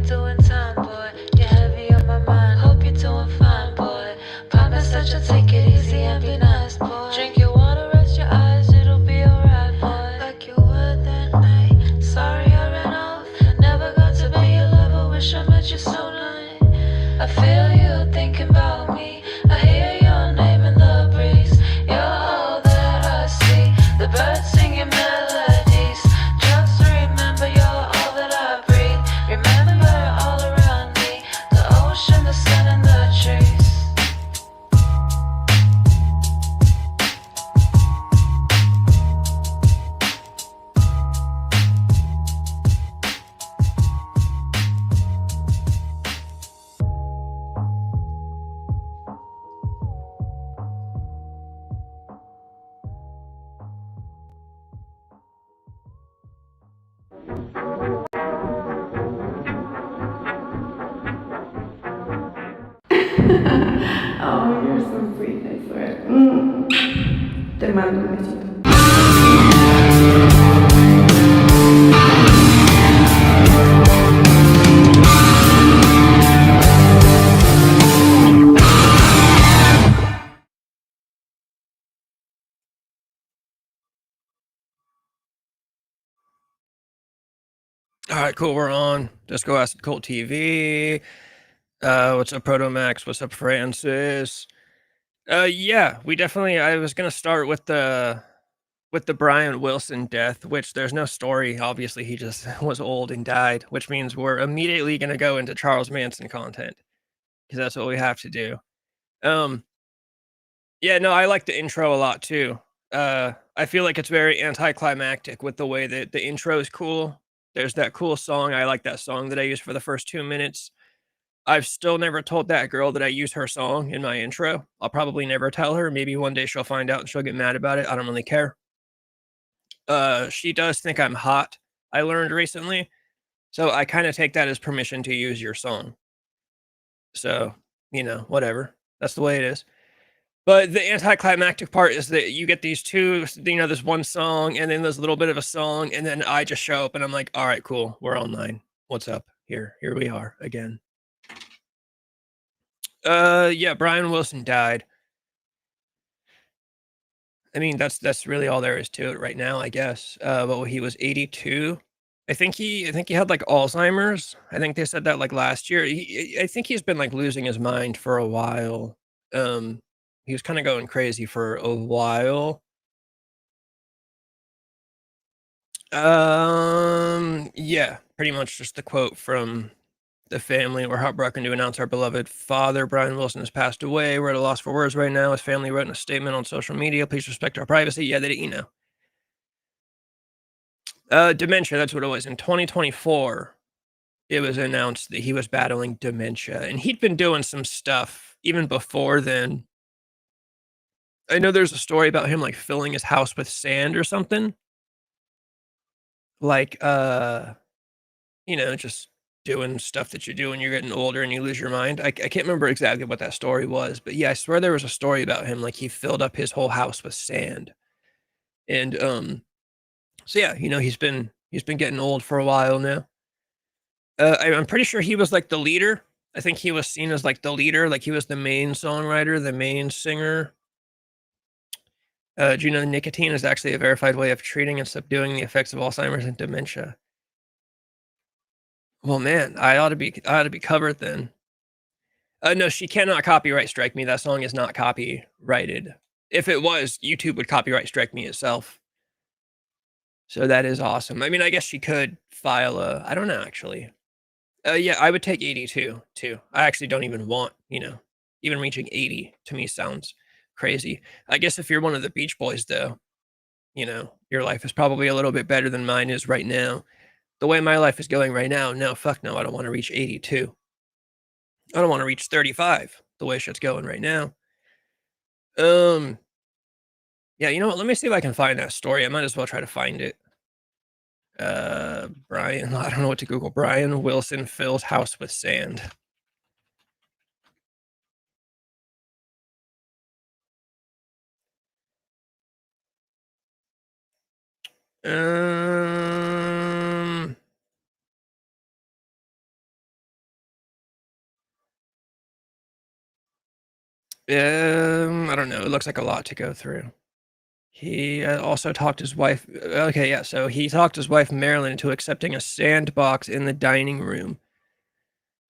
doing time, boy? You're heavy on my mind. Hope you're doing fine, boy. Promise that you'll take it easy and be nice, boy. Drink your water, rest your eyes, it'll be alright, boy. Like you were that night. Sorry I ran off. Never got to be your lover. Wish I met you so nice. I feel you thinking about me. I hear your name in the breeze. You're all that I see. The birds singing melodies. Just remember you're all that I breathe. Remember all around me. The ocean, the sun, and the trees. Oh, you're so sweet, I swear. Te mando un besito. All right, cool. We're on. Disco Acid Cult TV. What's up, Proto Max? What's up, Francis? Yeah, we definitely. I was gonna start with the Brian Wilson death, which there's no story. Obviously, he just was old and died, which means we're immediately gonna go into Charles Manson content because that's what we have to do. Yeah, no, I like the intro a lot too. I feel like it's very anticlimactic with the way that the intro is cool. There's that cool song. I like that song that I used for the first 2 minutes. I've still never told that girl that I use her song in my intro. I'll probably never tell her. Maybe one day she'll find out and she'll get mad about it. I don't really care. She does think I'm hot, I learned recently. So I kind of take that as permission to use your song. So, whatever. That's the way it is. But the anticlimactic part is that you get these two, this one song, and then there's a little bit of a song, and then I just show up and I'm like, all right, cool. We're online. What's up? Here we are again. Yeah, Brian Wilson died. I mean, that's really all there is to it right now, I guess. But he was 82. I think he had like Alzheimer's. I think they said that like last year. I think he's been like losing his mind for a while. He was kind of going crazy for a while. Yeah, pretty much just the quote from the family. We're heartbroken to announce our beloved father, Brian Wilson, has passed away. We're at a loss for words right now. His family wrote in a statement on social media. Please respect our privacy. Yeah, they, dementia. That's what it was. In 2024, it was announced that he was battling dementia, and he'd been doing some stuff even before then. I know there's a story about him like filling his house with sand or something. Like, just doing stuff that you do when you're getting older and you lose your mind. I can't remember exactly what that story was, but yeah, I swear there was a story about him, like he filled up his whole house with sand. And so yeah, he's been getting old for a while now. I'm pretty sure he was like the leader. I think he was seen as like the leader, like he was the main songwriter, the main singer. Do you know nicotine is actually a verified way of treating and subduing the effects of Alzheimer's and dementia? Well, man, I ought to be covered then. No, she cannot copyright strike me. That song is not copyrighted. If it was, YouTube would copyright strike me itself. So that is awesome. I mean, I guess she could file a, I don't know, actually. Yeah, I would take 82 too. I actually don't even want, even reaching 80 to me sounds crazy. I guess if you're one of the Beach Boys though, your life is probably a little bit better than mine is right now. The way my life is going right now, no, fuck no, I don't want to reach 82. I don't want to reach 35 the way shit's going right now. Yeah, you know what? Let me see if I can find that story. I might as well try to find it. Brian, I don't know what to Google. Brian Wilson fills house with sand. I don't know. It looks like a lot to go through. He also talked his wife. Okay, yeah. So he talked his wife Marilyn into accepting a sandbox in the dining room.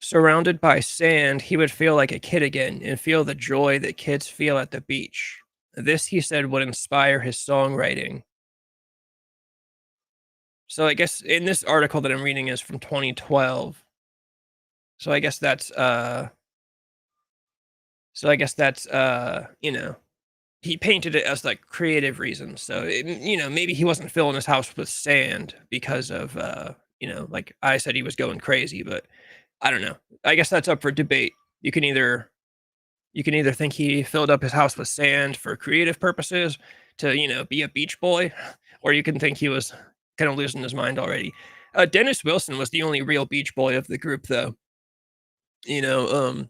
Surrounded by sand, he would feel like a kid again and feel the joy that kids feel at the beach. This, he said, would inspire his songwriting. So I guess in this article that I'm reading is from 2012. So I guess that's you know, he painted it as like creative reasons. So maybe he wasn't filling his house with sand because of like I said he was going crazy, but I don't know. I guess that's up for debate. You can either think he filled up his house with sand for creative purposes to, be a beach boy, or you can think he was kind of losing his mind already. Dennis Wilson was the only real beach boy of the group, though. You know,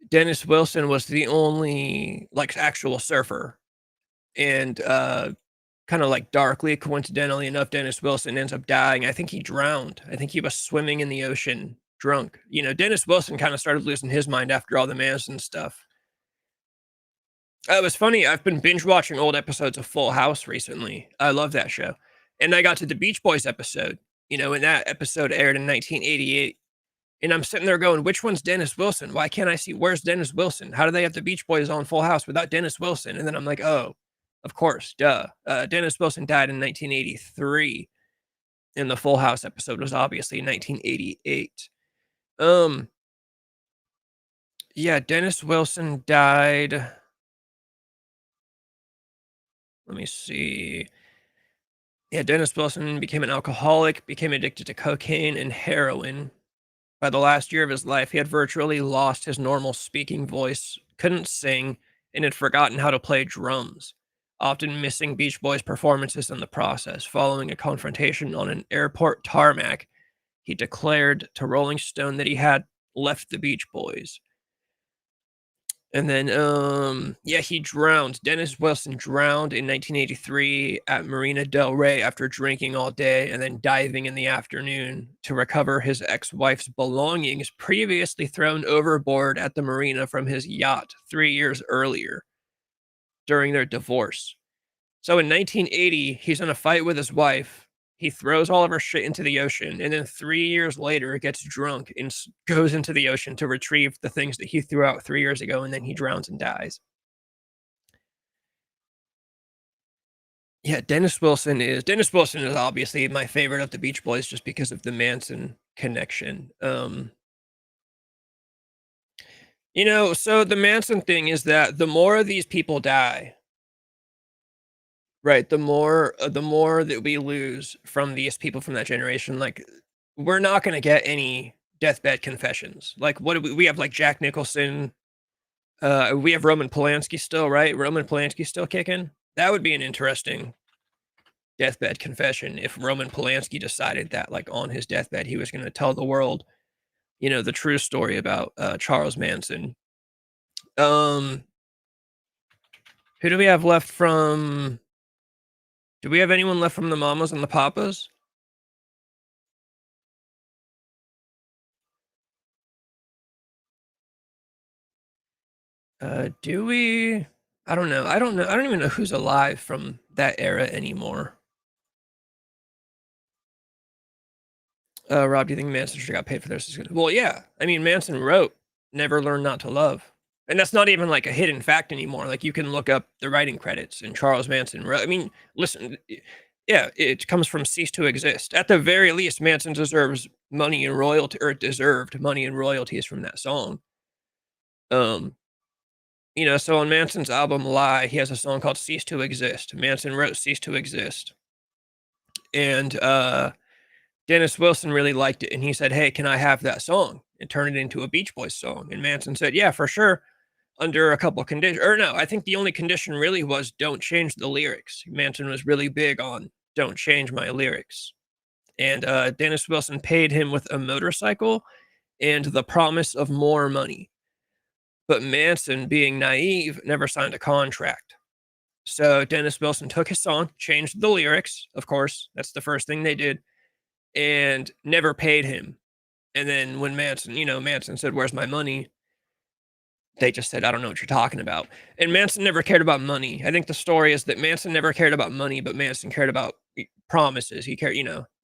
Dennis Wilson was the only like actual surfer, and kind of like darkly coincidentally enough, Dennis Wilson ends up dying. I think he drowned. I think he was swimming in the ocean drunk. Dennis Wilson kind of started losing his mind after all the Manson stuff. It was funny. I've been binge watching old episodes of Full House recently. I love that show. And I got to the Beach Boys episode, and that episode aired in 1988. And I'm sitting there going, which one's Dennis Wilson? Why can't I see where's Dennis Wilson? How do they have the Beach Boys on Full House without Dennis Wilson? And then I'm like, oh, of course, duh. Dennis Wilson died in 1983. And the Full House episode was obviously 1988. Yeah, Dennis Wilson died. Let me see. Yeah, Dennis Wilson became an alcoholic, became addicted to cocaine and heroin. By the last year of his life, he had virtually lost his normal speaking voice, couldn't sing, and had forgotten how to play drums, often missing Beach Boys performances in the process. Following a confrontation on an airport tarmac, he declared to Rolling Stone that he had left the Beach Boys. And then, he drowned. Dennis Wilson drowned in 1983 at Marina del Rey after drinking all day and then diving in the afternoon to recover his ex-wife's belongings previously thrown overboard at the marina from his yacht 3 years earlier during their divorce. So in 1980, he's in a fight with his wife. He throws all of her shit into the ocean, and then 3 years later, gets drunk and goes into the ocean to retrieve the things that he threw out 3 years ago, and then he drowns and dies. Yeah, Dennis Wilson is obviously my favorite of the Beach Boys just because of the Manson connection. So the Manson thing is that the more of these people die, right, the more that we lose from these people from that generation, like, we're not gonna get any deathbed confessions. Like, what do we have, like, Jack Nicholson, we have Roman Polanski still, right? Roman Polanski still kicking? That would be an interesting deathbed confession if Roman Polanski decided that, like, on his deathbed, he was gonna tell the world, the true story about, Charles Manson. Um, who do we have left from do we have anyone left from the Mamas and the Papas? Do we? I don't know. I don't know. I don't even know who's alive from that era anymore. Rob, do you think Manson should have got paid for this? Well, yeah. I mean, Manson wrote "Never Learn Not to Love," and that's not even like a hidden fact anymore. Like, you can look up the writing credits, and Charles Manson wrote. I mean, listen, yeah, it comes from "Cease to Exist." At the very least, Manson deserves money and royalty, or deserved money and royalties from that song. Um, so on Manson's album Lie, he has a song called Cease to Exist. Manson wrote Cease to Exist. And Dennis Wilson really liked it. And he said, hey, can I have that song? And turn it into a Beach Boys song. And Manson said, yeah, for sure. Under a couple of conditions. Or no, I think the only condition really was don't change the lyrics. Manson was really big on don't change my lyrics. And Dennis Wilson paid him with a motorcycle and the promise of more money. But Manson, being naive, never signed a contract. So Dennis Wilson took his song, changed the lyrics, of course. That's the first thing they did, and never paid him. And then when Manson said, where's my money? They just said, "I don't know what you're talking about." And Manson never cared about money. I think the story is that Manson never cared about money, but Manson cared about promises. He cared,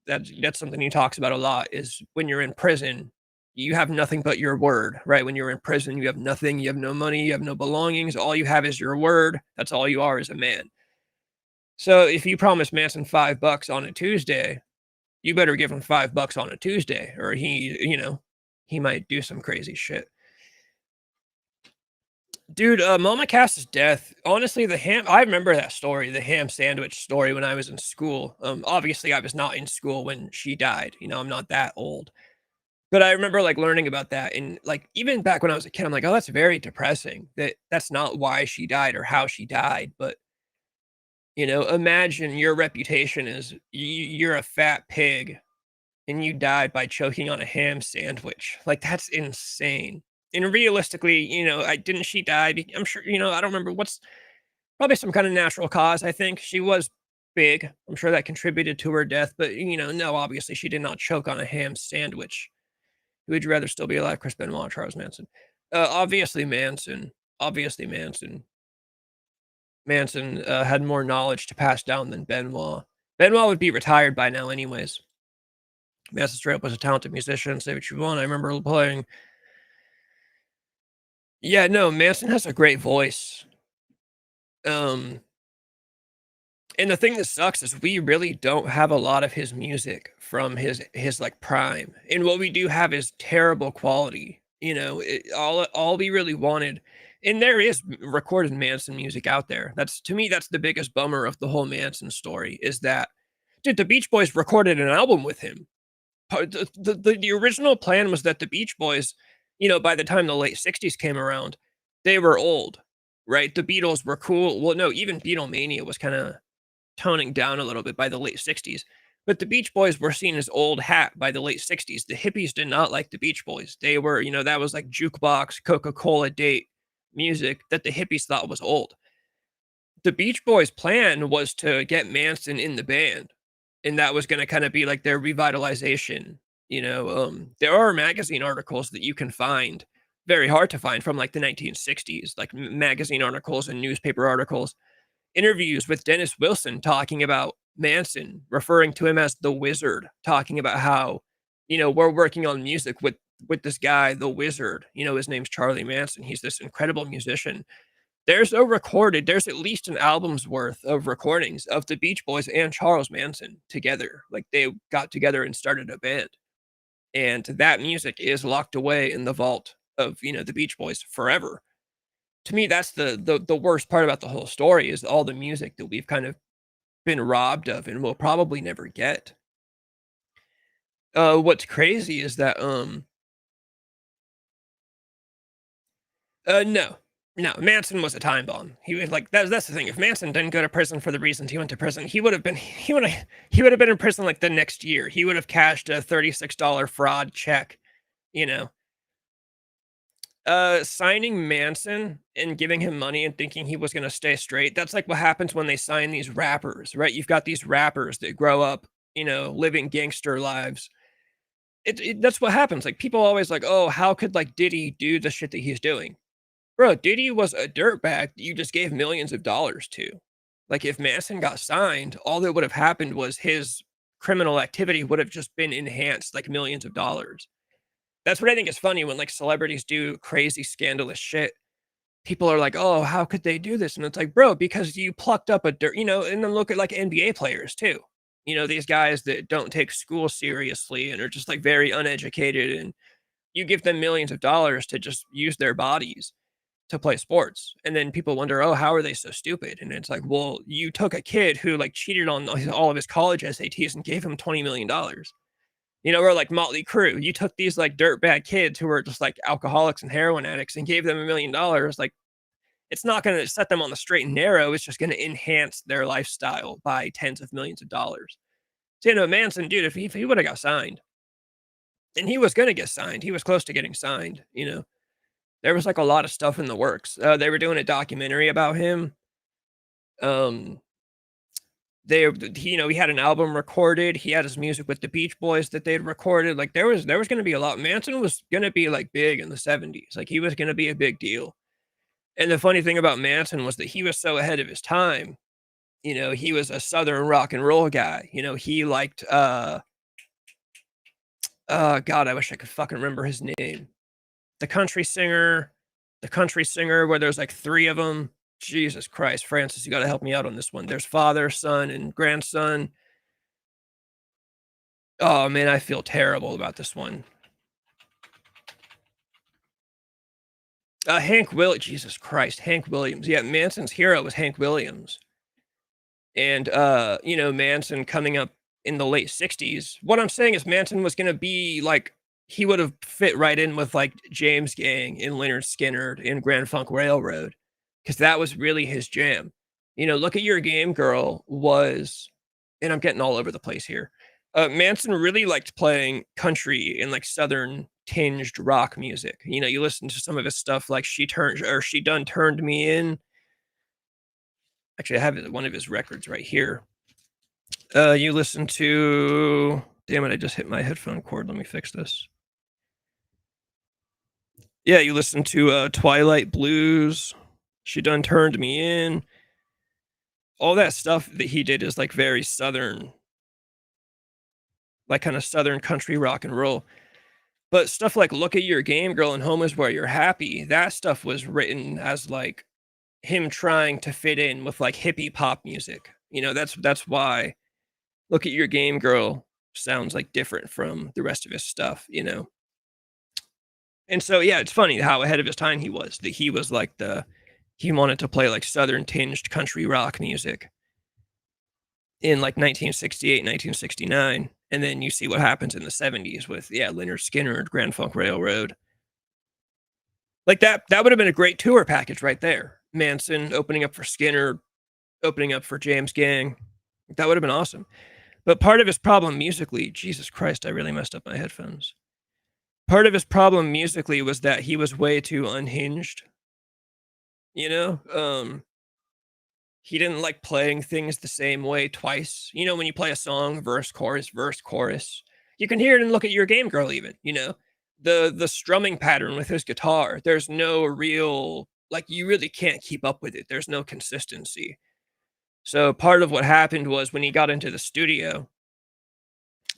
that's something he talks about a lot is when you're in prison, you have nothing but your word, right? When you're in prison, you have nothing, you have no money, you have no belongings. All you have is your word. That's all you are as a man. So if you promise Manson $5 on a Tuesday, you better give him $5 on a Tuesday, or he might do some crazy shit. Dude, Mama Cass's death, honestly, I remember that story, the ham sandwich story when I was in school. Obviously, I was not in school when she died, I'm not that old. But I remember, like, learning about that, and, like, even back when I was a kid, I'm like, "Oh, that's very depressing that's not why she died or how she died," but, imagine your reputation is you're a fat pig, and you died by choking on a ham sandwich. Like, that's insane. And realistically, I didn't she die I'm sure, I don't remember what's probably some kind of natural cause, I think. She was big. I'm sure that contributed to her death, but, no, obviously, she did not choke on a ham sandwich. Who would you rather still be alive, Chris Benoit or Charles Manson? Obviously Manson. Obviously Manson. Manson, had more knowledge to pass down than Benoit. Benoit would be retired by now anyways. Manson straight up was a talented musician, say what you want. I remember playing. Yeah, no, Manson has a great voice. Um, and the thing that sucks is we really don't have a lot of his music from his like prime. And what we do have is terrible quality. All we really wanted, and there is recorded Manson music out there. That's to me, that's the biggest bummer of the whole Manson story is that, dude, the Beach Boys recorded an album with him. The original plan was that the Beach Boys, by the time the late 60s came around, they were old, right? The Beatles were cool. Well, no, even Beatlemania was kind of toning down a little bit by the late 60s. But the Beach Boys were seen as old hat by the late 60s. The hippies did not like the Beach Boys. They were, that was like jukebox, Coca-Cola date music that the hippies thought was old. The Beach Boys' plan was to get Manson in the band, and that was gonna kinda be like their revitalization, there are magazine articles that you can find, very hard to find from, like, the 1960s, like, magazine articles and newspaper articles, interviews with Dennis Wilson talking about Manson, referring to him as the Wizard, talking about how, "We're working on music with this guy, the Wizard," his name's Charlie Manson, he's this incredible musician. There's at least an album's worth of recordings of the Beach Boys and Charles Manson together. Like, they got together and started a band, and that music is locked away in the vault of, the Beach Boys forever. To me, that's the worst part about the whole story is all the music that we've kind of been robbed of and will probably never get. What's crazy is that, no. No, Manson was a time bomb. He was like that's the thing. If Manson didn't go to prison for the reasons he went to prison, he would have been in prison like the next year. He would have cashed a $36 fraud check, you know. Signing Manson and giving him money and thinking he was gonna stay straight, that's like what happens when they sign these rappers, right? You've got these rappers that grow up, living gangster lives. That's what happens. Like people always like, oh, how could like Diddy do the shit that he's doing? Bro, Diddy was a dirtbag that you just gave millions of dollars to. Like, if Manson got signed, all that would have happened was his criminal activity would have just been enhanced like millions of dollars. That's what I think is funny when like celebrities do crazy scandalous shit. People are like, "Oh, how could they do this?" And it's like, "Bro, because you plucked up a dirt, and then look at like NBA players too. These guys that don't take school seriously and are just like very uneducated and you give them millions of dollars to just use their bodies to play sports. And then people wonder, oh, how are they so stupid? And it's like, well, you took a kid who like cheated on all of his college SATs and gave him $20 million. Or like Motley Crue. You took these like dirtbag kids who were just like alcoholics and heroin addicts and gave them $1 million. Like, it's not going to set them on the straight and narrow. It's just going to enhance their lifestyle by tens of millions of dollars. So, Manson, dude, if he would have got signed, and he was going to get signed, he was close to getting signed, there was, like, a lot of stuff in the works. They were doing a documentary about him. Um, he had an album recorded. He had his music with the Beach Boys that they'd recorded. Like, there was gonna be a lot. Manson was gonna be, like, big in the '70s. Like, he was gonna be a big deal. And the funny thing about Manson was that he was so ahead of his time. You know, he was a Southern rock and roll guy. You know, he liked, God, I wish I could fucking remember his name. The country singer, where there's like 3 of them. Jesus Christ, Francis, you gotta help me out on this one. There's father, son, and grandson. Oh, man, I feel terrible about this one. Jesus Christ, Hank Williams. Yeah, Manson's hero was Hank Williams. And, you know, Manson coming up in the late 60s. What I'm saying is Manson was gonna be like he would have fit right in with, like, James Gang and Lynyrd Skynyrd and Grand Funk Railroad, because that was really his jam. You know, Look at Your Game Girl was, and I'm getting all over the place here. Manson really liked playing country and, like, Southern tinged rock music. You know, you listen to some of his stuff like She Done Turned Me In. Actually, I have one of his records right here. You listen to, damn it, I just hit my headphone cord. Let me fix this. Yeah, you listen to Twilight Blues. She Done Turned Me In. All that stuff that he did is like very Southern, like kind of Southern country rock and roll. But stuff like Look at Your Game Girl and Home is Where You're Happy, that stuff was written as like him trying to fit in with like hippie pop music. You know, that's why Look at Your Game Girl sounds like different from the rest of his stuff, you know. And so yeah, it's funny how ahead of his time he was. That he was like he wanted to play like southern tinged country rock music in like 1968, 1969. And then you see what happens in the 70s with, yeah, Lynyrd Skynyrd, Grand Funk Railroad. Like that would have been a great tour package right there. Manson opening up for Skynyrd, opening up for James Gang. That would have been awesome. But part of his problem musically, Jesus Christ, I really messed up my headphones. Part of his problem musically was that he was way too unhinged. You know? He didn't like playing things the same way twice. You know, when you play a song, verse, chorus. You can hear it and Look at Your Game Girl even, you know? The strumming pattern with his guitar, there's no real, like, you really can't keep up with it. There's no consistency. So part of what happened was when he got into the studio,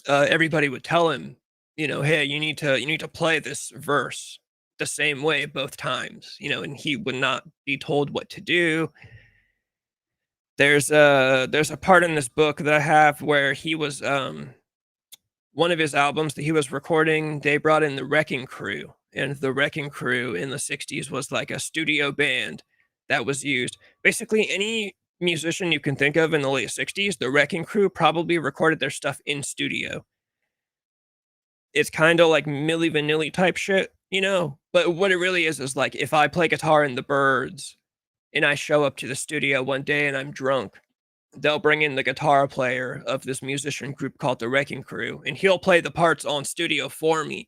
everybody would tell him, you know, "Hey, you need to play this verse the same way both times," you know, and he would not be told what to do. There's a part in this book that I have where he was, one of his albums that he was recording, they brought in the Wrecking Crew, and the Wrecking Crew in the '60s was like a studio band that was used. Basically, any musician you can think of in the late '60s, the Wrecking Crew probably recorded their stuff in studio. It's kinda like Milli Vanilli type shit, you know? But what it really is like, if I play guitar in the Byrds, and I show up to the studio one day and I'm drunk, they'll bring in the guitar player of this musician group called the Wrecking Crew, and he'll play the parts on studio for me.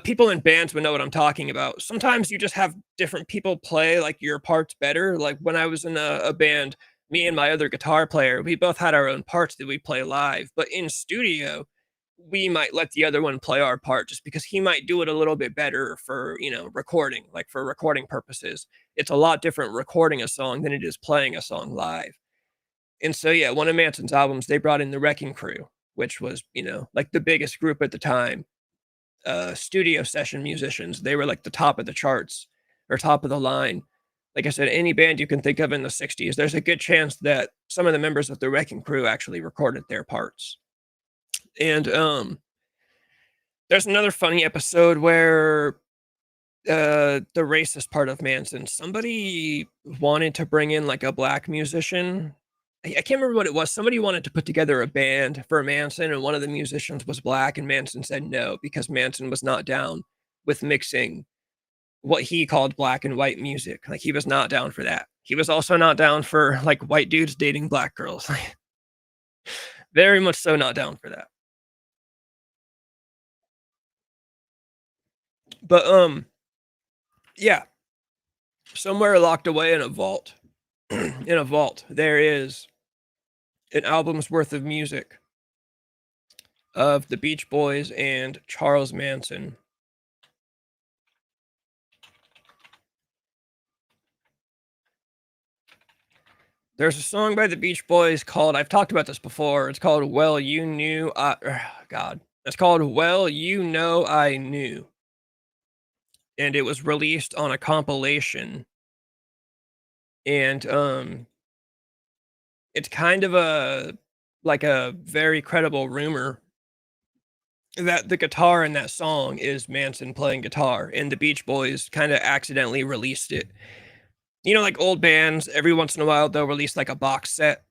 People in bands would know what I'm talking about. Sometimes you just have different people play, like, your parts better. Like, when I was in a band, me and my other guitar player, we both had our own parts that we play live, but in studio, we might let the other one play our part just because he might do it a little bit better for, you know, recording, like, for recording purposes. It's a lot different recording a song than it is playing a song live. And so, yeah, one of Manson's albums, they brought in the Wrecking Crew, which was, you know, like, the biggest group at the time. Studio session musicians. They were like the top of the charts or top of the line. Like I said, any band you can think of in the '60s, there's a good chance that some of the members of the Wrecking Crew actually recorded their parts. And there's another funny episode where the racist part of Manson, somebody wanted to bring in like a black musician. I can't remember what it was. Somebody wanted to put together a band for Manson, and one of the musicians was black, and Manson said no because Manson was not down with mixing what he called black and white music. Like, he was not down for that. He was also not down for like white dudes dating black girls. Very much so not down for that. But yeah, somewhere locked away in a vault, in a vault, there is an album's worth of music of the Beach Boys and Charles Manson. There's a song by the Beach Boys called, I've talked about this before, it's called Well You Knew God. It's called Well You Know I Knew, and it was released on a compilation, and, it's kind of a very credible rumor that the guitar in that song is Manson playing guitar, and the Beach Boys kinda accidentally released it. You know, like old bands, every once in a while, they'll release, like, a box set,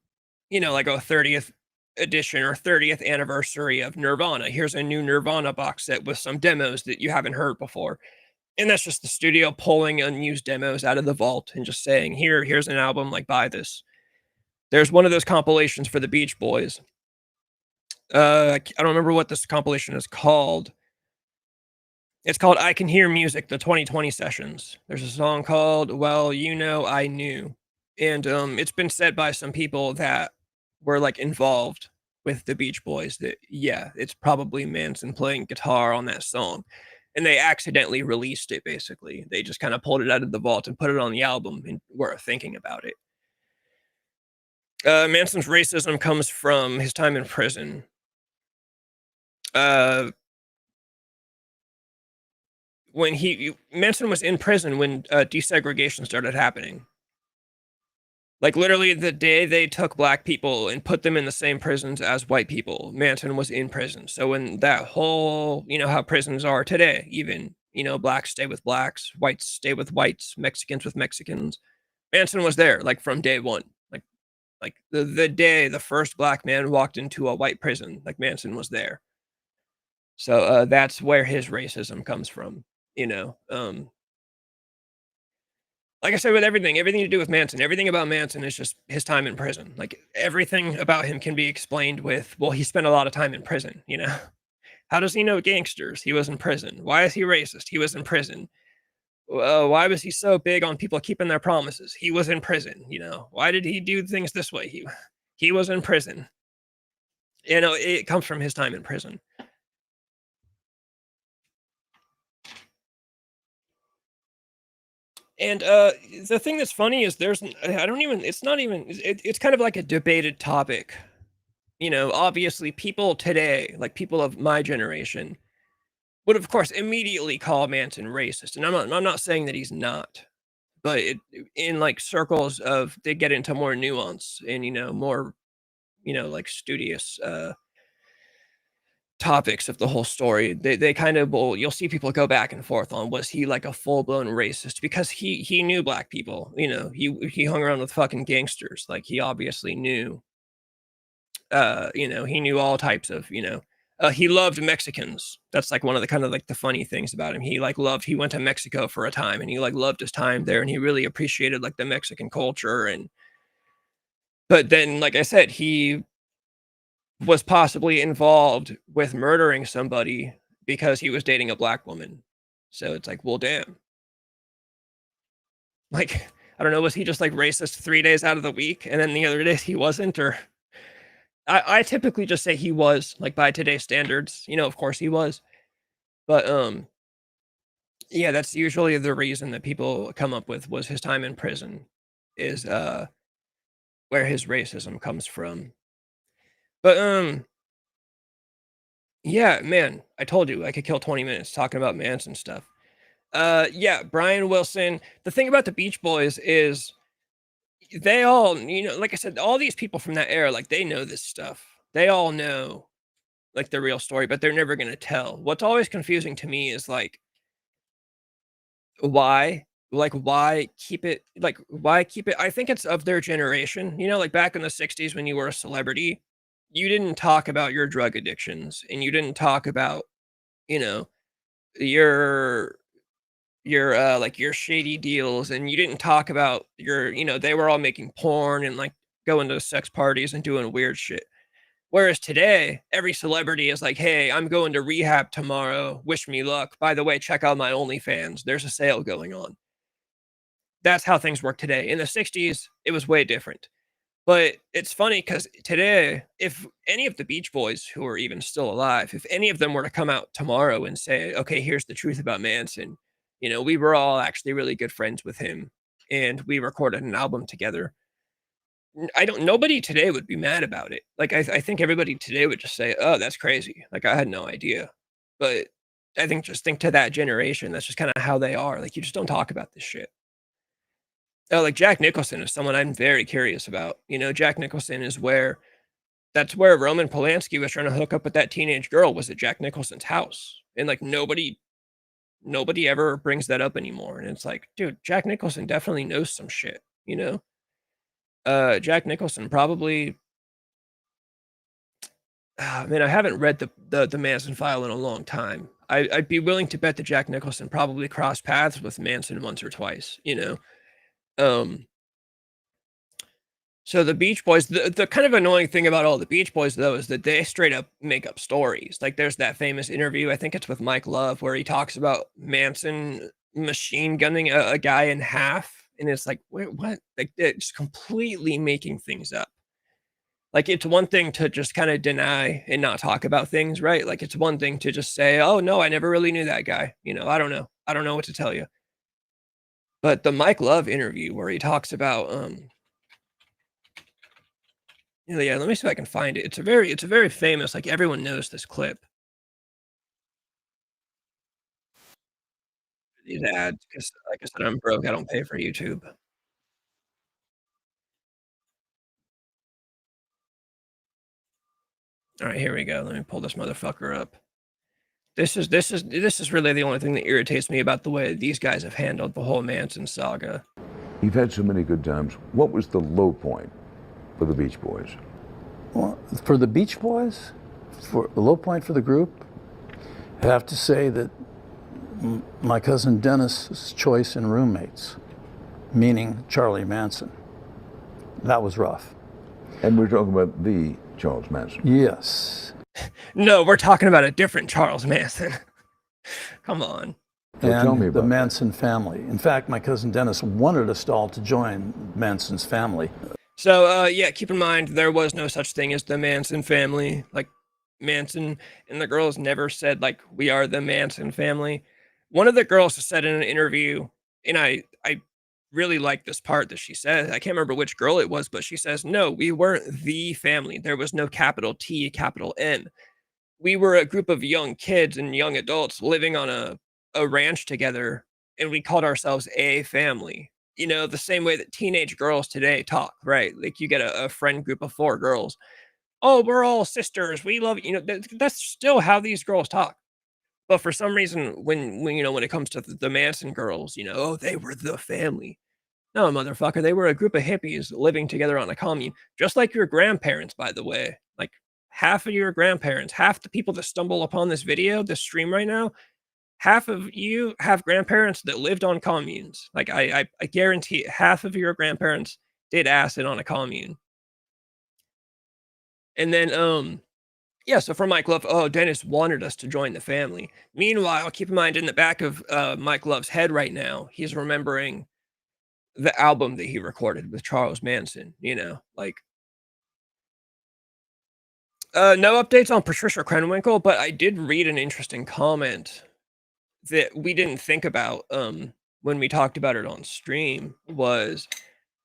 you know, like a 30th edition or 30th anniversary of Nirvana. Here's a new Nirvana box set with some demos that you haven't heard before. And that's just the studio pulling unused demos out of the vault and just saying, here's an album, like, buy this. There's one of those compilations for the Beach Boys. I don't remember what this compilation is called. It's called I Can Hear Music, the 2020 sessions. There's a song called Well, You Know I Knew. And it's been said by some people that were like involved with the Beach Boys that, yeah, it's probably Manson playing guitar on that song. And they accidentally released it basically. They just kind of pulled it out of the vault and put it on the album and were thinking about it. Manson's racism comes from his time in prison. Uh, when Manson was in prison when desegregation started happening. Like literally the day they took black people and put them in the same prisons as white people, Manson was in prison. So when that whole, you know, how prisons are today, even, you know, blacks stay with blacks, whites stay with whites, Mexicans with Mexicans. Manson was there like from day one. Like the day the first black man walked into a white prison, like Manson was there. So that's where his racism comes from, you know. Like I said, with everything to do with Manson, everything about Manson is just his time in prison. Like everything about him can be explained with, well, he spent a lot of time in prison, you know? How does he know gangsters? He was in prison. Why is he racist? He was in prison. Why was he so big on people keeping their promises? He was in prison, you know? Why did he do things this way? He was in prison. You know, it comes from his time in prison. And the thing that's funny is I don't even it's not even it's kind of like a debated topic. You know, obviously people today, like people of my generation, would of course immediately call Manson racist. And I'm not saying that he's not, but in like circles of they get into more nuance and you know, more, you know, like studious topics of the whole story. They kind of will you'll see people go back and forth on was he like a full-blown racist because he knew black people, you know, he hung around with fucking gangsters. Like he obviously knew you know, he knew all types of, you know, he loved Mexicans. That's like one of the kind of like the funny things about him. He went to Mexico for a time and he like loved his time there and he really appreciated like the Mexican culture and but then like I said, he was possibly involved with murdering somebody because he was dating a black woman. So it's like, well, damn. Like, I don't know, was he just like racist 3 days out of the week and then the other days he wasn't? Or I typically just say he was, like by today's standards, you know, of course he was. But yeah, that's usually the reason that people come up with was his time in prison is where his racism comes from. But yeah, man, I told you I could kill 20 minutes talking about Manson stuff. Yeah, Brian Wilson. The thing about the Beach Boys is they all, you know, like I said, all these people from that era, like they know this stuff. They all know like the real story, but they're never gonna tell. What's always confusing to me is like why? Like why keep it? I think it's of their generation. You know, like back in the 60s when you were a celebrity, you didn't talk about your drug addictions and you didn't talk about, you know, your like your shady deals and you didn't talk about your, you know, they were all making porn and like going to sex parties and doing weird shit. Whereas today, every celebrity is like, "Hey, I'm going to rehab tomorrow. Wish me luck. By the way, check out my OnlyFans. There's a sale going on." That's how things work today. In the 60s, it was way different. But it's funny because today, if any of the Beach Boys who are even still alive, if any of them were to come out tomorrow and say, "Okay, here's the truth about Manson. You know, we were all actually really good friends with him and we recorded an album together." nobody today would be mad about it. Like, I think everybody today would just say, "Oh, that's crazy." Like, I had no idea. But I think to that generation, that's just kinda how they are. Like, you just don't talk about this shit. Oh, like, Jack Nicholson is someone I'm very curious about. Jack Nicholson is that's where Roman Polanski was trying to hook up with that teenage girl, was at Jack Nicholson's house. And, like, nobody ever brings that up anymore. And it's like, dude, Jack Nicholson definitely knows some shit, you know? Jack Nicholson probably man, I haven't read the Manson file in a long time. I'd be willing to bet that Jack Nicholson probably crossed paths with Manson once or twice, you know? Um, so the Beach Boys, the kind of annoying thing about all the Beach Boys, though, is that they straight up make up stories. Like, there's that famous interview, I think it's with Mike Love, where he talks about Manson machine gunning a guy in half, and it's like, "Wait, what?" Like, it's completely making things up. Like, it's one thing to just kinda deny and not talk about things, right? Like, it's one thing to just say, "Oh, no, I never really knew that guy." I don't know. I don't know what to tell you. But the Mike Love interview where he talks about, yeah, let me see if I can find it. It's a very famous, like, everyone knows this clip. These ads, 'cause like I said, I'm broke, I don't pay for YouTube. Alright, here we go. Let me pull this motherfucker up. This is really the only thing that irritates me about the way these guys have handled the whole Manson saga. You've had so many good times. What was the low point for the Beach Boys? Well, for the Beach Boys, for the low point for the group, I have to say that my cousin Dennis's choice in roommates, meaning Charlie Manson, that was rough. And we're talking about the Charles Manson. Yes. No, we're talking about a different Charles Manson. Come on. So tell me And about the Manson family. In fact, my cousin Dennis wanted us all to join Manson's family. So, yeah, keep in mind, there was no such thing as the Manson family. Like, Manson and the girls never said, like, "We are the Manson family." One of the girls said in an interview, and I really like this part that she said. I can't remember which girl it was, but she says, "No, we weren't the family. There was no capital T, capital N. We were a group of young kids and young adults living on a ranch together, and we called ourselves a family." The same way that teenage girls today talk, right? Like, you get a friend group of 4 girls. "Oh, we're all sisters. We love," that's still how these girls talk. But for some reason, when it comes to the Manson girls, "Oh, they were the family." No, motherfucker, they were a group of hippies living together on a commune, just like your grandparents, by the way. Like, half of your grandparents, half the people that stumble upon this stream right now, half of you have grandparents that lived on communes. Like, I guarantee it, half of your grandparents did acid on a commune. And then, yeah, so for Mike Love, "Oh, Dennis wanted us to join the family." Meanwhile, keep in mind, in the back of Mike Love's head right now, he's remembering the album that he recorded with Charles Manson, like, no updates on Patricia Krenwinkel, but I did read an interesting comment that we didn't think about, when we talked about it on stream. Was,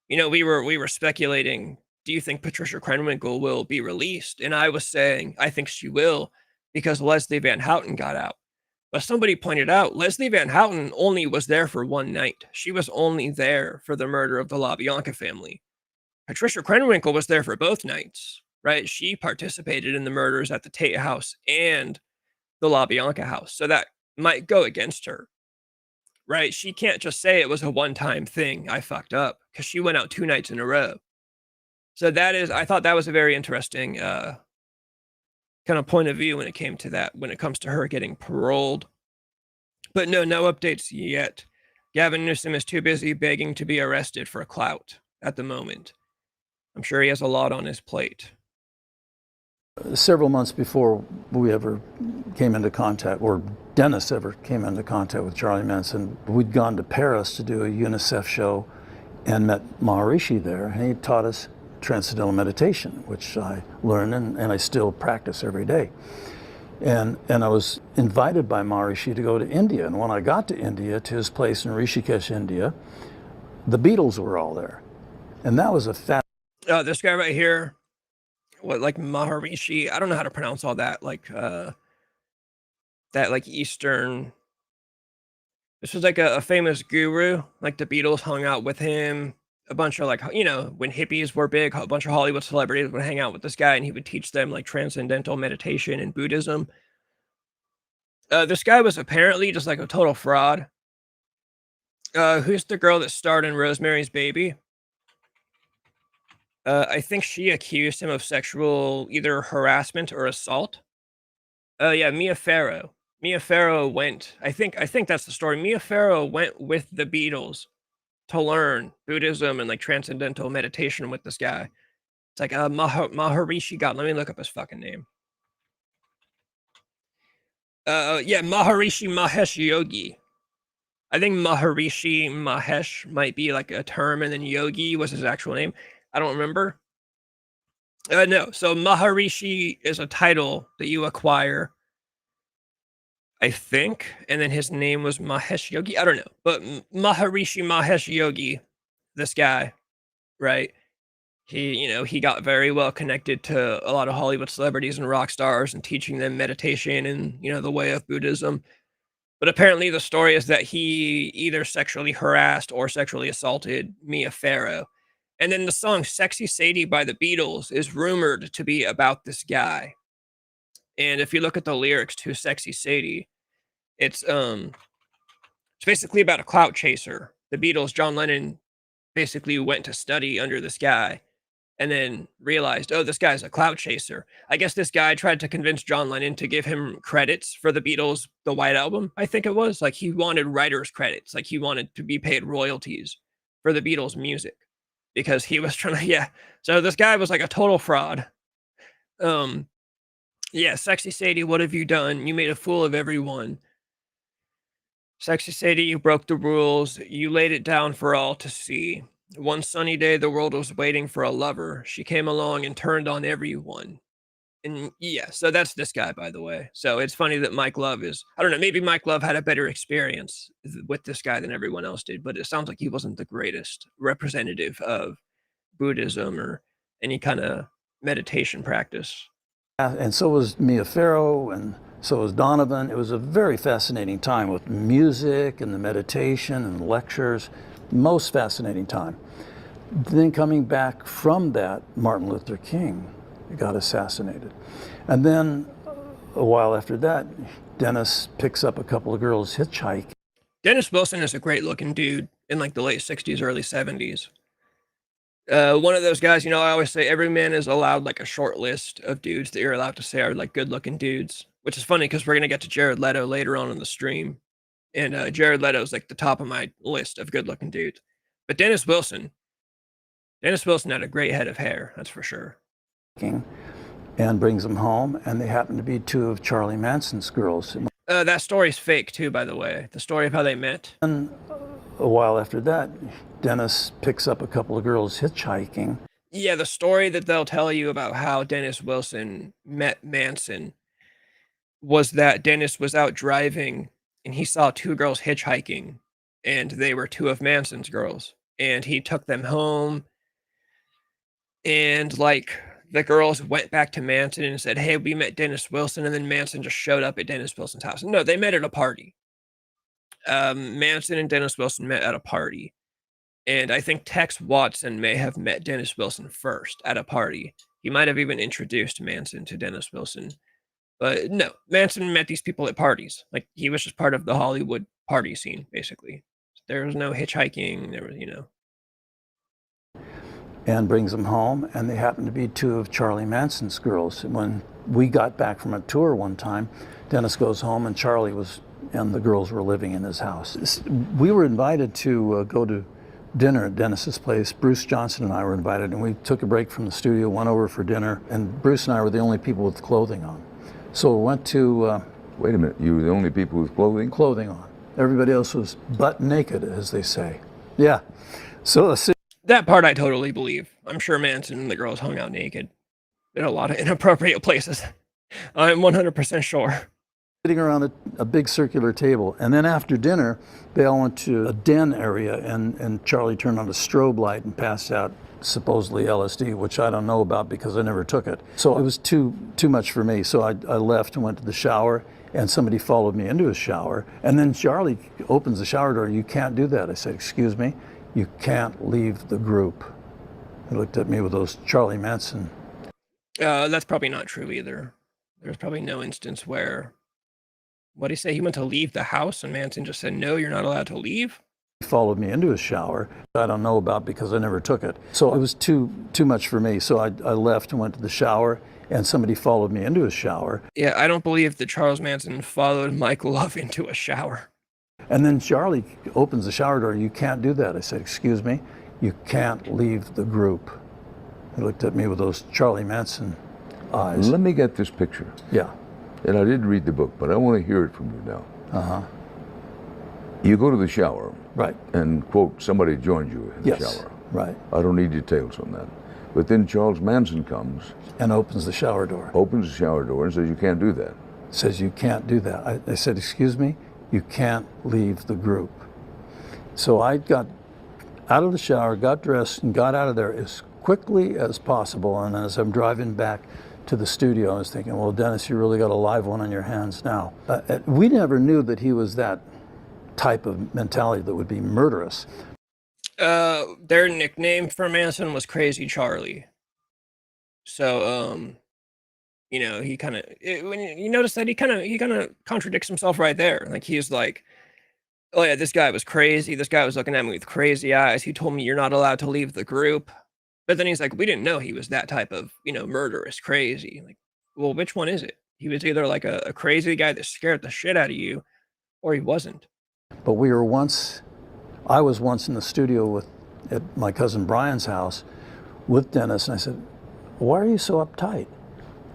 we were speculating, do you think Patricia Krenwinkel will be released? And I was saying, I think she will, because Leslie Van Houten got out. But somebody pointed out Leslie Van Houten only was there for one night. She was only there for the murder of the LaBianca family. Patricia Krenwinkel was there for both nights, right? She participated in the murders at the Tate house and the LaBianca house. So that might go against her, right? She can't just say it was a one-time thing. I fucked up, because she went out 2 nights in a row. So I thought that was a very interesting kind of point of view when it came to that, when it comes to her getting paroled. But no updates yet. Gavin Newsom is too busy begging to be arrested for clout at the moment. I'm sure he has a lot on his plate. Several months before we ever came into contact, or Dennis ever came into contact with Charlie Manson, we'd gone to Paris to do a UNICEF show and met Maharishi there, and he taught us transcendental meditation, which I learned and I still practice every day. And I was invited by Maharishi to go to India, and when I got to India, to his place in Rishikesh, India, the Beatles were all there. And that was a This guy right here, what, like Maharishi? I don't know how to pronounce all that. Like that, like Eastern. This was like a famous guru. Like the Beatles hung out with him. A bunch of like when hippies were big, a bunch of Hollywood celebrities would hang out with this guy, and he would teach them like transcendental meditation and Buddhism. This guy was apparently just like a total fraud. Who's the girl that starred in Rosemary's Baby? I think she accused him of sexual either harassment or assault. Yeah, Mia Farrow. Mia Farrow went. I think that's the story. Mia Farrow went with the Beatles to learn Buddhism and like transcendental meditation with this guy. It's like Maharishi. God, let me look up his fucking name. Yeah, Maharishi Mahesh Yogi. I think Maharishi Mahesh might be like a term, and then Yogi was his actual name. I don't remember. No, so Maharishi is a title that you acquire, I think, and then his name was Mahesh Yogi. I don't know, but Maharishi Mahesh Yogi, this guy, right? He got very well connected to a lot of Hollywood celebrities and rock stars and teaching them meditation and, the way of Buddhism. But apparently the story is that he either sexually harassed or sexually assaulted Mia Farrow. And then the song Sexy Sadie by the Beatles is rumored to be about this guy. And if you look at the lyrics to Sexy Sadie, it's basically about a clout chaser. The Beatles, John Lennon, basically went to study under this guy and then realized, oh, this guy's a clout chaser. I guess this guy tried to convince John Lennon to give him credits for the Beatles, the White Album, I think it was. Like, he wanted writer's credits. Like, he wanted to be paid royalties for the Beatles' music because he was trying to, yeah. So this guy was like a total fraud. Yeah, Sexy Sadie, what have you done? You made a fool of everyone. Sexy Sadie, you broke the rules. You laid it down for all to see. One sunny day, the world was waiting for a lover. She came along and turned on everyone. And yeah, so that's this guy, by the way. So it's funny that Mike Love I don't know, maybe Mike Love had a better experience with this guy than everyone else did, but it sounds like he wasn't the greatest representative of Buddhism or any kind of meditation practice. And so was Mia Farrow, and so was Donovan. It was a very fascinating time with music and the meditation and the lectures. Most fascinating time. Then coming back from that, Martin Luther King got assassinated. And then a while after that, Dennis picks up a couple of girls hitchhiking. Dennis Wilson is a great looking dude in like the late 60s, early 70s. One of those guys, I always say every man is allowed like a short list of dudes that you're allowed to say are like good looking dudes, which is funny because we're going to get to Jared Leto later on in the stream. And Jared Leto's like the top of my list of good looking dudes. But Dennis Wilson had a great head of hair, that's for sure. And brings them home, and they happen to be two of Charlie Manson's girls. That story's fake too, by the way. The story of how they met. And a while after that, Dennis picks up a couple of girls hitchhiking. Yeah, the story that they'll tell you about how Dennis Wilson met Manson was that Dennis was out driving and he saw two girls hitchhiking, and they were two of Manson's girls, and he took them home, and like the girls went back to Manson and said, hey, we met Dennis Wilson, and then Manson just showed up at Dennis Wilson's house. No, they met at a party. Manson and Dennis Wilson met at a party, and I think Tex Watson may have met Dennis Wilson first at a party. He might have even introduced Manson to Dennis Wilson. But no, Manson met these people at parties. Like, he was just part of the Hollywood party scene, basically. There was no hitchhiking. There was, And brings them home, and they happen to be two of Charlie Manson's girls. And when we got back from a tour one time, Dennis goes home, and Charlie and the girls were living in his house. We were invited to go to dinner at Dennis's place. Bruce Johnson and I were invited, and we took a break from the studio, went over for dinner, and Bruce and I were the only people with clothing on. So we went to... Wait a minute, you were the only people with clothing? Clothing on. Everybody else was butt naked, as they say. Yeah. So that part I totally believe. I'm sure Manson and the girls hung out naked in a lot of inappropriate places. I'm 100% sure. Sitting around a big circular table, and then after dinner, they all went to a den area, and Charlie turned on a strobe light and passed out supposedly LSD, which I don't know about because I never took it. So it was too much for me. So I left and went to the shower, and somebody followed me into a shower. And then Charlie opens the shower door. "You can't do that." I said, "Excuse me, you can't leave the group." He looked at me with those Charlie Manson. That's probably not true either. There's probably no instance where, what did he say? He went to leave the house and Manson just said, "No, you're not allowed to leave." He followed me into a shower. I don't know about because I never took it. So it was too much for me. So I left and went to the shower, and somebody followed me into a shower. Yeah, I don't believe that Charles Manson followed Mike Love into a shower. And then Charlie opens the shower door. "You can't do that." I said, "Excuse me, you can't leave the group." He looked at me with those Charlie Manson eyes. Let me get this picture. Yeah. And I did read the book, but I want to hear it from you now. Uh-huh. You go to the shower, Right. and, quote, somebody joined you in the Yes. shower. Right. I don't need details on that. But then Charles Manson comes, And opens the shower door. opens the shower door, and says, "You can't do that." Says, "You can't do that." I said, "Excuse me, you can't leave the group." So I got out of the shower, got dressed, and got out of there as quickly as possible. And as I'm driving back to the studio, I was thinking, well, Dennis, you really got a live one on your hands now. We never knew that he was that type of mentality that would be murderous. Their nickname for Manson was Crazy Charlie. So, you know, he kind of, when you notice that he kind of contradicts himself right there. Like, he's like, "Oh yeah, this guy was crazy. This guy was looking at me with crazy eyes. He told me you're not allowed to leave the group." But then he's like, "We didn't know he was that type of, you know, murderous crazy." Like, well, which one is it? He was either like a crazy guy that scared the shit out of you, or he wasn't. But I was once in the studio at my cousin Brian's house with Dennis, and I said, "Why are you so uptight?"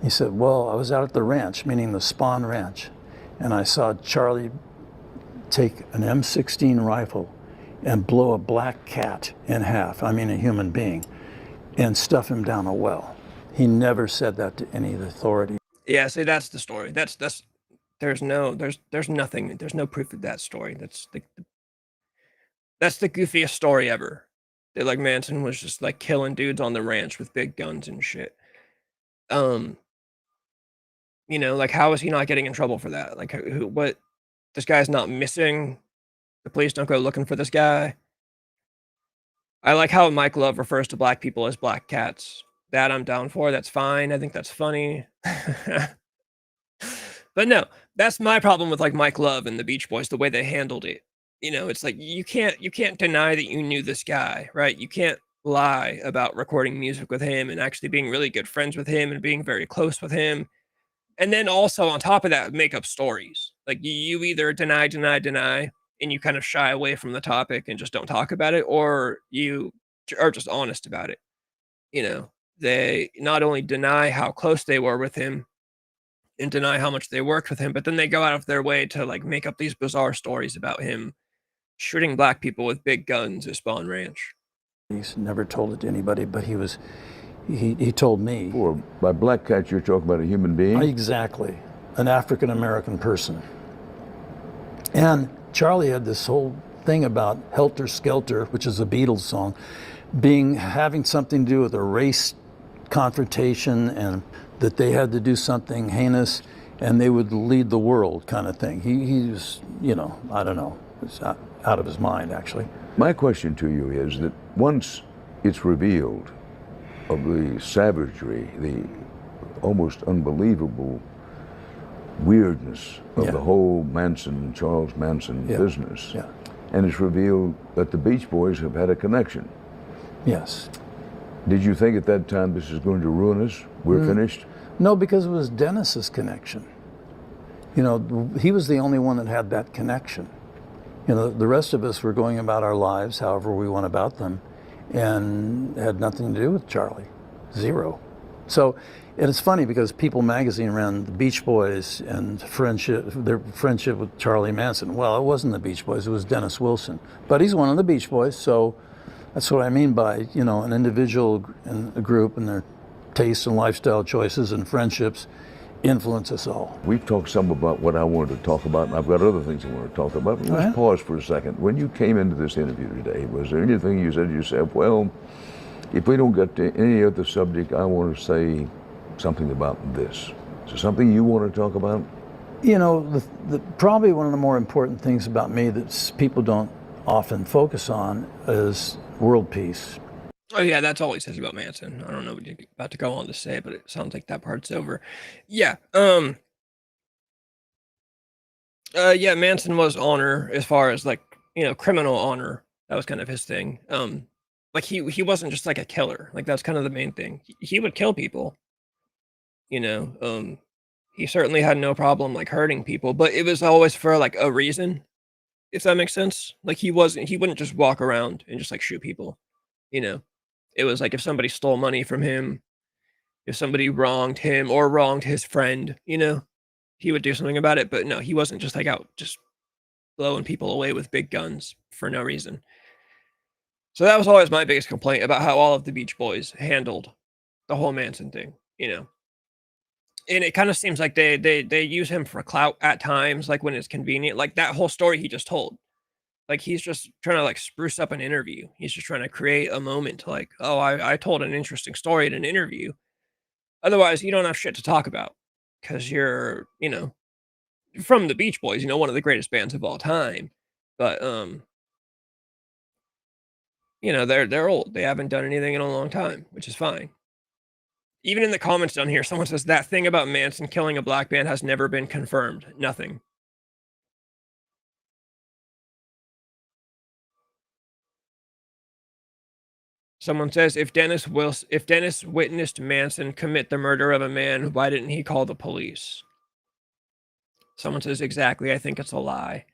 He said, "Well, I was out at the ranch," meaning the Spawn Ranch, and I saw Charlie take an M16 rifle and blow a black cat in half, I mean a human being, and stuff him down a well. He never said that to any of the authorities. Yeah, see, that's the story. There's nothing. There's no proof of that story. That's the goofiest story ever. That, like, Manson was just like killing dudes on the ranch with big guns and shit. You know, like, how is he not getting in trouble for that? Like, what? This guy's not missing. The police don't go looking for this guy. I like how Mike Love refers to black people as black cats. That I'm down for. That's fine. I think that's funny. But no, that's my problem with, like, Mike Love and the Beach Boys, the way they handled it. You know, it's like, you can't deny that you knew this guy, right? You can't lie about recording music with him and actually being really good friends with him and being very close with him. And then also on top of that, make up stories. Like, you either deny, and you kind of shy away from the topic and just don't talk about it, or you are just honest about it. You know, they not only deny how close they were with him and deny how much they worked with him, but then they go out of their way to, like, make up these bizarre stories about him shooting black people with big guns at Spawn Ranch. He's never told it to anybody, but he told me. By black cat, you're talking about a human being? Exactly. An African-American person. And Charlie had this whole thing about Helter Skelter, which is a Beatles song, having something to do with a race confrontation, and that they had to do something heinous and they would lead the world, kind of thing. He was, you know, I don't know, it's out of his mind, actually. My question to you is that once it's revealed of the savagery, the almost unbelievable weirdness of the whole Charles Manson business, and it's revealed that the Beach Boys have had a connection. Yes. Did you think at that time this is going to ruin us? We're finished? No, because it was Dennis's connection. You know, he was the only one that had that connection. You know, the rest of us were going about our lives however we went about them, and had nothing to do with Charlie. Zero. So, and it's funny because People magazine ran the Beach Boys and their friendship with Charlie Manson. Well, it wasn't the Beach Boys, it was Dennis Wilson. But he's one of the Beach Boys, so that's what I mean by, you know, an individual and a group and their tastes and lifestyle choices and friendships influence us all. We've talked some about what I wanted to talk about, and I've got other things I want to talk about. But let's pause for a second. When you came into this interview today, was there anything you said to yourself, well, if we don't get to any other subject, I want to say something about this. Is there something you want to talk about? You know, probably one of the more important things about me that people don't often focus on is world peace. Oh yeah, that's all he says about Manson. I don't know what you're about to go on to say, but it sounds like that part's over. Yeah. Yeah, Manson was honor as far as like, criminal honor. That was kind of his thing. Like he wasn't just like a killer. Like that's kind of the main thing. He would kill people, you know. He certainly had no problem like hurting people, but it was always for like a reason, if that makes sense. Like he wouldn't just walk around and just like shoot people, you know. It was like if somebody stole money from him, if somebody wronged him or wronged his friend, he would do something about it. But no, he wasn't just like out just blowing people away with big guns for no reason. So that was always my biggest complaint about how all of the Beach Boys handled the whole Manson thing, And it kind of seems like they use him for clout at times, like when it's convenient. Like that whole story he just told. Like he's just trying to like spruce up an interview. He's just trying to create a moment to like, oh, I told an interesting story in an interview. Otherwise, you don't have shit to talk about because you're, from the Beach Boys, one of the greatest bands of all time. But they're old. They haven't done anything in a long time, which is fine. Even in the comments down here, someone says that thing about Manson killing a black band has never been confirmed. Nothing. Someone says if Dennis witnessed Manson commit the murder of a man, why didn't he call the police? Someone says exactly. I think it's a lie.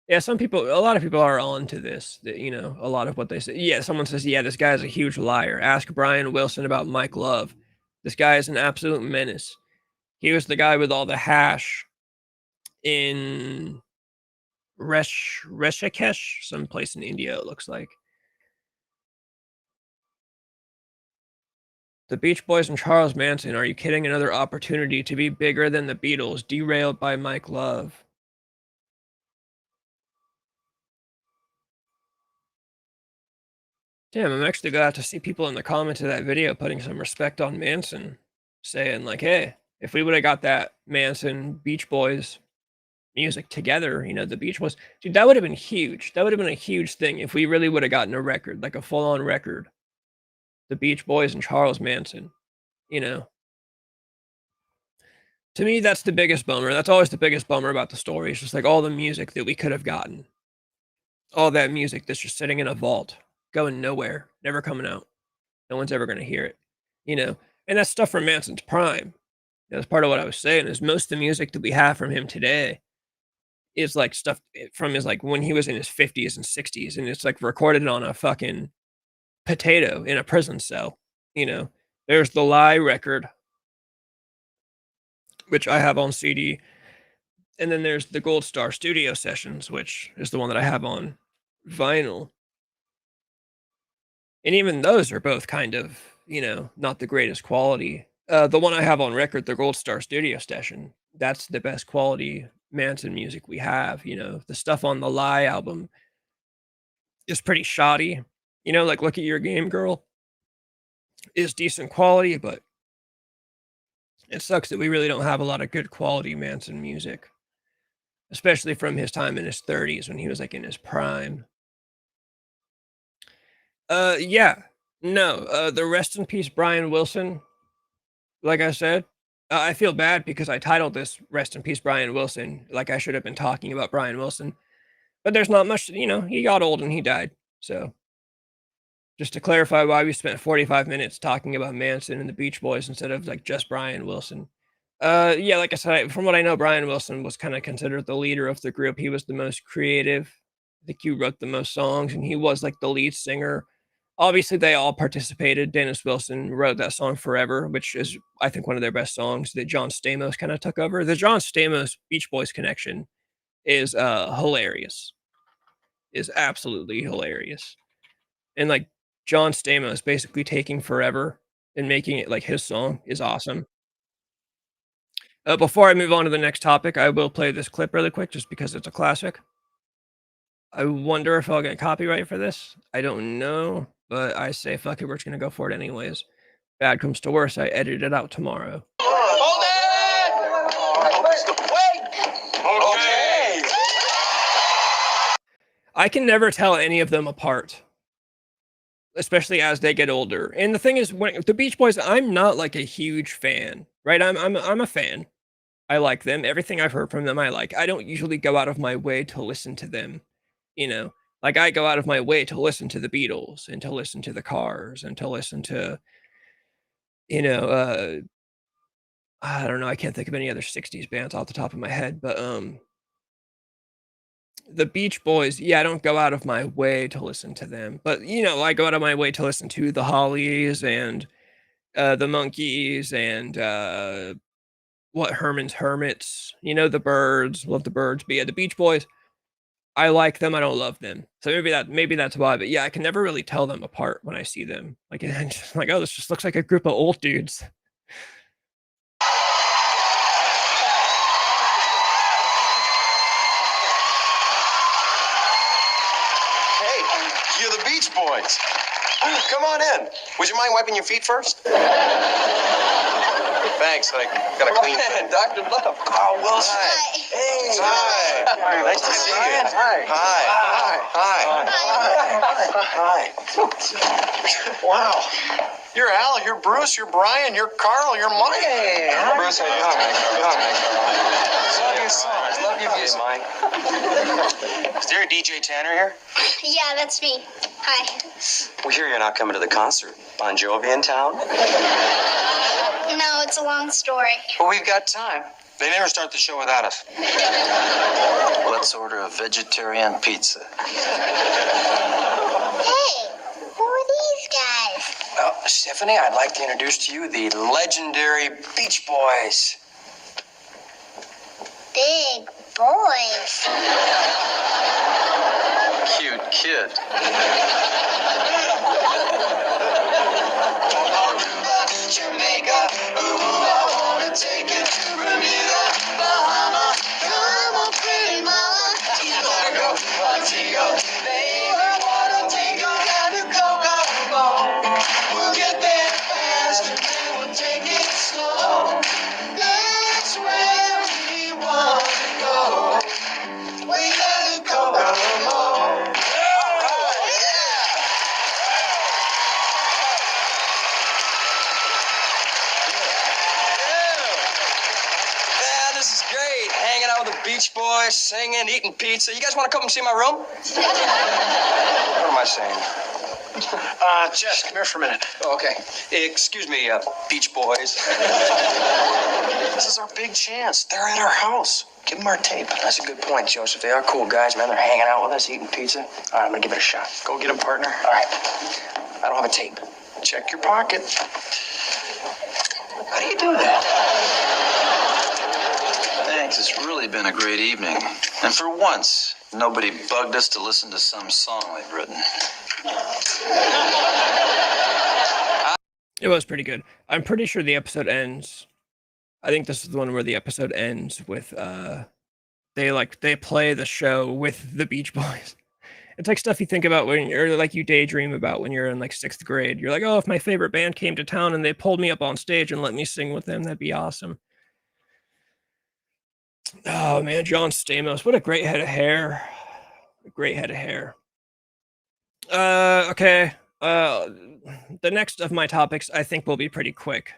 Yeah, a lot of people are on to this, a lot of what they say. Yeah, someone says, yeah, this guy is a huge liar. Ask Brian Wilson about Mike Love. This guy is an absolute menace. He was the guy with all the hash in Rishikesh, someplace in India, it looks like. The Beach Boys and Charles Manson, are you kidding? Another opportunity to be bigger than the Beatles, derailed by Mike Love. Damn, I'm actually glad to see people in the comments of that video putting some respect on Manson, saying like, hey, if we would have got that Manson Beach Boys music together, the Beach Boys, dude, that would have been huge. That would have been a huge thing if we really would have gotten a record, like a full-on record. The Beach Boys and Charles Manson, To me, that's the biggest bummer. That's always the biggest bummer about the story. It's just like all the music that we could have gotten. All that music that's just sitting in a vault, going nowhere, never coming out. No one's ever going to hear it, And that's stuff from Manson's prime. That's part of what I was saying is most of the music that we have from him today is like stuff from his like when he was in his 50s and 60s, and it's like recorded on a fucking potato in a prison cell. There's the Lie record, which I have on CD. And then there's the Gold Star Studio Sessions, which is the one that I have on vinyl. And even those are both kind of, not the greatest quality. The one I have on record, the Gold Star Studio Session, that's the best quality Manson music we have. The stuff on the Lie album is pretty shoddy. Like Look at Your Game Girl is decent quality, but it sucks that we really don't have a lot of good quality Manson music, especially from his time in his 30s when he was like in his prime. Yeah. No, the rest in peace Brian Wilson, like I said, I feel bad because I titled this Rest in Peace Brian Wilson, like I should have been talking about Brian Wilson. But there's not much, he got old and he died. So just to clarify why we spent 45 minutes talking about Manson and the Beach Boys instead of like just Brian Wilson. Yeah, like I said, from what I know, Brian Wilson was kind of considered the leader of the group. He was the most creative. I think he wrote the most songs, and he was like the lead singer. Obviously, they all participated. Dennis Wilson wrote that song Forever, which is, I think, one of their best songs that John Stamos kind of took over. The John Stamos Beach Boys connection is hilarious. Is absolutely hilarious. And like John Stamos basically taking Forever and making it like his song is awesome. Before I move on to the next topic, I will play this clip really quick just because it's a classic. I wonder if I'll get copyright for this. I don't know. but I say fuck it, we're just gonna go for it anyways. Bad comes to worse, I edit it out tomorrow. Hold it! Wait! Okay. I can never tell any of them apart, especially as they get older. And the thing is, when the Beach Boys, I'm not like a huge fan, right? I'm a fan. I like them. Everything I've heard from them, I like. I don't usually go out of my way to listen to them, you know. Like I go out of my way to listen to the Beatles and to listen to the Cars and to listen to, you know, I don't know. I can't think of any other '60s bands off the top of my head, but the Beach Boys, yeah, I don't go out of my way to listen to them, but you know, I go out of my way to listen to the Hollies and the Monkees and Herman's Hermits, you know, the Byrds, love the Byrds, but yeah, the Beach Boys, I like them, I don't love them. So maybe that's why, but yeah, I can never really tell them apart when I see them. Like, I'm just like, oh, this just looks like a group of old dudes. Hey, you're the Beach Boys. Come on in. Would you mind wiping your feet first? Thanks, I got a clean fit. Dr. Love. Oh, Wilson. Hi. Hey. Hi. Nice to see you. Hi. Hi. Wow. You're Al, you're Bruce, you're Brian, you're Carl, you're Mike. Hey. Bruce, how you doing? Love your views, Mike. Is there a DJ Tanner here? Yeah, that's me. Hi. We hear you're not coming to the concert. Bon Jovi in town? No, it's a long story. Well, we've got time. They never start the show without us. Let's order a vegetarian pizza. Hey, who are these guys? Well, Stephanie, I'd like to introduce to you the legendary Beach Boys. Big boys. Cute kid. Jamaica, ooh, I wanna take you to Bermuda, Bahama. Come on, pretty mama. Key Largo, Montego, baby, wanna take you down to Cocoa. We'll get there fast, and we'll take it slow. That's where we wanna go. We gotta go. Beach Boys, singing, eating pizza. You guys want to come and see my room? What am I saying? Jess, come here for a minute. Oh, okay. Excuse me, Beach Boys. This is our big chance. They're at our house. Give them our tape. That's a good point, Joseph. They are cool guys, man. They're hanging out with us, eating pizza. All right, I'm going to give it a shot. Go get them, partner. All right. I don't have a tape. Check your pocket. How do you do that? Thanks, it's really been a great evening. And for once, nobody bugged us to listen to some song they've written. It was pretty good. I'm pretty sure the episode ends. I think this is the one where the episode ends with they play the show with the Beach Boys. It's like stuff you think about when you're like you daydream about when you're in like 6th grade. You're like, oh, if my favorite band came to town and they pulled me up on stage and let me sing with them, that'd be awesome. Oh man, John Stamos, what a great head of hair. A great head of hair. Okay. The next of my topics I think will be pretty quick.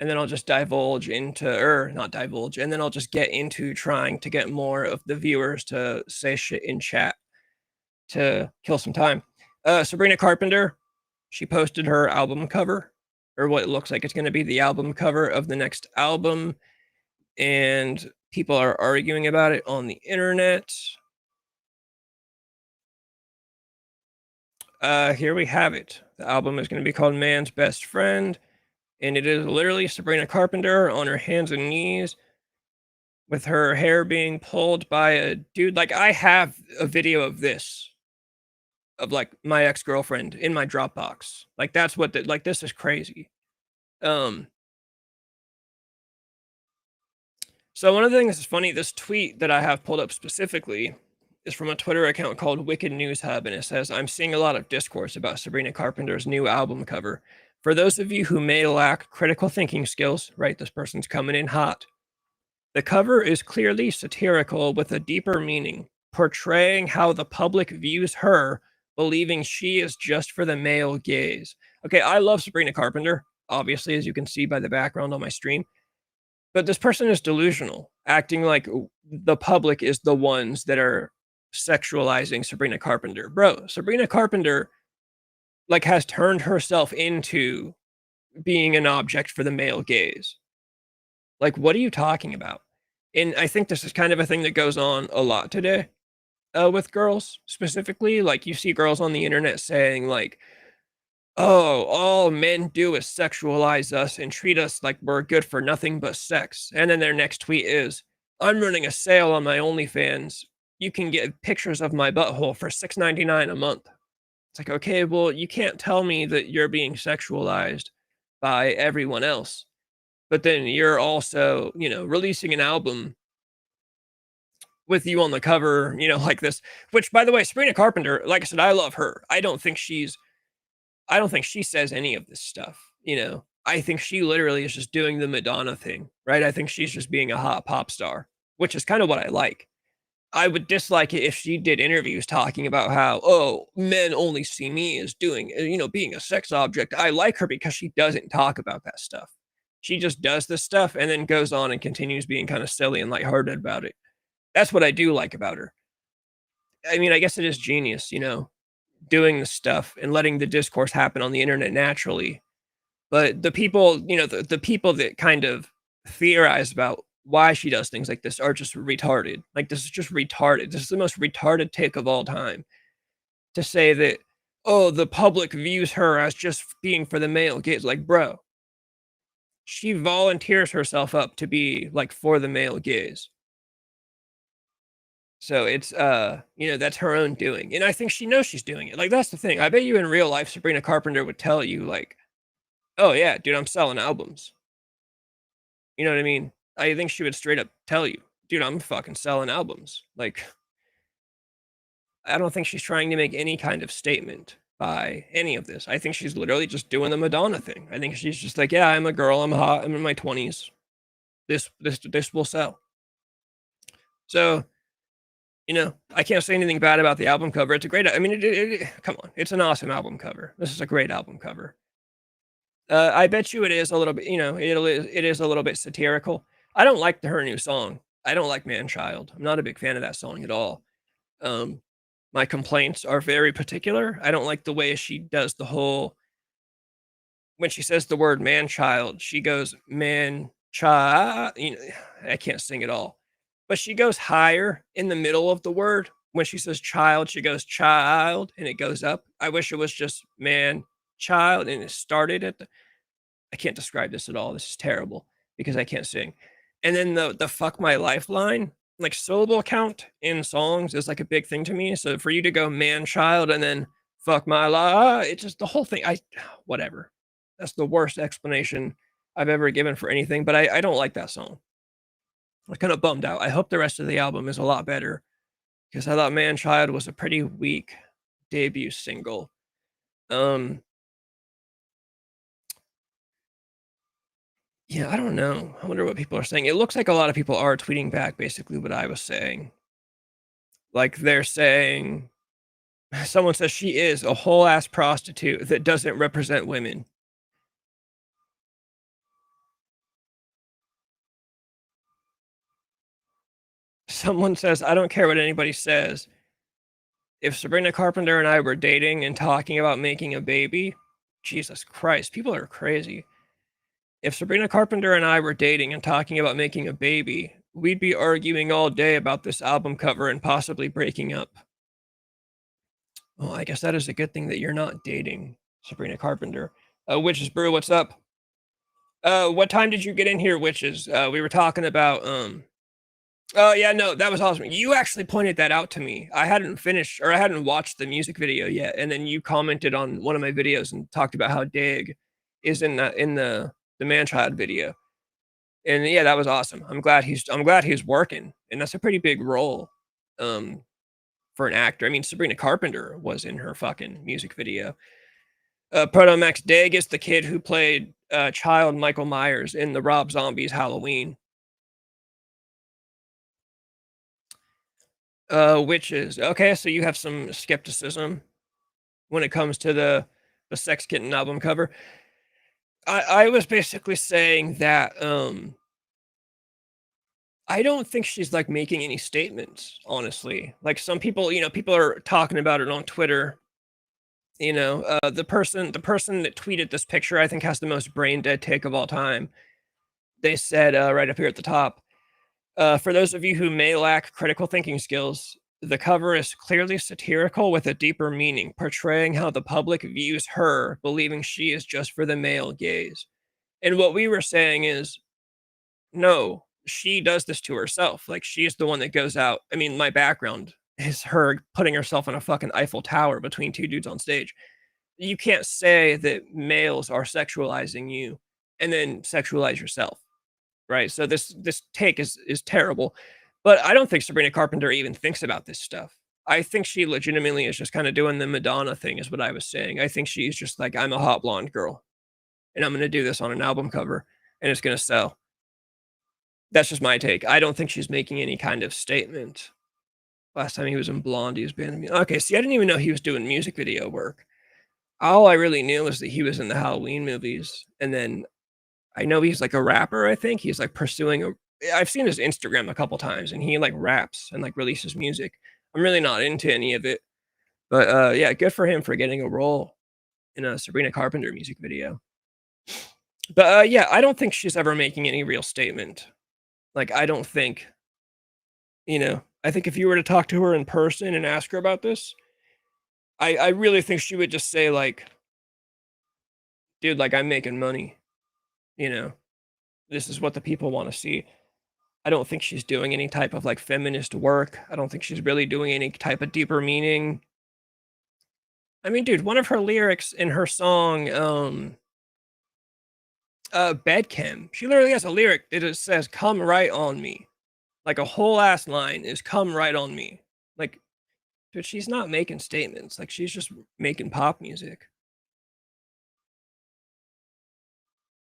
And then I'll just divulge into, or not divulge, and then I'll just get into trying to get more of the viewers to say shit in chat to kill some time. Sabrina Carpenter, she posted her album cover, or what it looks like it's going to be the album cover of the next album. And people are arguing about it on the internet. Here we have it. The album is going to be called Man's Best Friend. And it is literally Sabrina Carpenter on her hands and knees with her hair being pulled by a dude. Like, I have a video of this, of like my ex-girlfriend in my Dropbox. Like, that's what, like, this is crazy. So one of the things that's funny, this tweet that I have pulled up specifically is from a Twitter account called Wicked News Hub, and it says, "I'm seeing a lot of discourse about Sabrina Carpenter's new album cover. For those of you who may lack critical thinking skills," right, this person's coming in hot, "the cover is clearly satirical with a deeper meaning, portraying how the public views her, believing she is just for the male gaze." Okay, I love Sabrina Carpenter, obviously, as you can see by the background on my stream. But this person is delusional, acting like the public is the ones that are sexualizing Sabrina Carpenter. Bro, Sabrina Carpenter like has turned herself into being an object for the male gaze. Like, what are you talking about? And I think this is kind of a thing that goes on a lot today with girls specifically. Like, you see girls on the internet saying, like, "Oh, all men do is sexualize us and treat us like we're good for nothing but sex." And then their next tweet is, "I'm running a sale on my OnlyFans. You can get pictures of my butthole for $6.99 a month." It's like, okay, well, you can't tell me that you're being sexualized by everyone else, but then you're also, releasing an album with you on the cover, like this, which, by the way, Sabrina Carpenter, like I said, I love her. I don't think she says any of this stuff. I think she literally is just doing the Madonna thing, right? I think she's just being a hot pop star, which is kind of what I like. I would dislike it if she did interviews talking about how, oh, men only see me as doing, being a sex object. I like her because she doesn't talk about that stuff. She just does this stuff and then goes on and continues being kind of silly and lighthearted about it. That's what I do like about her. I mean, I guess it is genius, doing the stuff and letting the discourse happen on the internet naturally. But the people, the people that kind of theorize about why she does things like this are just retarded. Like, this is just retarded. This is the most retarded take of all time. To say that, oh, the public views her as just being for the male gaze. Like, bro, she volunteers herself up to be like for the male gaze. So it's that's her own doing. And I think she knows she's doing it. Like, that's the thing. I bet you in real life Sabrina Carpenter would tell you, like, "Oh yeah, dude, I'm selling albums." You know what I mean? I think she would straight up tell you, "Dude, I'm fucking selling albums." Like, I don't think she's trying to make any kind of statement by any of this. I think she's literally just doing the Madonna thing. I think she's just like, "Yeah, I'm a girl, I'm hot, I'm in my 20s. This will sell." So, I can't say anything bad about the album cover. It's a great, I mean, come on, it's an awesome album cover. This is a great album cover. I bet you it is a little bit, it is a little bit satirical. I don't like her new song. I don't like Man Child. I'm not a big fan of that song at all. My complaints are very particular. I don't like the way she does the whole, when she says the word man child, she goes man child. I can't sing at all. But she goes higher in the middle of the word. When she says child, she goes child and it goes up. I wish it was just man child and it started at the, I can't describe this at all. This is terrible because I can't sing. And then the fuck my lifeline, like, syllable count in songs is like a big thing to me. So for you to go man child and then fuck my life, it's just the whole thing. Whatever. That's the worst explanation I've ever given for anything, but I don't like that song. I was kind of bummed out. I hope the rest of the album is a lot better because I thought Man Child was a pretty weak debut single. Yeah, I don't know. I wonder what people are saying. It looks like a lot of people are tweeting back basically what I was saying. Like, they're saying, someone says she is a whole ass prostitute that doesn't represent women. Someone says, I don't care what anybody says. If Sabrina Carpenter and I were dating and talking about making a baby, Jesus Christ, people are crazy. If Sabrina Carpenter and I were dating and talking about making a baby, we'd be arguing all day about this album cover and possibly breaking up. Well, I guess that is a good thing that you're not dating Sabrina Carpenter. Witches Brew, what's up? What time did you get in here, Witches? We were talking about, oh yeah, no, that was awesome. You actually pointed that out to me. I hadn't finished, or I hadn't watched the music video yet, and then you commented on one of my videos and talked about how Dig is in the Man-Child video. And yeah, that was awesome. I'm glad he's working, and that's a pretty big role. for an actor. I mean, Sabrina Carpenter was in her fucking music video. Proto Max Dag is the kid who played child Michael Myers in the Rob Zombie's Halloween. Witches. Okay, so you have some skepticism when it comes to the Sex Kitten album cover. I was basically saying that I don't think she's like making any statements, honestly. Like some people, people are talking about it on Twitter. The person that tweeted this picture, I think, has the most brain dead take of all time. They said right up here at the top, for those of you who may lack critical thinking skills, the cover is clearly satirical with a deeper meaning, portraying how the public views her, believing she is just for the male gaze. And what we were saying is, no, she does this to herself. Like, she's the one that goes out. I mean, my background is her putting herself in a fucking Eiffel Tower between two dudes on stage. You can't say that males are sexualizing you and then sexualize yourself, right? So this take is terrible. But I don't think Sabrina Carpenter even thinks about this stuff. I think she legitimately is just kind of doing the Madonna thing, is what I was saying. I think she's just like, I'm a hot blonde girl, and I'm going to do this on an album cover, and it's going to sell. That's just my take. I don't think she's making any kind of statement. Last time he was in Blondie, he was banned. Okay, see, I didn't even know he was doing music video work. All I really knew was that he was in the Halloween movies, and then I know he's like a rapper. I think he's like pursuing I've seen his Instagram a couple times, and he like raps and like releases music. I'm really not into any of it, but yeah, good for him for getting a role in a Sabrina Carpenter music video. But yeah, I don't think she's ever making any real statement. Like, I don't think, I think if you were to talk to her in person and ask her about this, I really think she would just say like, dude, like, I'm making money, this is what the people want to see. I don't think she's doing any type of like feminist work. I don't think she's really doing any type of deeper meaning. I mean, dude, one of her lyrics in her song, Bedchem, she literally has a lyric that it says, come right on me. Like a whole ass line is come right on me. Like, dude, she's not making statements. Like, she's just making pop music.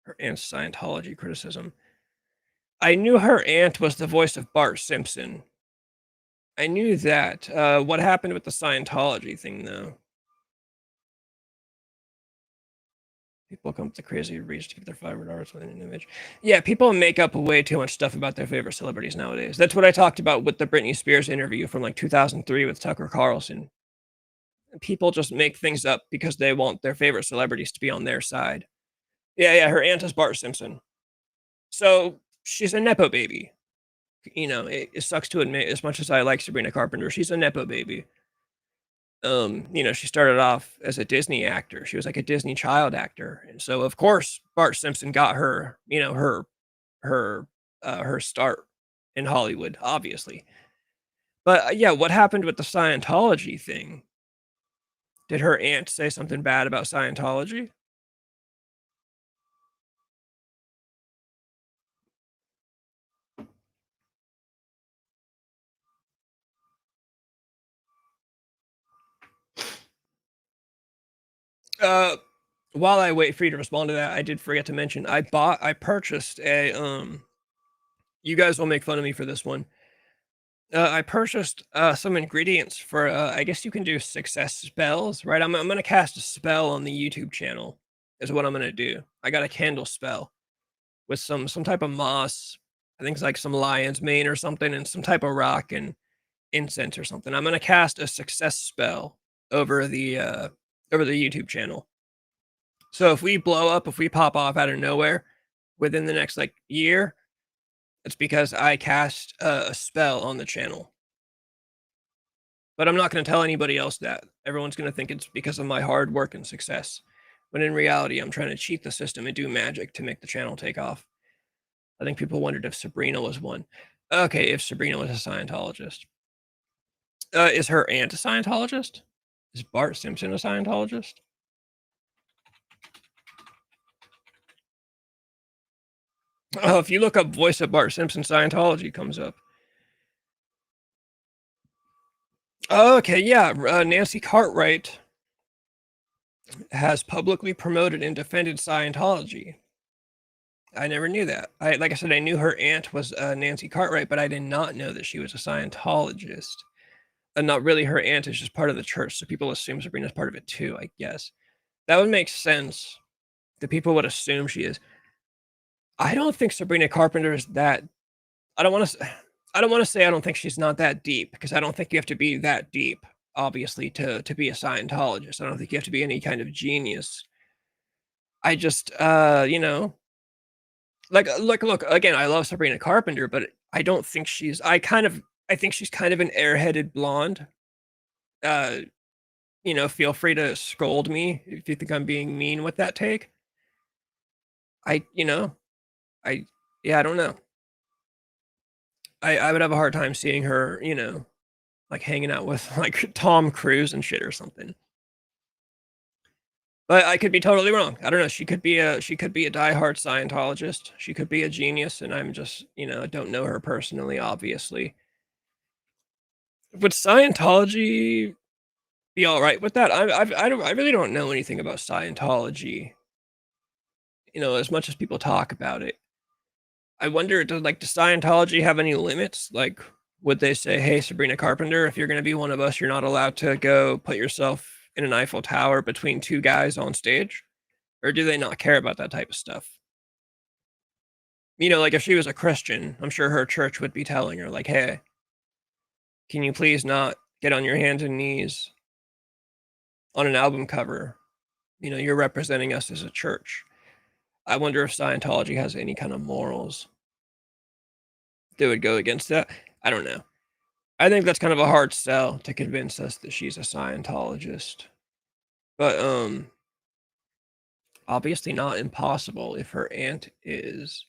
Her aunt's Scientology criticism. I knew her aunt was the voice of Bart Simpson. I knew that. What happened with the Scientology thing, though? People come to crazy reach to keep their $5 within an image. Yeah, people make up way too much stuff about their favorite celebrities nowadays. That's what I talked about with the Britney Spears interview from like 2003 with Tucker Carlson. People just make things up because they want their favorite celebrities to be on their side. Yeah, her aunt is Bart Simpson. So she's a Nepo baby. It sucks to admit, as much as I like Sabrina Carpenter, she's a Nepo baby. She started off as a Disney actor. She was like a Disney child actor. And so of course Bart Simpson got her, her start in Hollywood, obviously. But yeah, what happened with the Scientology thing? Did her aunt say something bad about Scientology? While I wait for you to respond to that, I did forget to mention I purchased a you guys will make fun of me for this one. I purchased some ingredients for I guess you can do success spells, right? I'm gonna cast a spell on the YouTube channel, is what I'm gonna do. I got a candle spell with some type of moss. I think it's like some lion's mane or something, and some type of rock and incense or something. I'm gonna cast a success spell over the YouTube channel. So if we blow up, if we pop off out of nowhere within the next like year, it's because I cast a spell on the channel. But I'm not going to tell anybody else that. Everyone's going to think it's because of my hard work and success. But in reality, I'm trying to cheat the system and do magic to make the channel take off. I think people wondered if Sabrina was one. Okay, if Sabrina was a Scientologist. Is her aunt a Scientologist? Is Bart Simpson a Scientologist? Oh, if you look up voice of Bart Simpson, Scientology comes up. Oh, okay, yeah. Nancy Cartwright has publicly promoted and defended Scientology. I never knew that. Like I said, I knew her aunt was Nancy Cartwright, but I did not know that she was a Scientologist. And not really her aunt is just part of the church, so people assume Sabrina's part of it too, I guess. That would make sense. The people would assume she is. I don't think Sabrina Carpenter is that. I don't want to. I don't want to say I don't think she's not that deep, because I don't think you have to be that deep, obviously, to be a Scientologist. I don't think you have to be any kind of genius. I just, look again. I love Sabrina Carpenter, but I don't think she's. I think she's kind of an airheaded blonde. Uh, feel free to scold me if you think I'm being mean with that take. I, you know, I, yeah, I don't know. I would have a hard time seeing her, like hanging out with like Tom Cruise and shit or something. But I could be totally wrong. I don't know. She could be a diehard Scientologist. She could be a genius, and I'm just, don't know her personally, obviously. Would Scientology be all right with that? I really don't know anything about Scientology. As much as people talk about it. I wonder, does Scientology have any limits? Like, would they say, hey, Sabrina Carpenter, if you're going to be one of us, you're not allowed to go put yourself in an Eiffel Tower between two guys on stage? Or do they not care about that type of stuff? Like if she was a Christian, I'm sure her church would be telling her, like, hey, can you please not get on your hands and knees on an album cover? You're representing us as a church. I wonder if Scientology has any kind of morals that would go against that. I don't know. I think that's kind of a hard sell to convince us that she's a Scientologist. But obviously not impossible if her aunt is.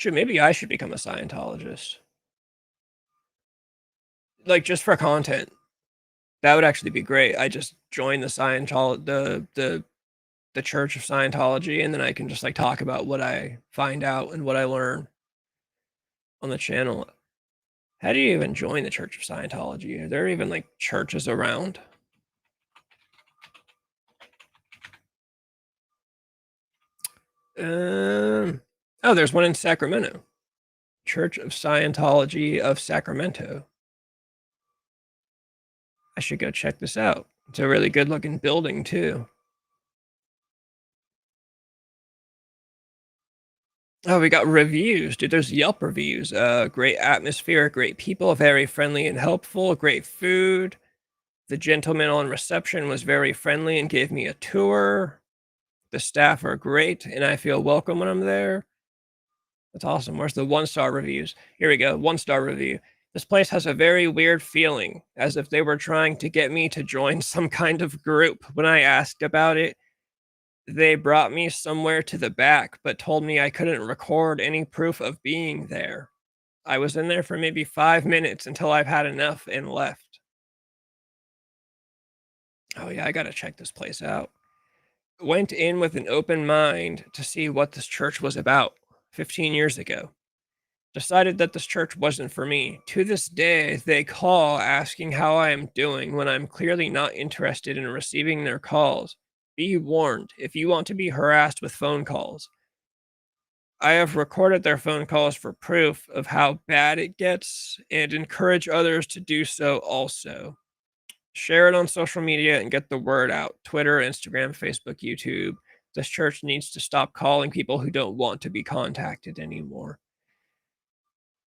Maybe I should become a Scientologist. Like, just for content. That would actually be great. I just join the the Church of Scientology, and then I can just like talk about what I find out and what I learn on the channel. How do you even join the Church of Scientology? Are there even like churches around? Oh, there's one in Sacramento. Church of Scientology of Sacramento. I should go check this out. It's a really good looking building too. Oh, we got reviews, dude. There's Yelp reviews. Great atmosphere, great people, very friendly and helpful, great food. The gentleman on reception was very friendly and gave me a tour. The staff are great, and I feel welcome when I'm there. That's awesome. Where's the 1-star reviews? Here we go. 1-star review. This place has a very weird feeling, as if they were trying to get me to join some kind of group. When I asked about it, they brought me somewhere to the back, but told me I couldn't record any proof of being there. I was in there for maybe 5 minutes until I've had enough and left. Oh yeah, I gotta check this place out. Went in with an open mind to see what this church was about 15 years ago. Decided that this church wasn't for me. To this day, they call asking how I am doing when I'm clearly not interested in receiving their calls. Be warned, if you want to be harassed with phone calls. I have recorded their phone calls for proof of how bad it gets and encourage others to do so also. Share it on social media and get the word out. Twitter, Instagram, Facebook, YouTube. This church needs to stop calling people who don't want to be contacted anymore.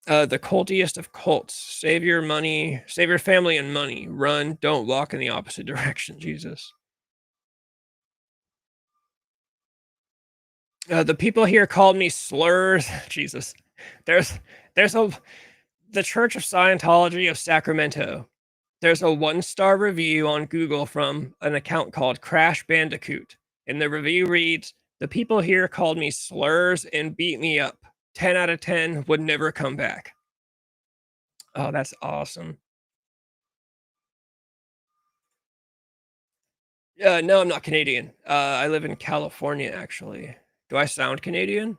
The cultiest of cults. Save your money, save your family and money. Run, don't walk in the opposite direction, Jesus. The people here called me slurs. Jesus. There's the Church of Scientology of Sacramento. There's a 1-star review on Google from an account called Crash Bandicoot. And the review reads, the people here called me slurs and beat me up. 10 out of 10 would never come back. Oh, that's awesome. No, I'm not Canadian. I live in California, actually. Do I sound Canadian?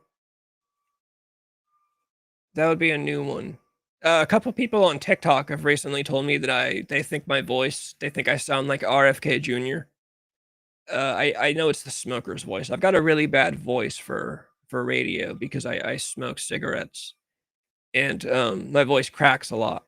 That would be a new one. A couple people on TikTok have recently told me that they think my voice, they think I sound like RFK Jr. I know it's the smoker's voice. I've got a really bad voice for radio because I smoke cigarettes, and my voice cracks a lot.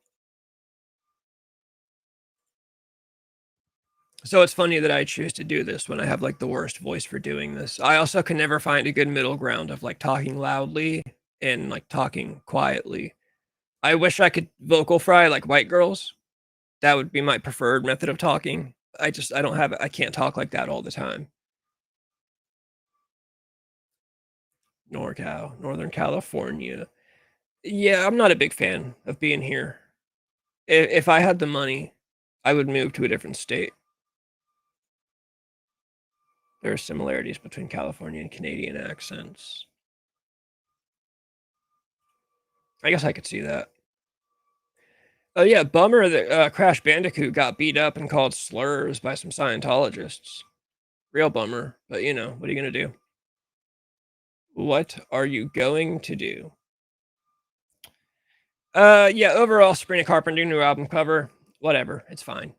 So it's funny that I choose to do this when I have like the worst voice for doing this. I also can never find a good middle ground of like talking loudly and like talking quietly. I wish I could vocal fry like white girls. That would be my preferred method of talking. I don't have it. I can't talk like that all the time. NorCal, Northern California. Yeah, I'm not a big fan of being here. If I had the money, I would move to a different state. There are similarities between California and Canadian accents. I guess I could see that. Oh yeah, bummer that Crash Bandicoot got beat up and called slurs by some Scientologists. Real bummer, but you know, what are you gonna do? What are you going to do? Yeah, overall, Sabrina Carpenter new album cover, whatever, it's fine.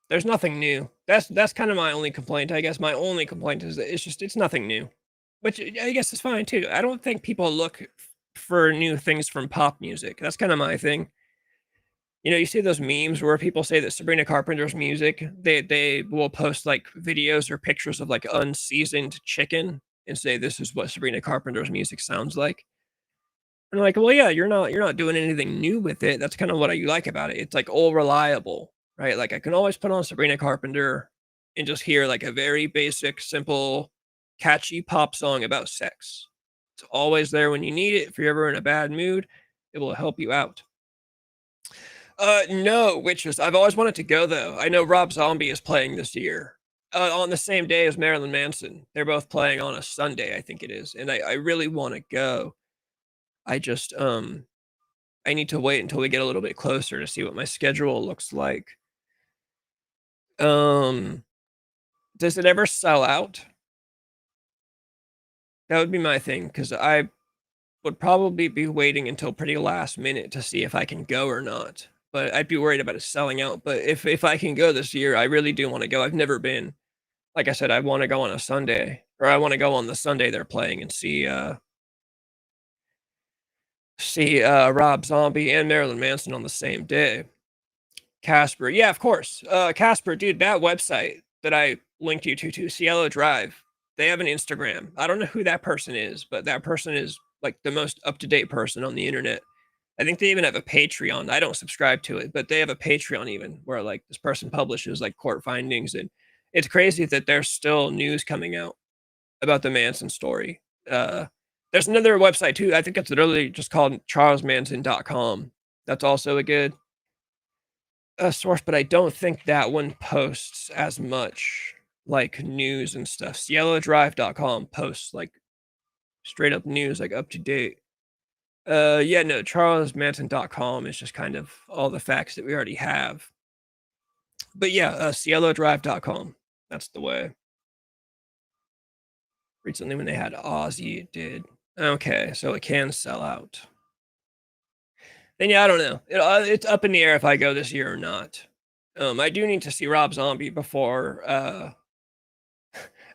There's nothing new. That's kind of my only complaint, I guess. My only complaint is that it's nothing new, which I guess is fine too. I don't think people look for new things from pop music. That's kind of my thing. You know, you see those memes where people say that Sabrina Carpenter's music, they will post like videos or pictures of like unseasoned chicken and say this is what Sabrina Carpenter's music sounds like. And I'm like, well, yeah, you're not doing anything new with it. That's kind of what I like about it. It's like all reliable, right? Like I can always put on Sabrina Carpenter and just hear like a very basic, simple, catchy pop song about sex. It's always there when you need it. If you're ever in a bad mood, it will help you out. No, Witches. I've always wanted to go though. I know Rob Zombie is playing this year. On the same day as Marilyn Manson. They're both playing on a Sunday, I think it is. And I really want to go. I just I need to wait until we get a little bit closer to see what my schedule looks like. Does it ever sell out? That would be my thing, because I would probably be waiting until pretty last minute to see if I can go or not. But I'd be worried about it selling out. But if I can go this year, I really do want to go. I've never been. Like I said, I want to go on a Sunday, or I want to go on the Sunday they're playing and see Rob Zombie and Marilyn Manson on the same day. Casper, yeah, of course. Casper, dude, that website that I linked you to Cielo Drive, they have an Instagram. I don't know who that person is, but that person is like the most up-to-date person on the internet. I think they even have a Patreon. I don't subscribe to it, but they have a Patreon even where like this person publishes like court findings, and it's crazy that there's still news coming out about the Manson story. There's another website too. I think it's literally just called charlesmanson.com. That's also a good source, but I don't think that one posts as much like news and stuff. Cielodrive.com posts like straight up news, like up to date. Yeah, no, charlesmanson.com is just kind of all the facts that we already have. But yeah, cielodrive.com. That's the way. Recently when they had Ozzy, it did. Okay, so it can sell out. Then yeah, I don't know. It's up in the air if I go this year or not. I do need to see Rob Zombie before. I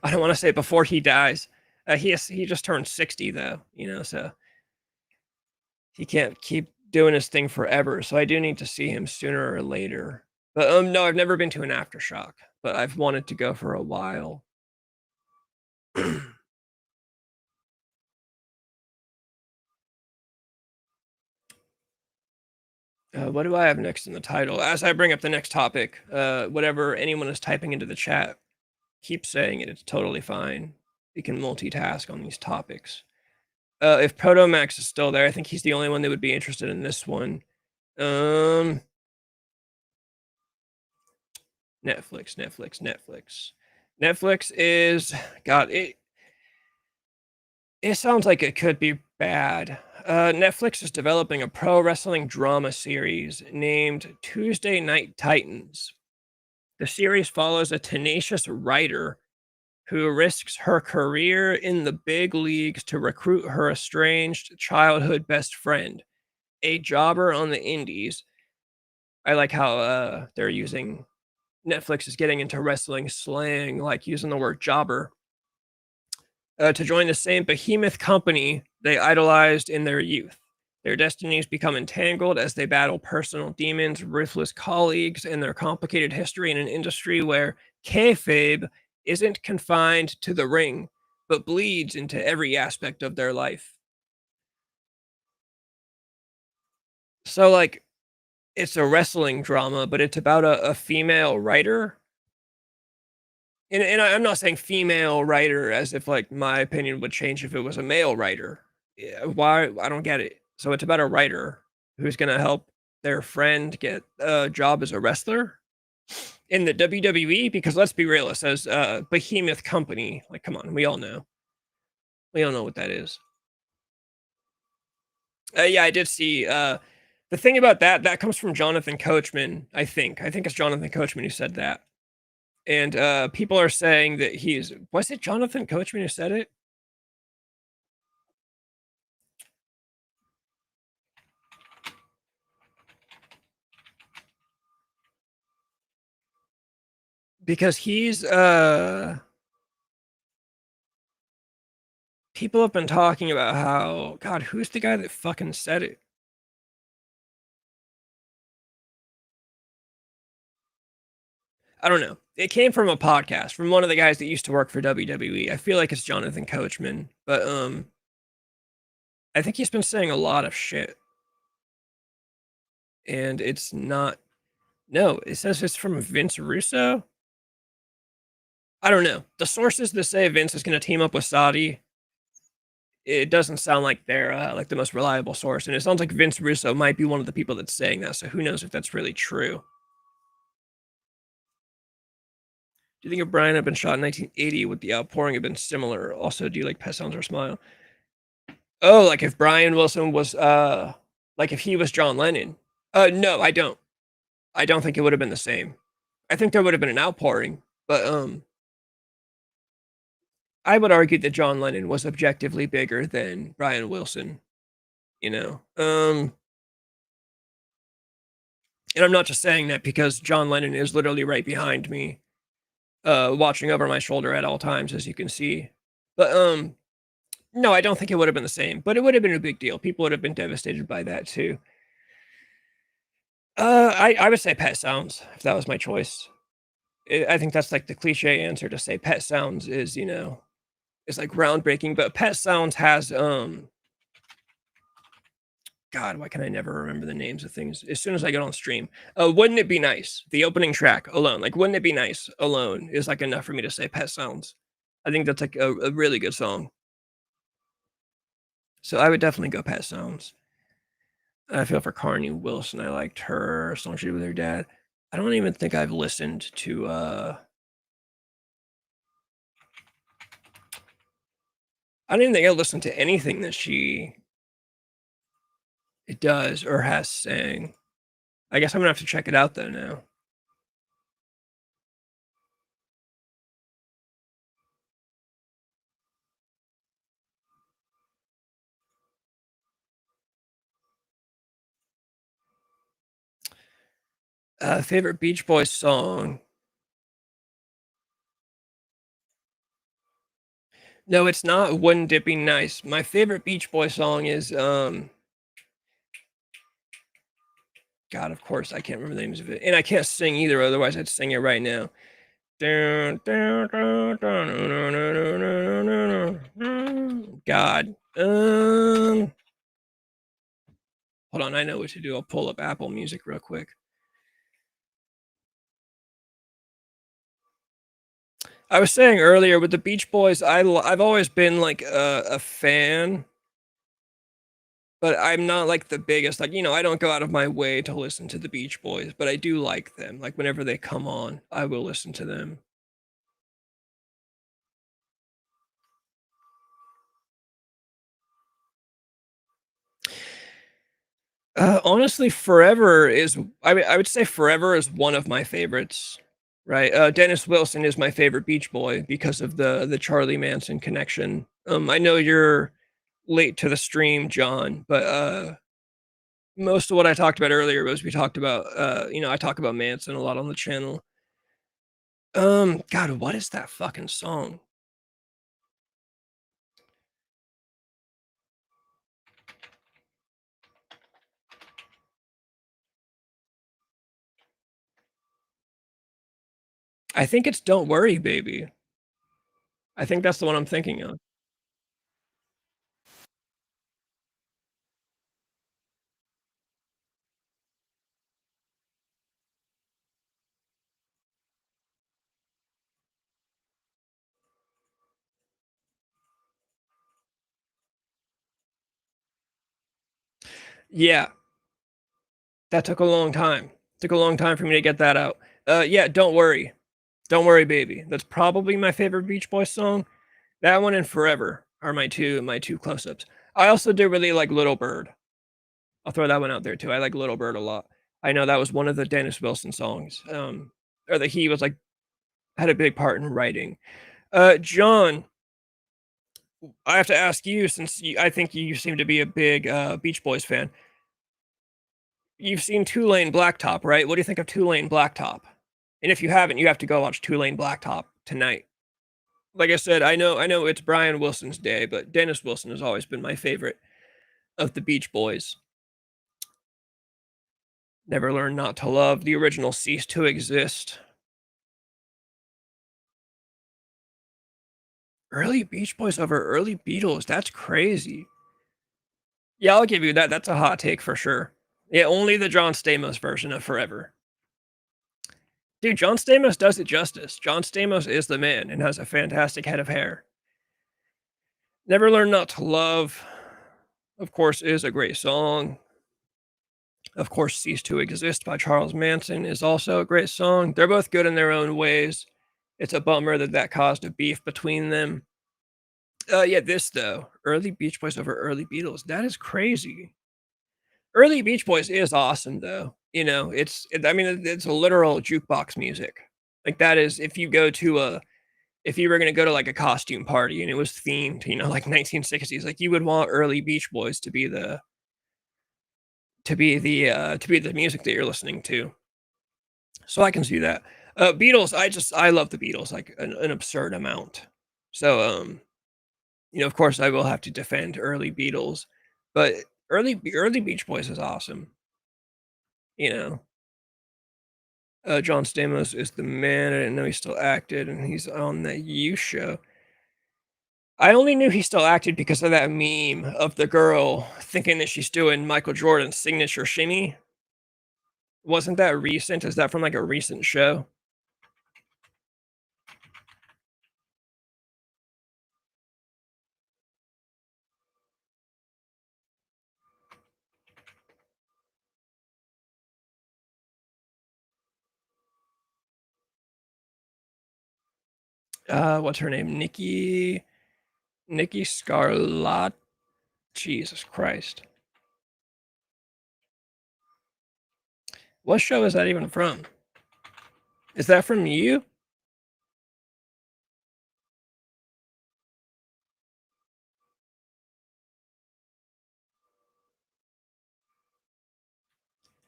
don't want to say before he dies. He just turned 60 though, you know, so he can't keep doing his thing forever. So I do need to see him sooner or later. But no, I've never been to an aftershock, but I've wanted to go for a while. What do I have next in the title? As I bring up the next topic, whatever anyone is typing into the chat, keep saying it. It's totally fine. You can multitask on these topics. If Proto Max is still there, I think he's the only one that would be interested in this one. Netflix. Netflix is God. It sounds like it could be bad. Netflix is developing a pro wrestling drama series named Tuesday Night Titans. The series follows a tenacious writer who risks her career in the big leagues to recruit her estranged childhood best friend, a jobber on the indies. I like how they're using Netflix is getting into wrestling slang, like using the word jobber. To join the same behemoth company they idolized in their youth. Their destinies become entangled as they battle personal demons, ruthless colleagues, and their complicated history in an industry where kayfabe isn't confined to the ring, but bleeds into every aspect of their life. So, like, it's a wrestling drama, but it's about a female writer. And I'm not saying female writer as if, like, my opinion would change if it was a male writer. Yeah, why? I don't get it. So it's about a writer who's gonna help their friend get a job as a wrestler in the WWE, because let's be real, it says, behemoth company. Like, come on, we all know. We all know what that is. Yeah, I did see, the thing about that comes from Jonathan Coachman, I think. I think it's Jonathan Coachman who said that. And, people are saying that was it Jonathan Coachman who said it? Because people have been talking about how God, who's the guy that fucking said it? I don't know. It came from a podcast from one of the guys that used to work for WWE. I feel like it's Jonathan Coachman, but, I think he's been saying a lot of shit. And it's not. No, it says it's from Vince Russo. I don't know. The sources that say Vince is gonna team up with Saudi, it doesn't sound like they're, like, the most reliable source, and it sounds like Vince Russo might be one of the people that's saying that, so who knows if that's really true. Do you think if Brian had been shot in 1980, would the outpouring have been similar? Also, do you like Pet Sounds or Smile? Oh, like if Brian Wilson was, like if he was John Lennon? No, I don't. I don't think it would have been the same. I think there would have been an outpouring, but, I would argue that John Lennon was objectively bigger than Brian Wilson, you know? And I'm not just saying that because John Lennon is literally right behind me, watching over my shoulder at all times, as you can see. But, no, I don't think it would have been the same, but it would have been a big deal. People would have been devastated by that too. I would say Pet Sounds if that was my choice. I think that's like the cliche answer to say Pet Sounds is, is like groundbreaking, but Pet Sounds has, God, why can I never remember the names of things as soon as I get on stream? Wouldn't It Be Nice? The opening track alone, like Wouldn't It Be Nice alone is like enough for me to say Pet Sounds. I think that's like a really good song. So I would definitely go Pet Sounds. I feel for Carney Wilson. I liked her song she did with her dad. I don't even think I've listened to I don't even think I listened to anything that it does or has sang. I guess I'm gonna have to check it out though now. Favorite Beach Boys song? No, it's not Wouldn't It Be Nice. My favorite Beach Boy song is, God, of course, I can't remember the names of it. And I can't sing either, otherwise I'd sing it right now. God. Hold on, I know what to do. I'll pull up Apple Music real quick. I was saying earlier with the Beach Boys, I've always been like a fan, but I'm not like the biggest. Like, I don't go out of my way to listen to the Beach Boys, but I do like them. Like whenever they come on, I will listen to them. Honestly, I would say Forever is one of my favorites, right? Dennis Wilson is my favorite Beach Boy because of the Charlie Manson connection. I know you're late to the stream, John, but most of what I talked about earlier was we talked about, I talk about Manson a lot on the channel. God, what is that fucking song? I think it's Don't Worry, Baby. I think that's the one I'm thinking of. Yeah, that took a long time. Took a long time for me to get that out. Yeah, Don't Worry. Don't Worry, Baby. That's probably my favorite Beach Boys song. That one and Forever are my two close-ups. I also do really like Little Bird. I'll throw that one out there too. I like Little Bird a lot. I know that was one of the Dennis Wilson songs, or that he was like had a big part in writing. John, I have to ask you since I think you seem to be a big Beach Boys fan. You've seen Two Lane Blacktop, right? What do you think of Two Lane Blacktop? And if you haven't, you have to go watch Two Lane Blacktop tonight. Like I said, I know it's Brian Wilson's day, but Dennis Wilson has always been my favorite of the Beach Boys. Never Learned Not to Love. The original Cease to Exist. Early Beach Boys over early Beatles. That's crazy. Yeah, I'll give you that. That's a hot take for sure. Yeah, only the John Stamos version of Forever. Dude, John Stamos does it justice. John Stamos is the man and has a fantastic head of hair. Never Learn Not to Love, of course, is a great song. Of course, Cease to Exist by Charles Manson is also a great song. They're both good in their own ways. It's a bummer that caused a beef between them. Yeah, this though, early Beach Boys over early Beatles. That is crazy. Early Beach Boys is awesome though. It's a literal jukebox music. Like that is if you were gonna go to like a costume party and it was themed, like 1960s, like you would want early Beach Boys to be the music that you're listening to. So I can see that. Beatles, I love the Beatles like an absurd amount. So of course I will have to defend early Beatles, but early Beach Boys is awesome. John Stamos is the man. I didn't know he still acted, and he's on that You show. I only knew he still acted because of that meme of the girl thinking that she's doing Michael Jordan's signature shimmy. Wasn't that recent? Is that from like a recent show? What's her name? Nikki Scarlett. Jesus Christ. What show is that even from? Is that from You?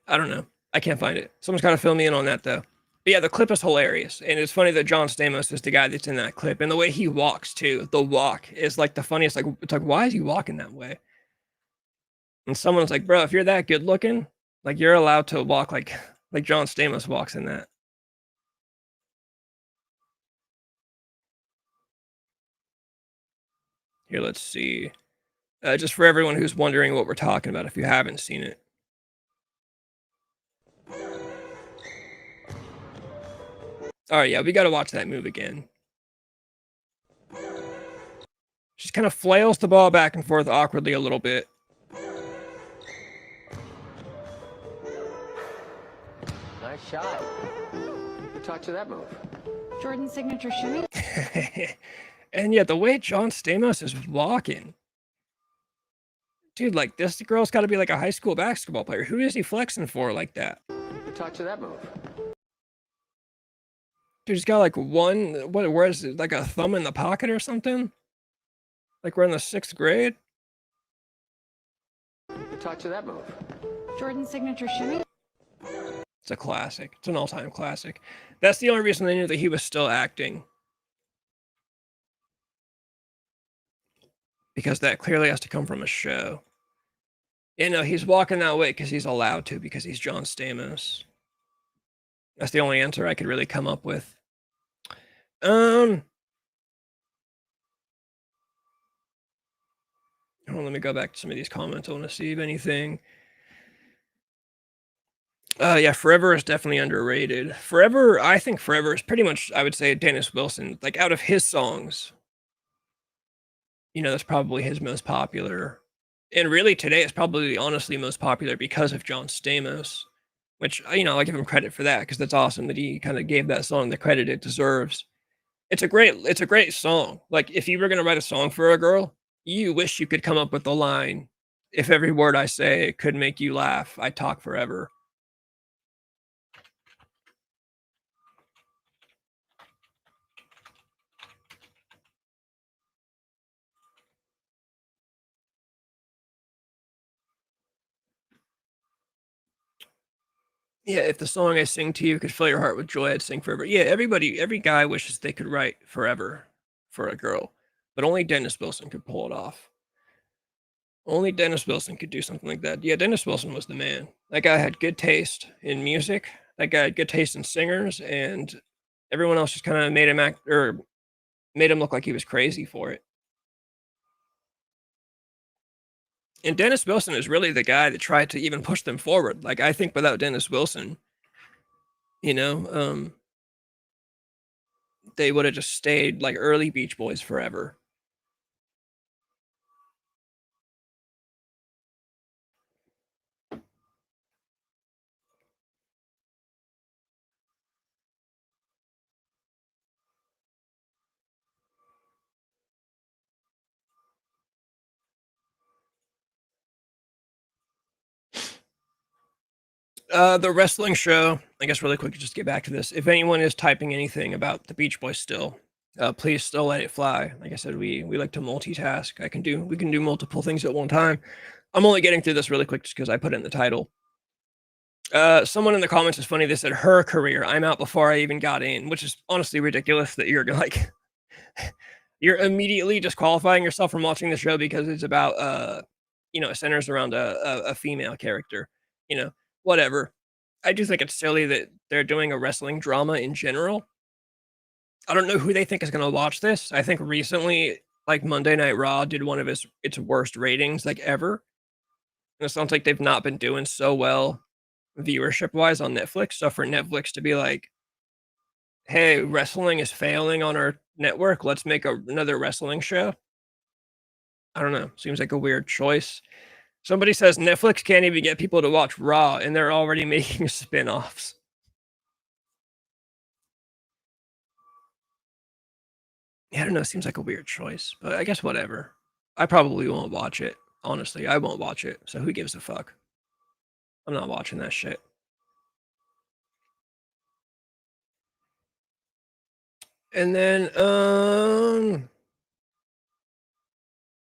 I don't know. I can't find it. Someone's got to fill me in on that though. But yeah, the clip is hilarious, and it's funny that John Stamos is the guy that's in that clip, and the way he walks too. The walk is like the funniest. Like it's like, why is he walking that way? And someone's like, bro, if you're that good looking, like you're allowed to walk like John Stamos walks in that. Here, let's see. Just for everyone who's wondering what we're talking about, if you haven't seen it. All right, yeah, we got to watch that move again. She kind of flails the ball back and forth awkwardly a little bit. Nice shot. Who taught you that move? Jordan's signature shimmy? And yeah, the way John Stamos is walking. Dude, like this girl's got to be like a high school basketball player. Who is he flexing for like that? Who taught you that move? Dude, he's got like where is it? Like a thumb in the pocket or something? Like we're in the 6th grade? Who taught you that move? Jordan's signature shimmy. It's a classic. It's an all-time classic. That's the only reason I knew that he was still acting. Because that clearly has to come from a show. You know, he's walking that way because he's allowed to, because he's John Stamos. That's the only answer I could really come up with. Let me go back to some of these comments. I want to see if anything. Yeah, Forever is definitely underrated. Forever, I think Forever is pretty much, I would say, Dennis Wilson. Like, out of his songs, you know, that's probably his most popular. And really, today, it's probably honestly most popular because of John Stamos, which, you know, I give him credit for that, because that's awesome that he kind of gave that song the credit it deserves. It's a great song. Like, if you were going to write a song for a girl, you wish you could come up with the line, "If every word I say could make you laugh, I'd talk forever." Yeah, if the song I sing to you could fill your heart with joy, I'd sing forever. Yeah, every guy wishes they could write forever for a girl, but only Dennis Wilson could pull it off. Only Dennis Wilson could do something like that. Yeah, Dennis Wilson was the man. That guy had good taste in music. That guy had good taste in singers, and everyone else just kind of made him act, or made him look like he was crazy for it. And Dennis Wilson is really the guy that tried to even push them forward. Like, I think without Dennis Wilson, you know, they would have just stayed like early Beach Boys forever. The wrestling show, I guess really quick, just get back to this. If anyone is typing anything about the Beach Boys still, please still let it fly. Like I said, we like to multitask. We can do multiple things at one time. I'm only getting through this really quick just because I put it in the title. Someone in the comments is funny. They said her career. I'm out before I even got in, which is honestly ridiculous that you're like, you're immediately disqualifying yourself from watching the show because it's about, you know, it centers around a female character, you know, whatever. I do think it's silly that they're doing a wrestling drama in general. I don't know who they think is going to watch this. I think recently, like, Monday Night Raw did one of its worst ratings like ever. And it sounds like they've not been doing so well viewership wise on Netflix. So for Netflix to be like, hey, wrestling is failing on our network, let's make another wrestling show. I don't know. Seems like a weird choice. Somebody says Netflix can't even get people to watch Raw, and they're already making spin-offs. Yeah, I don't know. Seems like a weird choice, but I guess whatever. I probably won't watch it. Honestly, I won't watch it. So who gives a fuck? I'm not watching that shit. And then,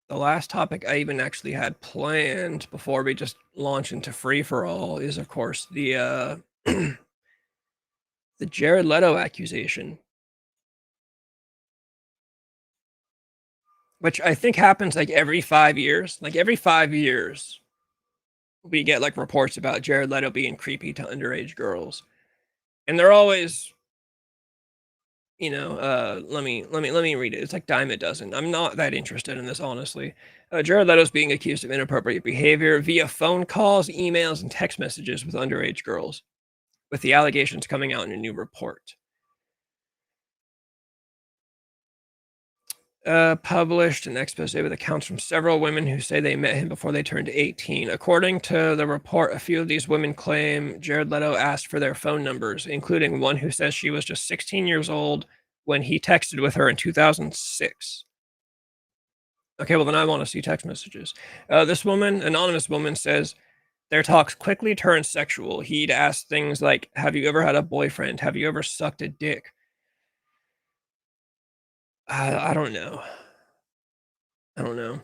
the last topic I even actually had planned before we just launch into free-for-all is, of course, the the Jared Leto accusation, which I think happens like every 5 years. Like every 5 years, we get like reports about Jared Leto being creepy to underage girls, and they're always, you know, let me read it. It's like dime a dozen. I'm not that interested in this, honestly. Jared Leto's being accused of inappropriate behavior via phone calls, emails, and text messages with underage girls, with the allegations coming out in a new report. Published an expose with accounts from several women who say they met him before they turned 18. According to the report, a few of these women claim Jared Leto asked for their phone numbers, including one who says she was just 16 years old when he texted with her in 2006. Okay, well then I want to see text messages. This woman, anonymous woman, says their talks quickly turned sexual. He'd ask things like, have you ever had a boyfriend? Have you ever sucked a dick? I don't know. I don't know.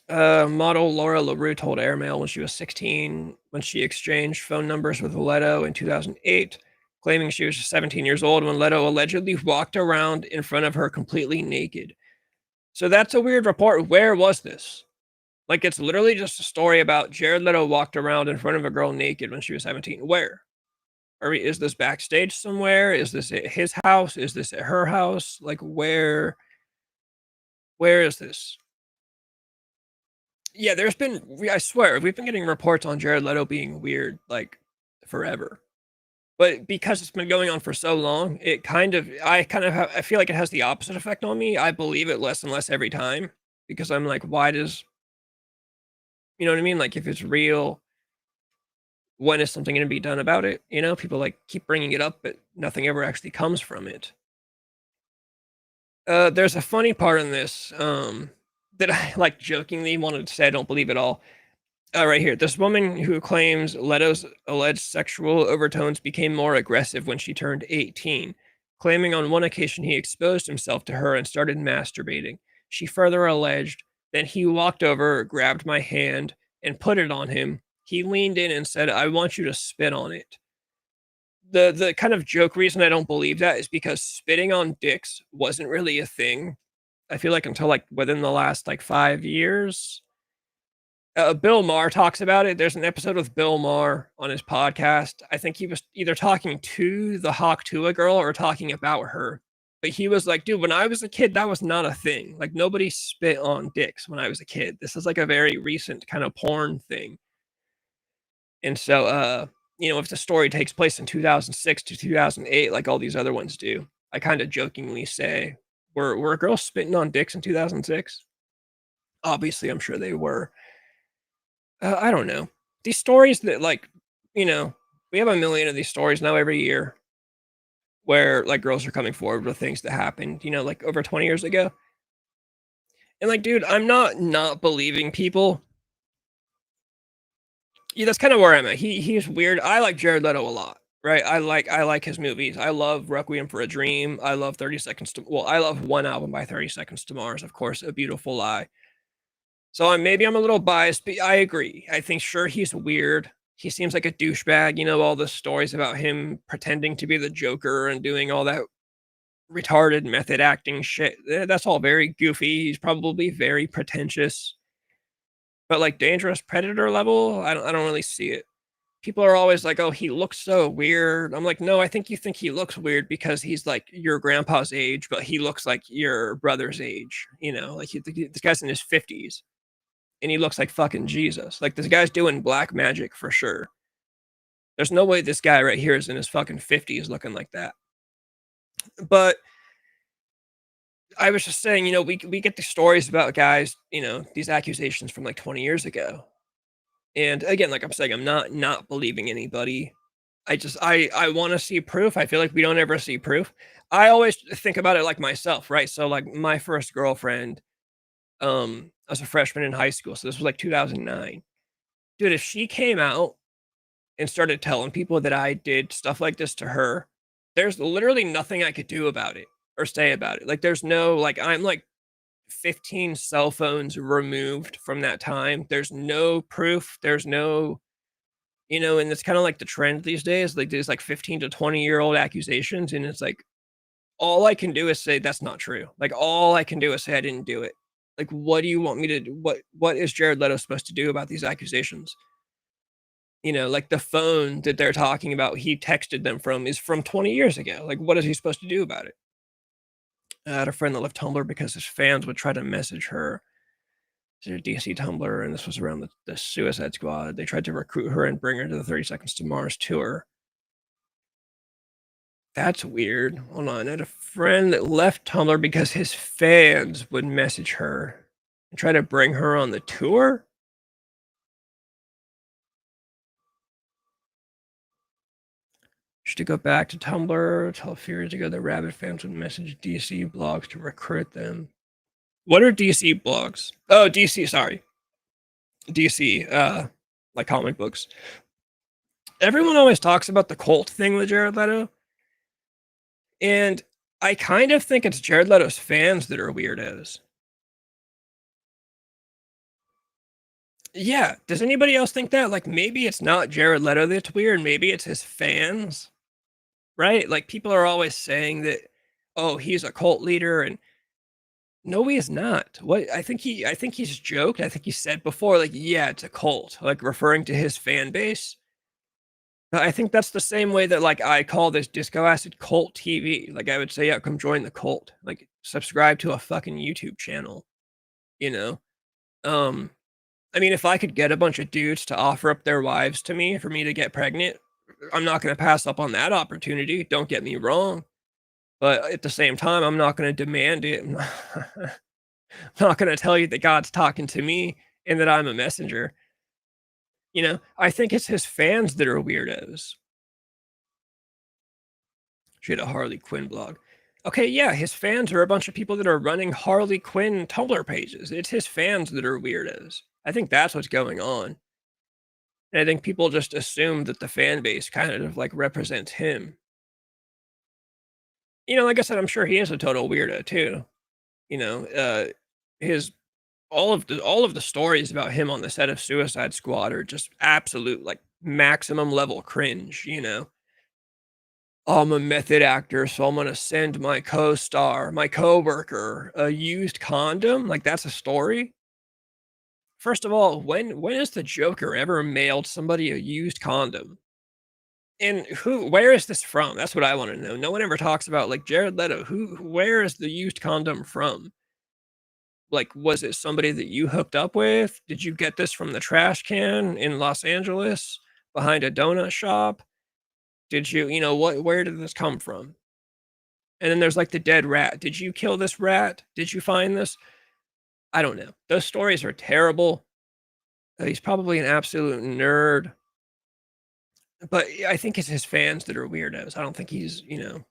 Model Laura LaRue told Airmail when she was 16 when she exchanged phone numbers with Leto in 2008, claiming she was 17 years old when Leto allegedly walked around in front of her completely naked. So that's a weird report. Where was this? Like, it's literally just a story about Jared Leto walked around in front of a girl naked when she was 17. Where? Is this backstage somewhere? Is this at his house? Is this at her house? Like, where is this? Yeah, there's been, I swear, we've been getting reports on Jared Leto being weird, like, forever. But because it's been going on for so long, I feel like it has the opposite effect on me. I believe it less and less every time because I'm like, why does, you know what I mean? Like, if it's real, when is something going to be done about it? You know, people like keep bringing it up, but nothing ever actually comes from it. There's a funny part in this that I like jokingly wanted to say I don't believe at all. Right here, this woman who claims Leto's alleged sexual overtones became more aggressive when she turned 18, claiming on one occasion he exposed himself to her and started masturbating. She further alleged that he walked over, grabbed my hand, and put it on him. He leaned in and said, "I want you to spit on it." The kind of joke reason I don't believe that is because spitting on dicks wasn't really a thing. I feel like until like within the last like 5 years. Bill Maher talks about it. There's an episode with Bill Maher on his podcast. I think he was either talking to the Hawk Tuah girl or talking about her. But he was like, dude, when I was a kid, that was not a thing. Like, nobody spit on dicks when I was a kid. This is like a very recent kind of porn thing. And so, if the story takes place in 2006 to 2008, like all these other ones do, I kind of jokingly say, were girls spitting on dicks in 2006? Obviously, I'm sure they were. I don't know. These stories that we have a million of these stories now every year where like girls are coming forward with things that happened, like over 20 years ago. And like, dude, I'm not believing people. Yeah, that's kind of where I'm at. He's weird. I like Jared Leto a lot, right? I like his movies. I love Requiem for a Dream. I love 30 Seconds to I love one album by 30 Seconds to Mars, of course, A Beautiful Lie. So maybe I'm a little biased, but I agree. I think sure he's weird. He seems like a douchebag. All the stories about him pretending to be the Joker and doing all that retarded method acting shit. That's all very goofy. He's probably very pretentious. But like dangerous predator level, I don't really see it. People are always like, "Oh, he looks so weird." I'm like, "No, I think you think he looks weird because he's like your grandpa's age, but he looks like your brother's age. Like this guy's in his 50s. And he looks like fucking Jesus. Like, this guy's doing black magic for sure. There's no way this guy right here is in his fucking 50s looking like that. But I was just saying, we get these stories about guys, these accusations from like 20 years ago. And again, like I'm saying, I'm not believing anybody. I want to see proof. I feel like we don't ever see proof. I always think about it like myself, right? So like my first girlfriend, I was a freshman in high school. So this was like 2009. Dude, if she came out and started telling people that I did stuff like this to her, there's literally nothing I could do about it or say about it. Like, there's no, like, I'm like 15 cell phones removed from that time. There's no proof. There's no, and it's kind of like the trend these days. Like, there's like 15 to 20-year-old accusations. And it's like, all I can do is say that's not true. Like, all I can do is say I didn't do it. Like, what do you want me to do? What is Jared Leto supposed to do about these accusations? Like the phone that they're talking about, he texted them from is from 20 years ago. Like, what is he supposed to do about it? I had a friend that left Tumblr because his fans would try to message her to DC Tumblr, and this was around the Suicide Squad. They tried to recruit her and bring her to the 30 Seconds to Mars tour. That's weird. Hold on. I had a friend that left Tumblr because his fans would message her and try to bring her on the tour. To go back to Tumblr, tell a few years ago that Rabbit fans would message DC blogs to recruit them. What are DC blogs? Oh, DC, sorry. DC, like comic books. Everyone always talks about the cult thing with Jared Leto. And I kind of think it's Jared Leto's fans that are weirdos. Yeah, does anybody else think that? Like, maybe it's not Jared Leto that's weird, maybe it's his fans, right? Like, people are always saying that, "Oh, he's a cult leader," and no, he is not. What I think he's joked, I think he said before, like, "Yeah, it's a cult," like, referring to his fan base. But I think that's the same way that, like, I call this Disco Acid cult TV. Like, I would say, "Yeah, come join the cult." Like, subscribe to a fucking YouTube channel, you know? Um, I mean, if I could get a bunch of dudes to offer up their wives to me for me to get pregnant, I'm not gonna pass up on that opportunity, don't get me wrong. But at the same time, I'm not gonna demand it. I'm not gonna tell you that God's talking to me and that I'm a messenger. You know, I think it's his fans that are weirdos. She had a Harley Quinn blog. Okay, yeah, his fans are a bunch of people that are running Harley Quinn Tumblr pages. It's his fans that are weirdos. I think that's what's going on. And I think people just assume that the fan base kind of like represents him. You know, like I said, I'm sure he is a total weirdo too. You know, his all of the stories about him on the set of Suicide Squad are just absolute like maximum level cringe, you know. I'm a method actor, so I'm gonna send my co-star, my coworker, a used condom. Like that's a story. First of all, when has the Joker ever mailed somebody a used condom? And where is this from? That's what I want to know. No one ever talks about like Jared Leto. Where is the used condom from? Like, was it somebody that you hooked up with? Did you get this from the trash can in Los Angeles behind a donut shop? Did you, you know, where did this come from? And then there's like the dead rat. Did you kill this rat? Did you find this? I don't know. Those stories are terrible. He's probably an absolute nerd. But I think it's his fans that are weirdos. I don't think he's, you know,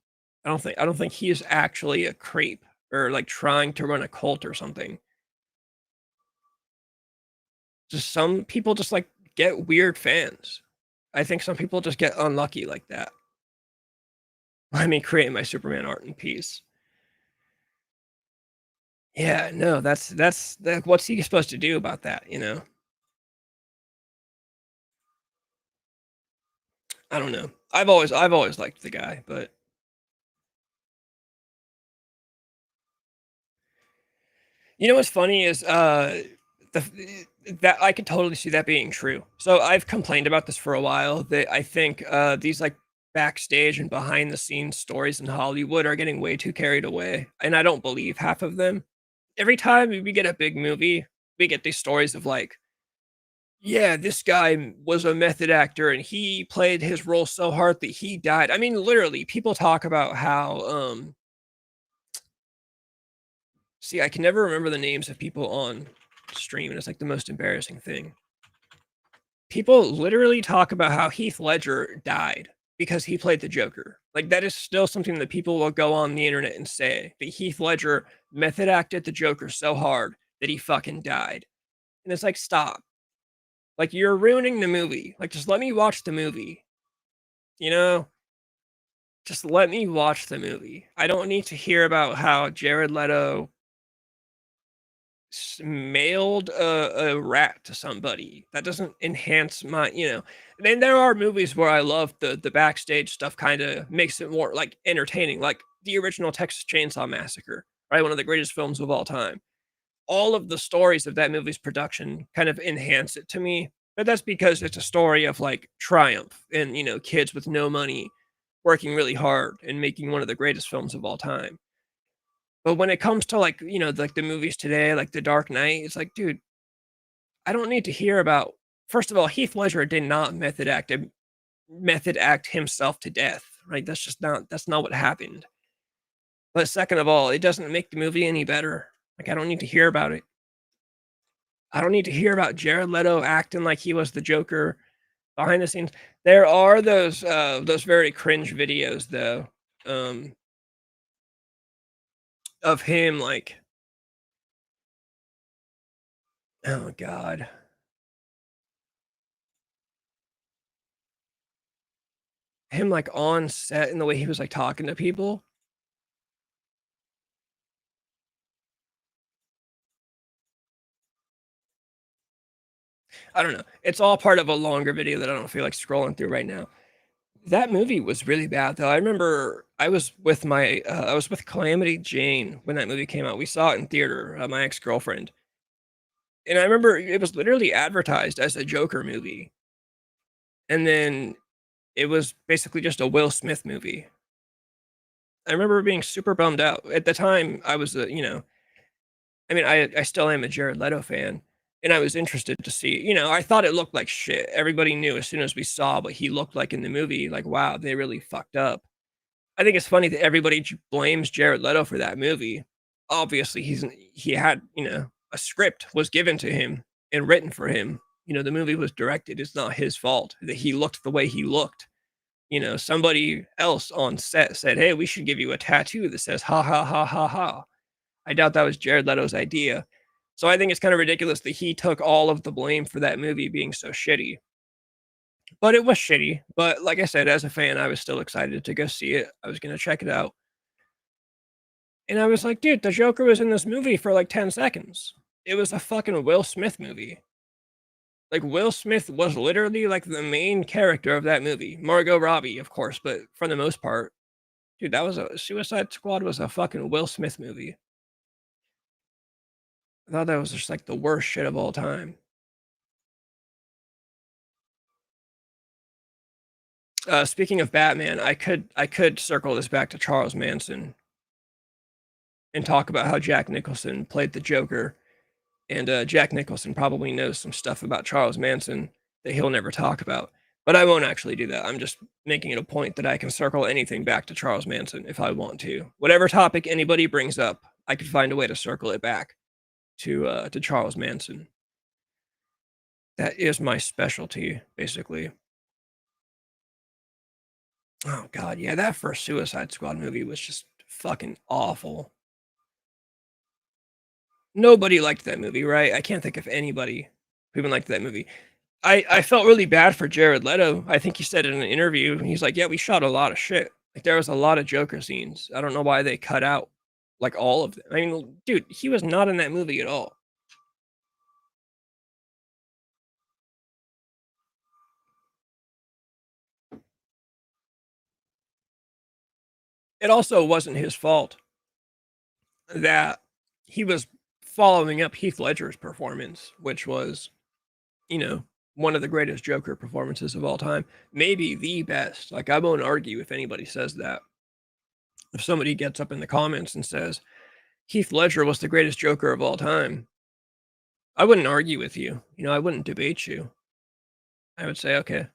I don't think he is actually a creep or like trying to run a cult or something. Just some people just like get weird fans. I think some people just get unlucky like that. I mean, creating my Superman art in peace. Yeah, no, that's that. What's he supposed to do about that? You know, I don't know. I've always liked the guy, but you know what's funny is that I could totally see that being true. So I've complained about this for a while that I think these like backstage and behind the scenes stories in Hollywood are getting way too carried away, and I don't believe half of them. Every time we get a big movie, we get these stories of like, yeah, this guy was a method actor and he played his role so hard that he died. I mean, literally, people talk about how see, I can never remember the names of people on stream, and it's like the most embarrassing thing. People literally talk about how Heath Ledger died because he played the Joker. Like that is still something that people will go on the internet and say that Heath Ledger method acted the Joker so hard that he fucking died. And it's like, stop. Like you're ruining the movie. Like just let me watch the movie. You know? Just let me watch the movie. I don't need to hear about how Jared Leto mailed a rat to somebody. That doesn't enhance my, you know. Then there are movies where I love the backstage stuff. Kind of makes it more like entertaining, like the original Texas Chainsaw Massacre, right? One of the greatest films of all time. All of the stories of that movie's production kind of enhance it to me, but that's because it's a story of like triumph and, you know, kids with no money working really hard and making one of the greatest films of all time. But when it comes to like, you know, like the movies today, like The Dark Knight, it's like, dude, I don't need to hear about. First of all, Heath Ledger did not method act himself to death, right? That's not what happened. But second of all, it doesn't make the movie any better. Like I don't need to hear about it. I don't need to hear about Jared Leto acting like he was the Joker behind the scenes. There are those very cringe videos though, of him like, oh god, him like on set and the way he was like talking to people. I don't know. It's all part of a longer video that I don't feel like scrolling through right now. That movie was really bad, though. I remember I was with Calamity Jane when that movie came out. We saw it in theater, my ex-girlfriend. And I remember it was literally advertised as a Joker movie. And then it was basically just a Will Smith movie. I remember being super bummed out. At the time, I was, I mean, I still am a Jared Leto fan, and I was interested to see, I thought it looked like shit. Everybody knew as soon as we saw what he looked like in the movie, like, wow, they really fucked up. I think it's funny that everybody blames Jared Leto for that movie. Obviously, he had, a script was given to him and written for him. The movie was directed. It's not his fault that he looked the way he looked. Somebody else on set said, "Hey, we should give you a tattoo that says ha ha ha ha ha." I doubt that was Jared Leto's idea. So I think it's kind of ridiculous that he took all of the blame for that movie being so shitty. But it was shitty. But like I said, as a fan, I was still excited to go see it. I was going to check it out. And I was like, dude, the Joker was in this movie for like 10 seconds. It was a fucking Will Smith movie. Like, Will Smith was literally like the main character of that movie. Margot Robbie, of course, but for the most part, dude, that was Suicide Squad was a fucking Will Smith movie. I thought that was just like the worst shit of all time. Speaking of Batman, I could circle this back to Charles Manson and talk about how Jack Nicholson played the Joker, and Jack Nicholson probably knows some stuff about Charles Manson that he'll never talk about. But I won't actually do that. I'm just making it a point that I can circle anything back to Charles Manson if I want to. Whatever topic anybody brings up, I could find a way to circle it back to Charles Manson. That is my specialty, basically. Oh god, yeah, that first Suicide Squad movie was just fucking awful. Nobody liked that movie, right? I can't think of anybody who even liked that movie. I felt really bad for Jared Leto. I think he said in an interview, he's like, "Yeah, we shot a lot of shit. Like, there was a lot of Joker scenes. I don't know why they cut out, like, all of them." I mean, dude, he was not in that movie at all. It also wasn't his fault that he was following up Heath Ledger's performance, which was, one of the greatest Joker performances of all time. Maybe the best. Like, I won't argue if anybody says that. If somebody gets up in the comments and says, Heath Ledger was the greatest Joker of all time, I wouldn't argue with you. I wouldn't debate you. I would say, okay.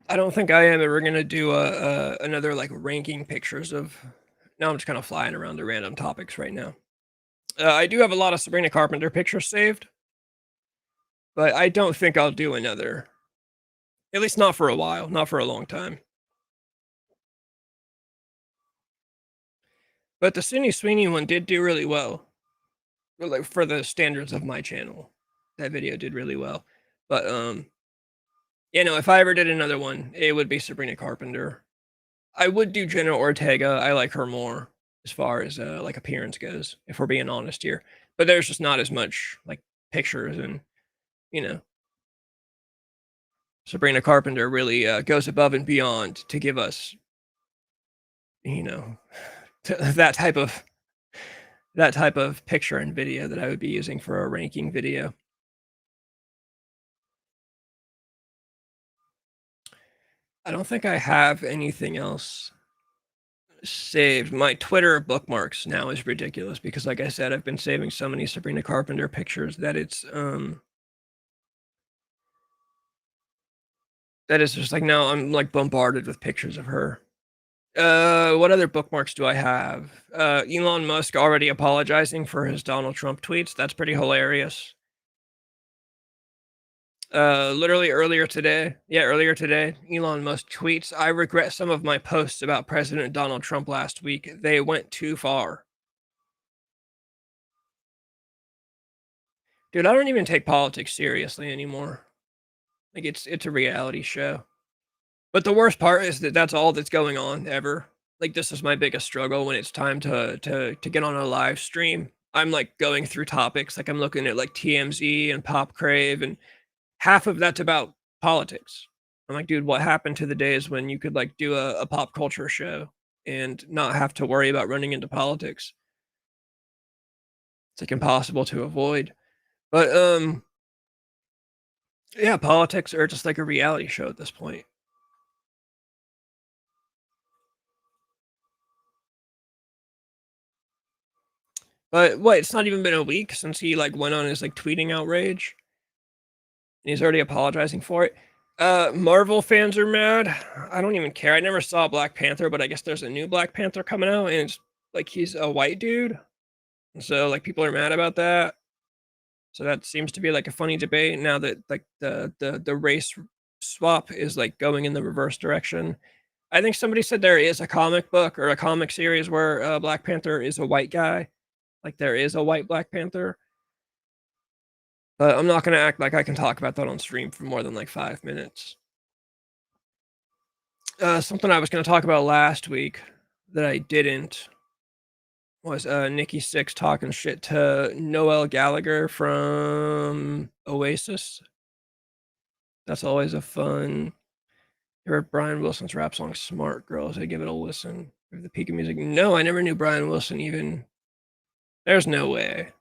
I don't think I am ever gonna do another like ranking pictures of. Now I'm just kind of flying around to random topics right now. I do have a lot of Sabrina Carpenter pictures saved, but I don't think I'll do another. At least not for a while, not for a long time. But the Sydney Sweeney one did do really well, like for the standards of my channel. That video did really well, but if I ever did another one, it would be Sabrina Carpenter. I would do Jenna Ortega. I like her more as far as like appearance goes, if we're being honest here. But there's just not as much like pictures, and Sabrina Carpenter really goes above and beyond to give us, that type of picture and video that I would be using for a ranking video. I don't think I have anything else saved. My Twitter bookmarks now is ridiculous because, like I said, I've been saving so many Sabrina Carpenter pictures that it's that is just like, now I'm like bombarded with pictures of her. What other bookmarks do I have? Elon Musk already apologizing for his Donald Trump tweets. That's pretty hilarious. Literally earlier today, Elon Musk tweets, "I regret some of my posts about President Donald Trump last week. They went too far." Dude, I don't even take politics seriously anymore. Like, it's a reality show. But the worst part is that that's all that's going on ever. Like, this is my biggest struggle when it's time to get on a live stream. I'm, like, going through topics, like, I'm looking at, like, TMZ and Pop Crave, and half of that's about politics. I'm like, "Dude, what happened to the days when you could, like, do a pop culture show and not have to worry about running into politics?" It's, like, impossible to avoid. But, yeah, politics are just like a reality show at this point. But what? It's not even been a week since he like went on his like tweeting outrage. And he's already apologizing for it. Marvel fans are mad. I don't even care. I never saw Black Panther, but I guess there's a new Black Panther coming out, and it's like he's a white dude. And so like people are mad about that. So that seems to be like a funny debate now that like the race swap is like going in the reverse direction. I think somebody said there is a comic book or a comic series where Black Panther is a white guy. Like there is a white Black Panther. But I'm not gonna act like I can talk about that on stream for more than like 5 minutes. Something I was gonna talk about last week that I didn't was Nikki Sixx talking shit to Noel Gallagher from Oasis. That's always a fun. You heard Brian Wilson's rap song "Smart Girls." I give it a listen. The peak of music. No, I never knew Brian Wilson even. There's no way.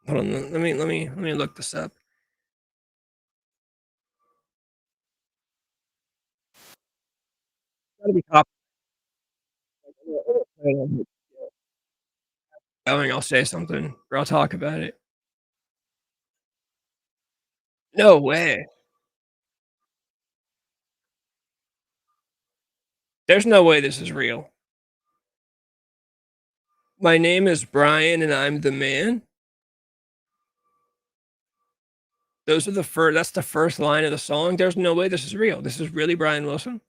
Hold on, let me look this up. Gotta be cop. Going, I'll say something or I'll talk about it. No way. There's no way this is real. My name is Brian and I'm the man. Those are that's the first line of the song. There's no way this is real. This is really Brian Wilson.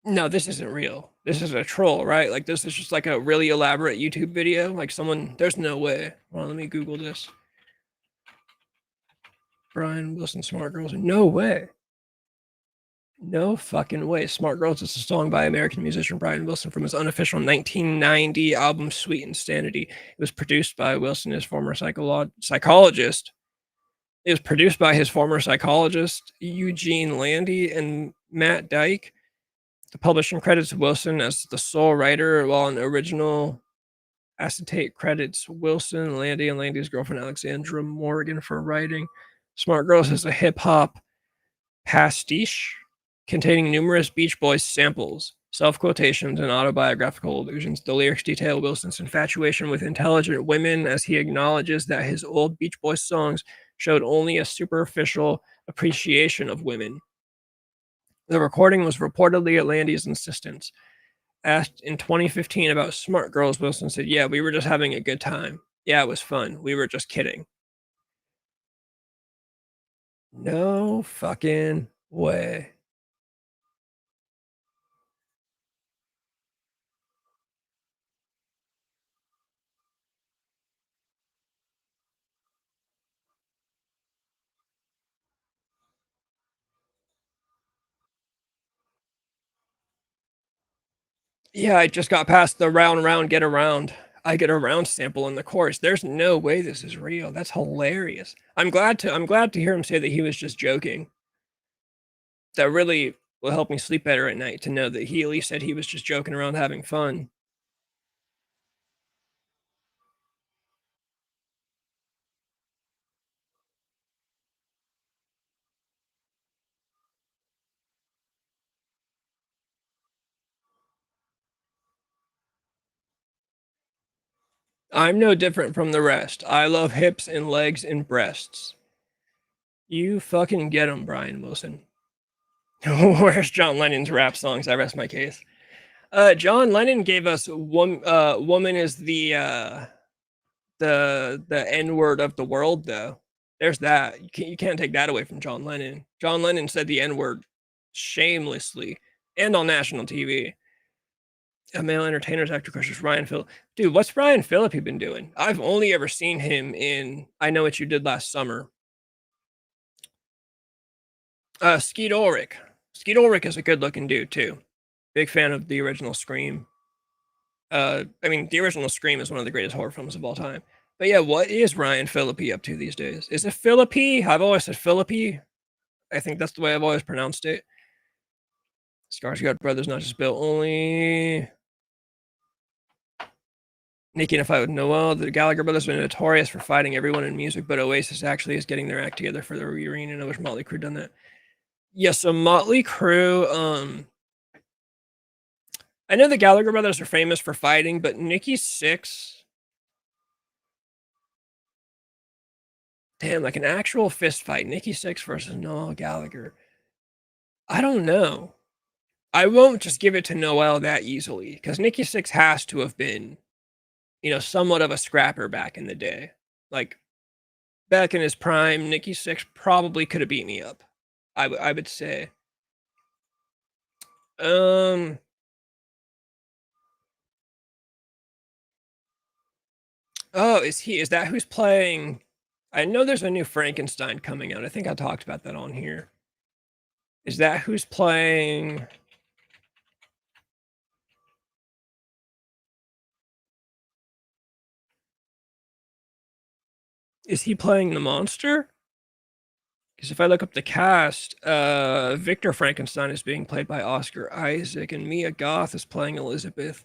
No, this isn't real. This is a troll, right? Like this is just like a really elaborate YouTube video. Like someone, there's no way. Well, let me Google this. Brian Wilson, Smart Girls. No way. No fucking way. Smart Girls is a song by American musician Brian Wilson from his unofficial 1990 album Sweet Insanity. It was produced by Wilson, his former psychologist. It was produced by his former psychologist, Eugene Landy and Matt Dyke. The publishing credits Wilson as the sole writer, while an original acetate credits Wilson, Landy, and Landy's girlfriend Alexandra Morgan for writing. Smart Girls is a hip-hop pastiche containing numerous Beach Boys samples, self-quotations, and autobiographical allusions. The lyrics detail Wilson's infatuation with intelligent women as he acknowledges that his old Beach Boys songs showed only a superficial appreciation of women. The recording was reportedly at Landy's insistence. Asked in 2015 about Smart Girls, Wilson said, "Yeah, we were just having a good time. Yeah, it was fun. We were just kidding." No fucking way. Yeah, I just got past the round, get around. I get around sample in the chorus. There's no way this is real. That's hilarious. I'm glad to hear him say that he was just joking. That really will help me sleep better at night to know that he at least said he was just joking around having fun. I'm no different from the rest. I love hips and legs and breasts. You fucking get 'em, Brian Wilson. Where's John Lennon's rap songs? I rest my case. John Lennon gave us "Woman" is the the N-word of the world, though. There's that. You can't take that away from John Lennon. John Lennon said the N-word shamelessly and on national TV. A male entertainer's actor crushes Ryan Phillip. Dude, what's Ryan Phillip been doing? I've only ever seen him in I Know What You Did Last Summer. Skeet Ulrich. Skeet Ulrich is a good-looking dude, too. Big fan of the original Scream. I mean, the original Scream is one of the greatest horror films of all time. But yeah, what is Ryan Phillippe up to these days? Is it Phillippe? I've always said Phillippe. I think that's the way I've always pronounced it. Skarsgård brothers, not just Bill only. Nikki and a fight with Noel. The Gallagher brothers are notorious for fighting everyone in music, but Oasis actually is getting their act together for the reunion. I wish Motley Crue done that. Yeah, so Motley Crue, I know the Gallagher brothers are famous for fighting, but Nikki Sixx, damn, like an actual fist fight, Nikki Sixx versus Noel Gallagher. I don't know. I won't just give it to Noel that easily, because Nikki Sixx has to have been, somewhat of a scrapper back in the day. Like, back in his prime, Nikki Sixx probably could have beat me up, I would say. Oh, is that who's playing? I know there's a new Frankenstein coming out. I think I talked about that on here. Is that who's playing? Is he playing the monster? Because if I look up the cast, Victor Frankenstein is being played by Oscar Isaac, and Mia Goth is playing Elizabeth.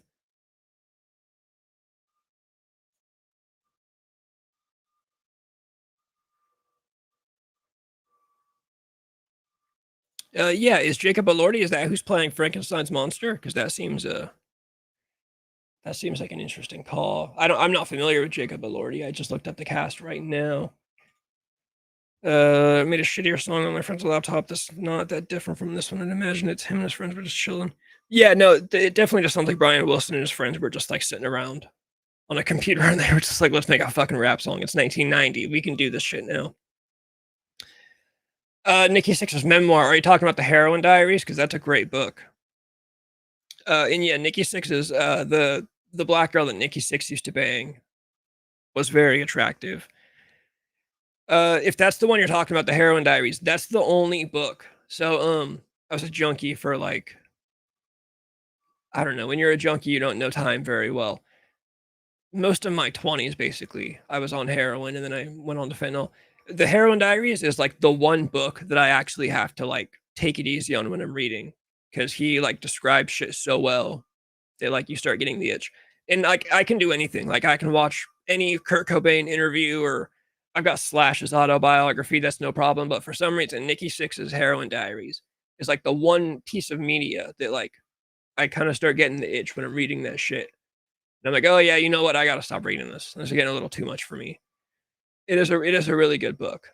Yeah, is Jacob Elordi, is that who's playing Frankenstein's monster? Because that seems like an interesting call. I'm not familiar with Jacob Elordi. I just looked up the cast right now. I made a shittier song on my friend's laptop that's not that different from this one. I'd imagine it's him and his friends were just chilling. Yeah, no, it definitely just sounds like Brian Wilson and his friends were just like sitting around on a computer and they were just like, let's make a fucking rap song. It's 1990. We can do this shit now. Nikki Sixx's memoir. Are you talking about the Heroin Diaries? Because that's a great book. And yeah, Nikki Sixx is the black girl that Nikki Sixx used to bang was very attractive. If that's the one you're talking about, the Heroin Diaries, that's the only book. So I was a junkie for like, I don't know, when you're a junkie, you don't know time very well. Most of my 20s, basically, I was on heroin and then I went on to fentanyl. The Heroin Diaries is like the one book that I actually have to like take it easy on when I'm reading, because he like describes shit so well that like you start getting the itch. And like I can do anything. Like I can watch any Kurt Cobain interview, or I've got Slash's autobiography. That's no problem. But for some reason, Nikki Sixx's Heroin Diaries is like the one piece of media that like I kind of start getting the itch when I'm reading that shit. And I'm like, oh yeah, you know what? I gotta stop reading this. This is getting a little too much for me. It is a really good book.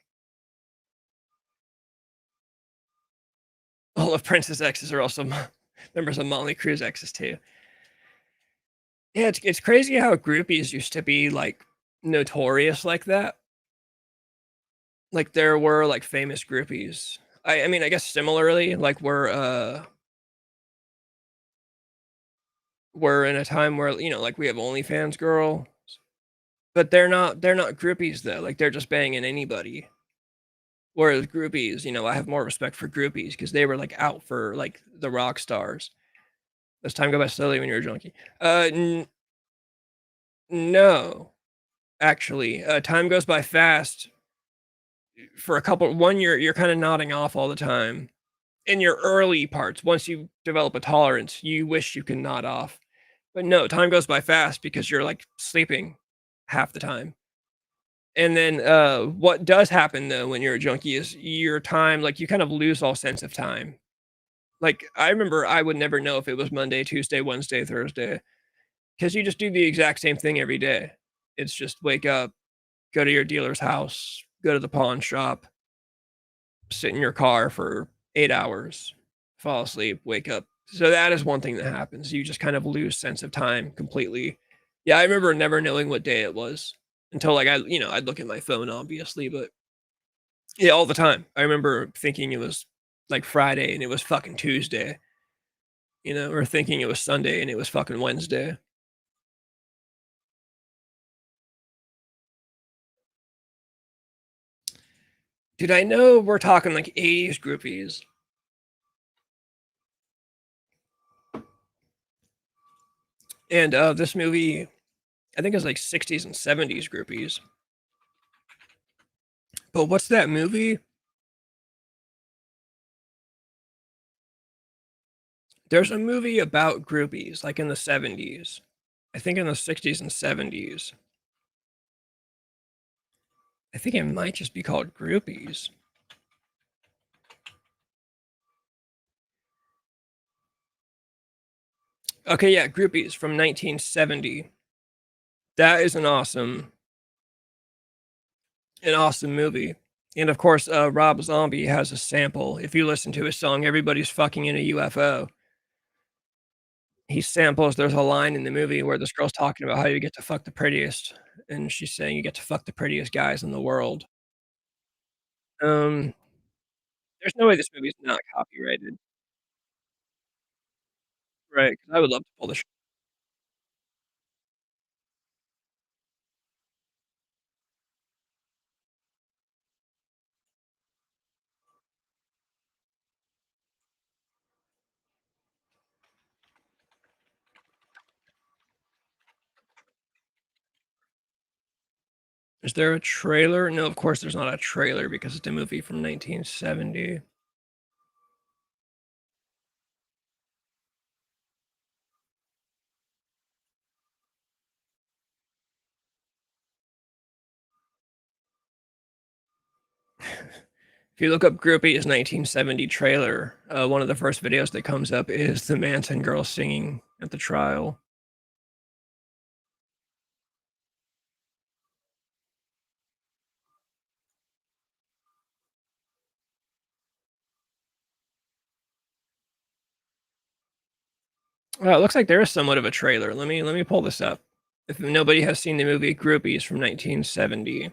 All of Prince's exes are also members of Motley Crue's exes too. Yeah, it's crazy how groupies used to be like notorious like that. Like there were like famous groupies. I mean, I guess similarly, like we're in a time where, like we have OnlyFans girl, but they're not groupies though. Like they're just banging anybody. Whereas groupies, I have more respect for groupies because they were like out for like the rock stars. Does time go by slowly when you're a junkie? No, actually, time goes by fast. For a couple, 1 year, you're kind of nodding off all the time. In your early parts, once you develop a tolerance, you wish you can nod off. But no, time goes by fast because you're like sleeping half the time. And then what does happen though when you're a junkie is your time, like you kind of lose all sense of time. Like I remember I would never know if it was Monday, Tuesday, Wednesday, Thursday, because you just do the exact same thing every day. It's just wake up, go to your dealer's house, go to the pawn shop, sit in your car for 8 hours, fall asleep, wake up. So that is one thing that happens. You just kind of lose sense of time completely. Yeah, I remember never knowing what day it was until like I'd look at my phone, obviously, but yeah, all the time. I remember thinking it was like Friday and it was fucking Tuesday, or thinking it was Sunday and it was fucking Wednesday. Dude, I know we're talking like 80s groupies. And this movie, I think it's like 60s and 70s groupies. But what's that movie? There's a movie about groupies, like in the 70s. I think in the 60s and 70s. I think it might just be called Groupies. Okay, yeah, Groupies from 1970. That is an awesome movie. And of course, Rob Zombie has a sample. If you listen to his song, Everybody's Fucking in a UFO, he samples, there's a line in the movie where this girl's talking about how you get to fuck the prettiest, and she's saying you get to fuck the prettiest guys in the world. Um, there's no way this movie is not copyrighted. Right? 'Cause I would love to pull this. Is there a trailer? No, of course there's not a trailer because it's a movie from 1970. If you look up Groupie's 1970 trailer, one of the first videos that comes up is the Manson girl singing at the trial. Well, it looks like there is somewhat of a trailer. Let me pull this up. If nobody has seen the movie Groupies from 1970.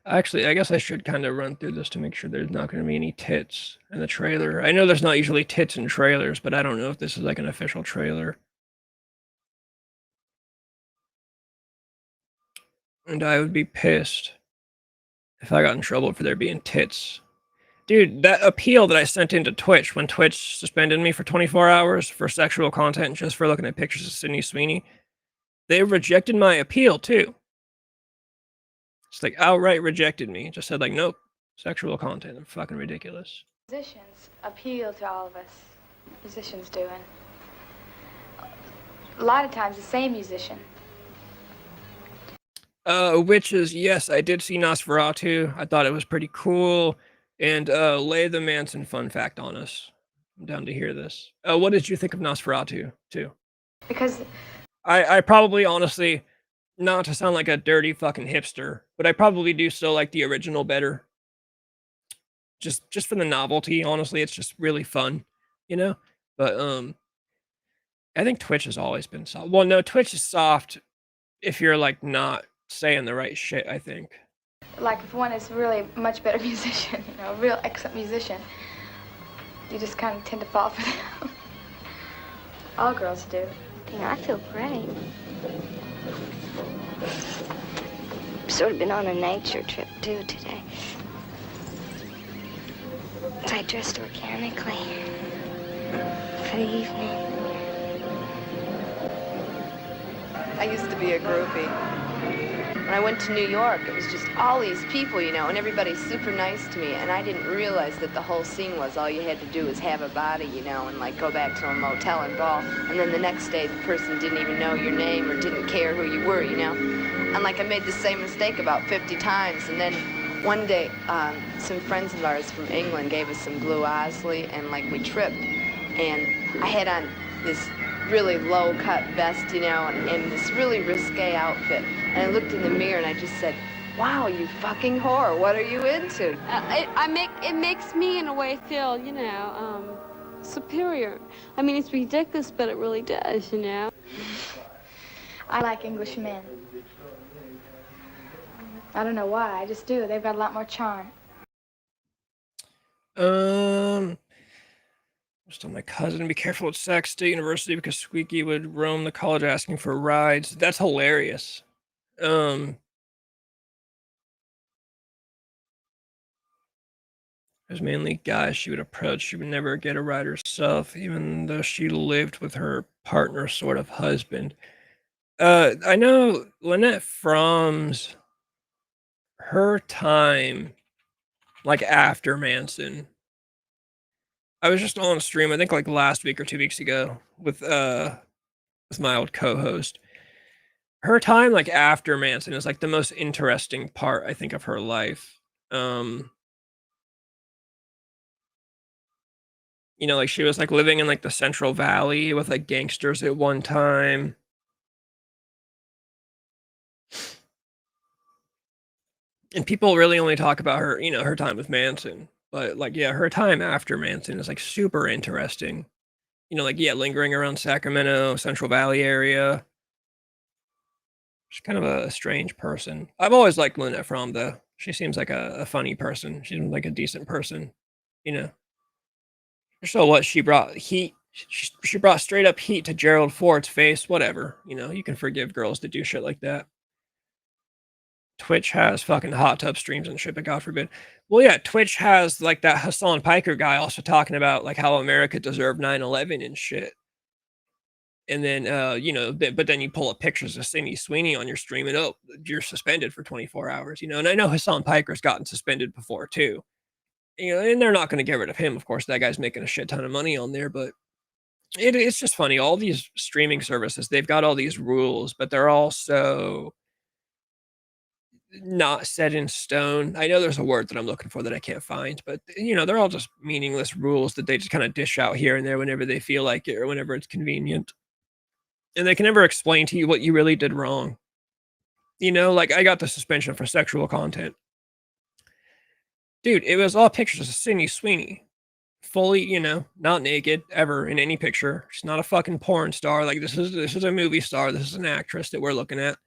Actually, I guess I should kind of run through this to make sure there's not going to be any tits in the trailer. I know there's not usually tits in trailers, but I don't know if this is like an official trailer. And I would be pissed if I got in trouble for there being tits. Dude, that appeal that I sent into Twitch when Twitch suspended me for 24 hours for sexual content just for looking at pictures of Sydney Sweeney, they rejected my appeal too. It's like outright rejected me. Just said like, nope, sexual content. I'm fucking ridiculous. Musicians appeal to all of us. Musicians do, and a lot of times the same musician. Witches, yes, I did see Nosferatu. I thought it was pretty cool. And lay the Manson fun fact on us. I'm down to hear this. What did you think of Nosferatu too? Because I probably honestly, not to sound like a dirty fucking hipster, but I probably do still like the original better. Just for the novelty, honestly, it's just really fun, But I think Twitch has always been soft. Well, no, Twitch is soft if you're like not saying the right shit, I think. like if one is really a much better musician, a real excellent musician, you just kind of tend to fall for them. All girls do. I feel great. Sort of been on a nature trip too today. I dressed organically for the evening. I used to be a groupie. When I went to New York, it was just all these people, and everybody's super nice to me, and I didn't realize that the whole scene was all you had to do was have a body, and like go back to a motel and ball, and then the next day the person didn't even know your name or didn't care who you were, And like I made the same mistake about 50 times, and then one day some friends of ours from England gave us some Blue Osley, and like we tripped, and I had on this really low-cut vest, you know, and this really risque outfit. And I looked in the mirror and I just said, wow, you fucking whore, what are you into? It makes me, in a way, feel, you know, superior. I mean, it's ridiculous, but it really does, you know. I like English men. I don't know why, I just do. They've got a lot more charm. Just told my cousin to be careful at Sac State University because Squeaky would roam the college asking for rides. That's hilarious. There's mainly guys she would approach. She would never get a ride herself, even though she lived with her partner sort of husband. I know Lynette Fromm's, her time, like after Manson. I was just on a stream, I think like last week or 2 weeks ago with my old co-host. Her time like after Manson is like the most interesting part, I think, of her life. You know, like she was like living in like the Central Valley with like gangsters at one time. And people really only talk about her, you know, her time with Manson. But like, yeah, her time after Manson is like super interesting. You know, like, yeah, lingering around Sacramento, Central Valley area. She's kind of a strange person. I've always liked Lynette Fromm, though. She seems like a funny person. She seems like a decent person, you know. So what? She brought heat. She brought straight up heat to Gerald Ford's face. Whatever, you know. You can forgive girls that do shit like that. Twitch has fucking hot tub streams and shit, but God forbid. Well, yeah, Twitch has like that Hassan Piker guy also talking about like how America deserved 9/11 and shit. And then, you know, but then you pull up pictures of Sydney Sweeney on your stream and, oh, you're suspended for 24 hours, you know? And I know Hassan Piker's gotten suspended before too. You know, and they're not going to get rid of him. Of course, that guy's making a shit ton of money on there, but it's just funny. All these streaming services, they've got all these rules, but they're all so not set in stone. I know there's a word that I'm looking for that I can't find, but you know, they're all just meaningless rules that they just kind of dish out here and there whenever they feel like it or whenever it's convenient. And they can never explain to you what you really did wrong. You know, like I got the suspension for sexual content. Dude, it was all pictures of Sydney Sweeney. Fully, you know, not naked ever in any picture. She's not a fucking porn star. Like this is a movie star. This is an actress that we're looking at.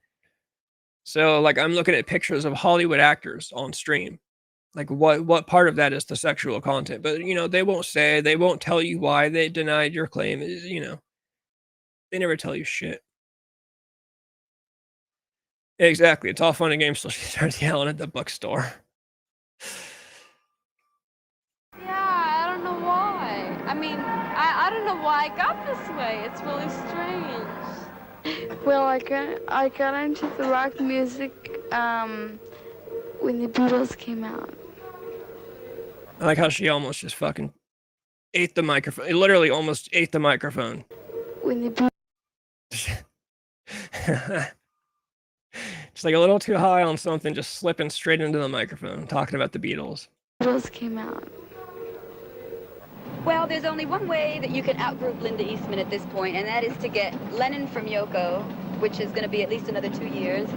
So like I'm looking at pictures of Hollywood actors on stream. Like what part of that is the sexual content? But you know, they won't tell you why they denied your claim. You know, they never tell you shit. Exactly. It's all fun and games till she starts yelling at the bookstore. Yeah, I don't know why. I mean, I don't know why I got this way. It's really strange. Well, I got into the rock music when the Beatles came out. I like how she almost just fucking ate the microphone. It literally almost ate the microphone. When the Beatles It's like a little too high on something, just slipping straight into the microphone, talking about the Beatles. came out. Well, there's only one way that you can outgroup Linda Eastman at this point, and that is to get Lennon from Yoko, which is going to be at least another 2 years,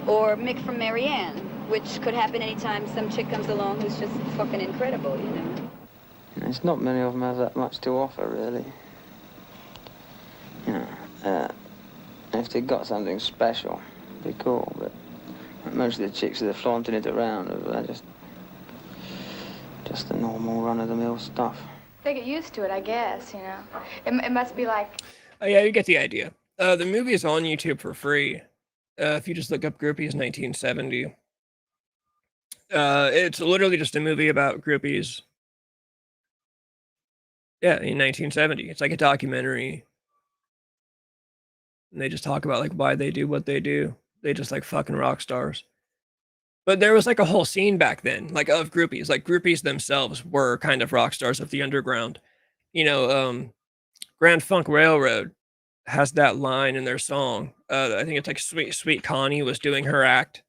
or Mick from Marianne, which could happen anytime some chick comes along who's just fucking incredible, you know. There's not many of them have that much to offer, really. You know, if they got something special, it'd be cool, but most of the chicks that are flaunting it around are just the normal run-of-the-mill stuff. They get used to it, I guess, you know. It must be like... Oh, yeah, you get the idea. The movie is on YouTube for free. If you just look up Groupies 1970. It's literally just a movie about groupies. Yeah, in 1970. It's like a documentary. And they just talk about like why they do what they do. They just like fucking rock stars. But there was like a whole scene back then, like of groupies. Like groupies themselves were kind of rock stars of the underground. You know, Grand Funk Railroad has that line in their song. I think it's like Sweet Connie was doing her act.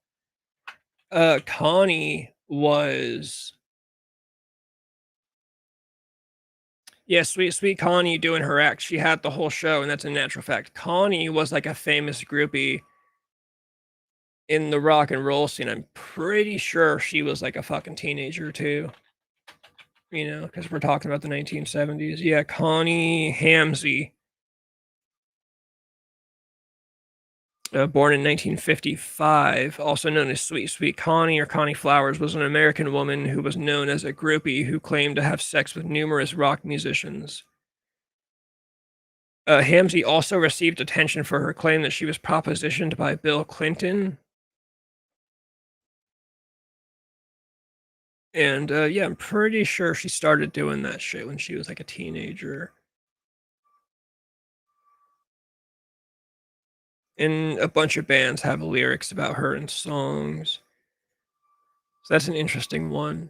Connie was... Yeah, Sweet Connie doing her act. She had the whole show, and that's a natural fact. Connie was like a famous groupie in the rock and roll scene. I'm pretty sure she was like a fucking teenager too. You know, because we're talking about the 1970s. Yeah, Connie Hamsey. Born in 1955, also known as Sweet Connie or Connie Flowers, was an American woman who was known as a groupie who claimed to have sex with numerous rock musicians. Hamsey also received attention for her claim that she was propositioned by Bill Clinton. And yeah, I'm pretty sure she started doing that shit when she was like a teenager. And a bunch of bands have lyrics about her in songs. So that's an interesting one.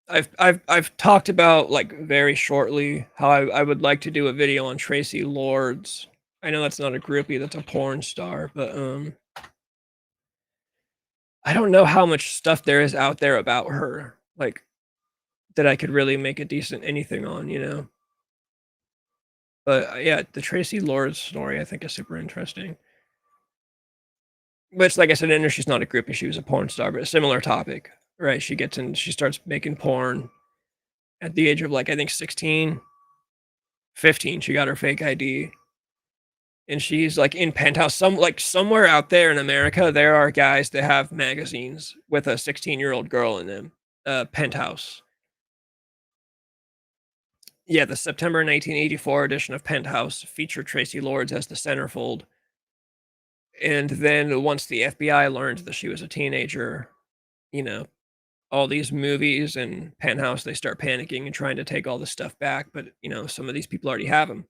I've talked about, like, very shortly how I would like to do a video on Tracy Lords. I know that's not a groupie, that's a porn star, but I don't know how much stuff there is out there about her, like, that I could really make a decent anything on, you know? But yeah, the Tracy Lords story I think is super interesting. Which, like I said, I know she's not a groupie, she was a porn star, but a similar topic, right? She gets in, she starts making porn at the age of, like, I think 16, 15, she got her fake ID. And she's, like, in Penthouse. Somewhere out there in America, there are guys that have magazines with a 16-year-old girl in them. Penthouse. Yeah, the September 1984 edition of Penthouse featured Tracy Lords as the centerfold. And then once the FBI learned that she was a teenager, you know, all these movies and Penthouse, they start panicking and trying to take all this stuff back, but, you know, some of these people already have them.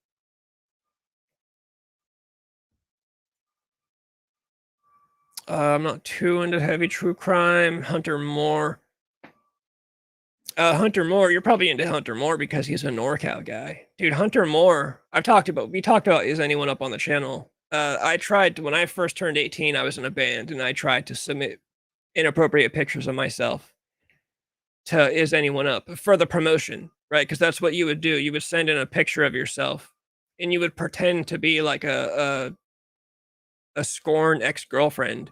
I'm not too into heavy true crime. Hunter Moore. Hunter Moore, you're probably into Hunter Moore because he's a NorCal guy. Dude, Hunter Moore, we talked about Is Anyone Up on the channel. I tried, when I first turned 18, I was in a band, and I tried to submit inappropriate pictures of myself to Is Anyone Up for the promotion, right? Because that's what you would do. You would send in a picture of yourself, and you would pretend to be like a scorned ex-girlfriend,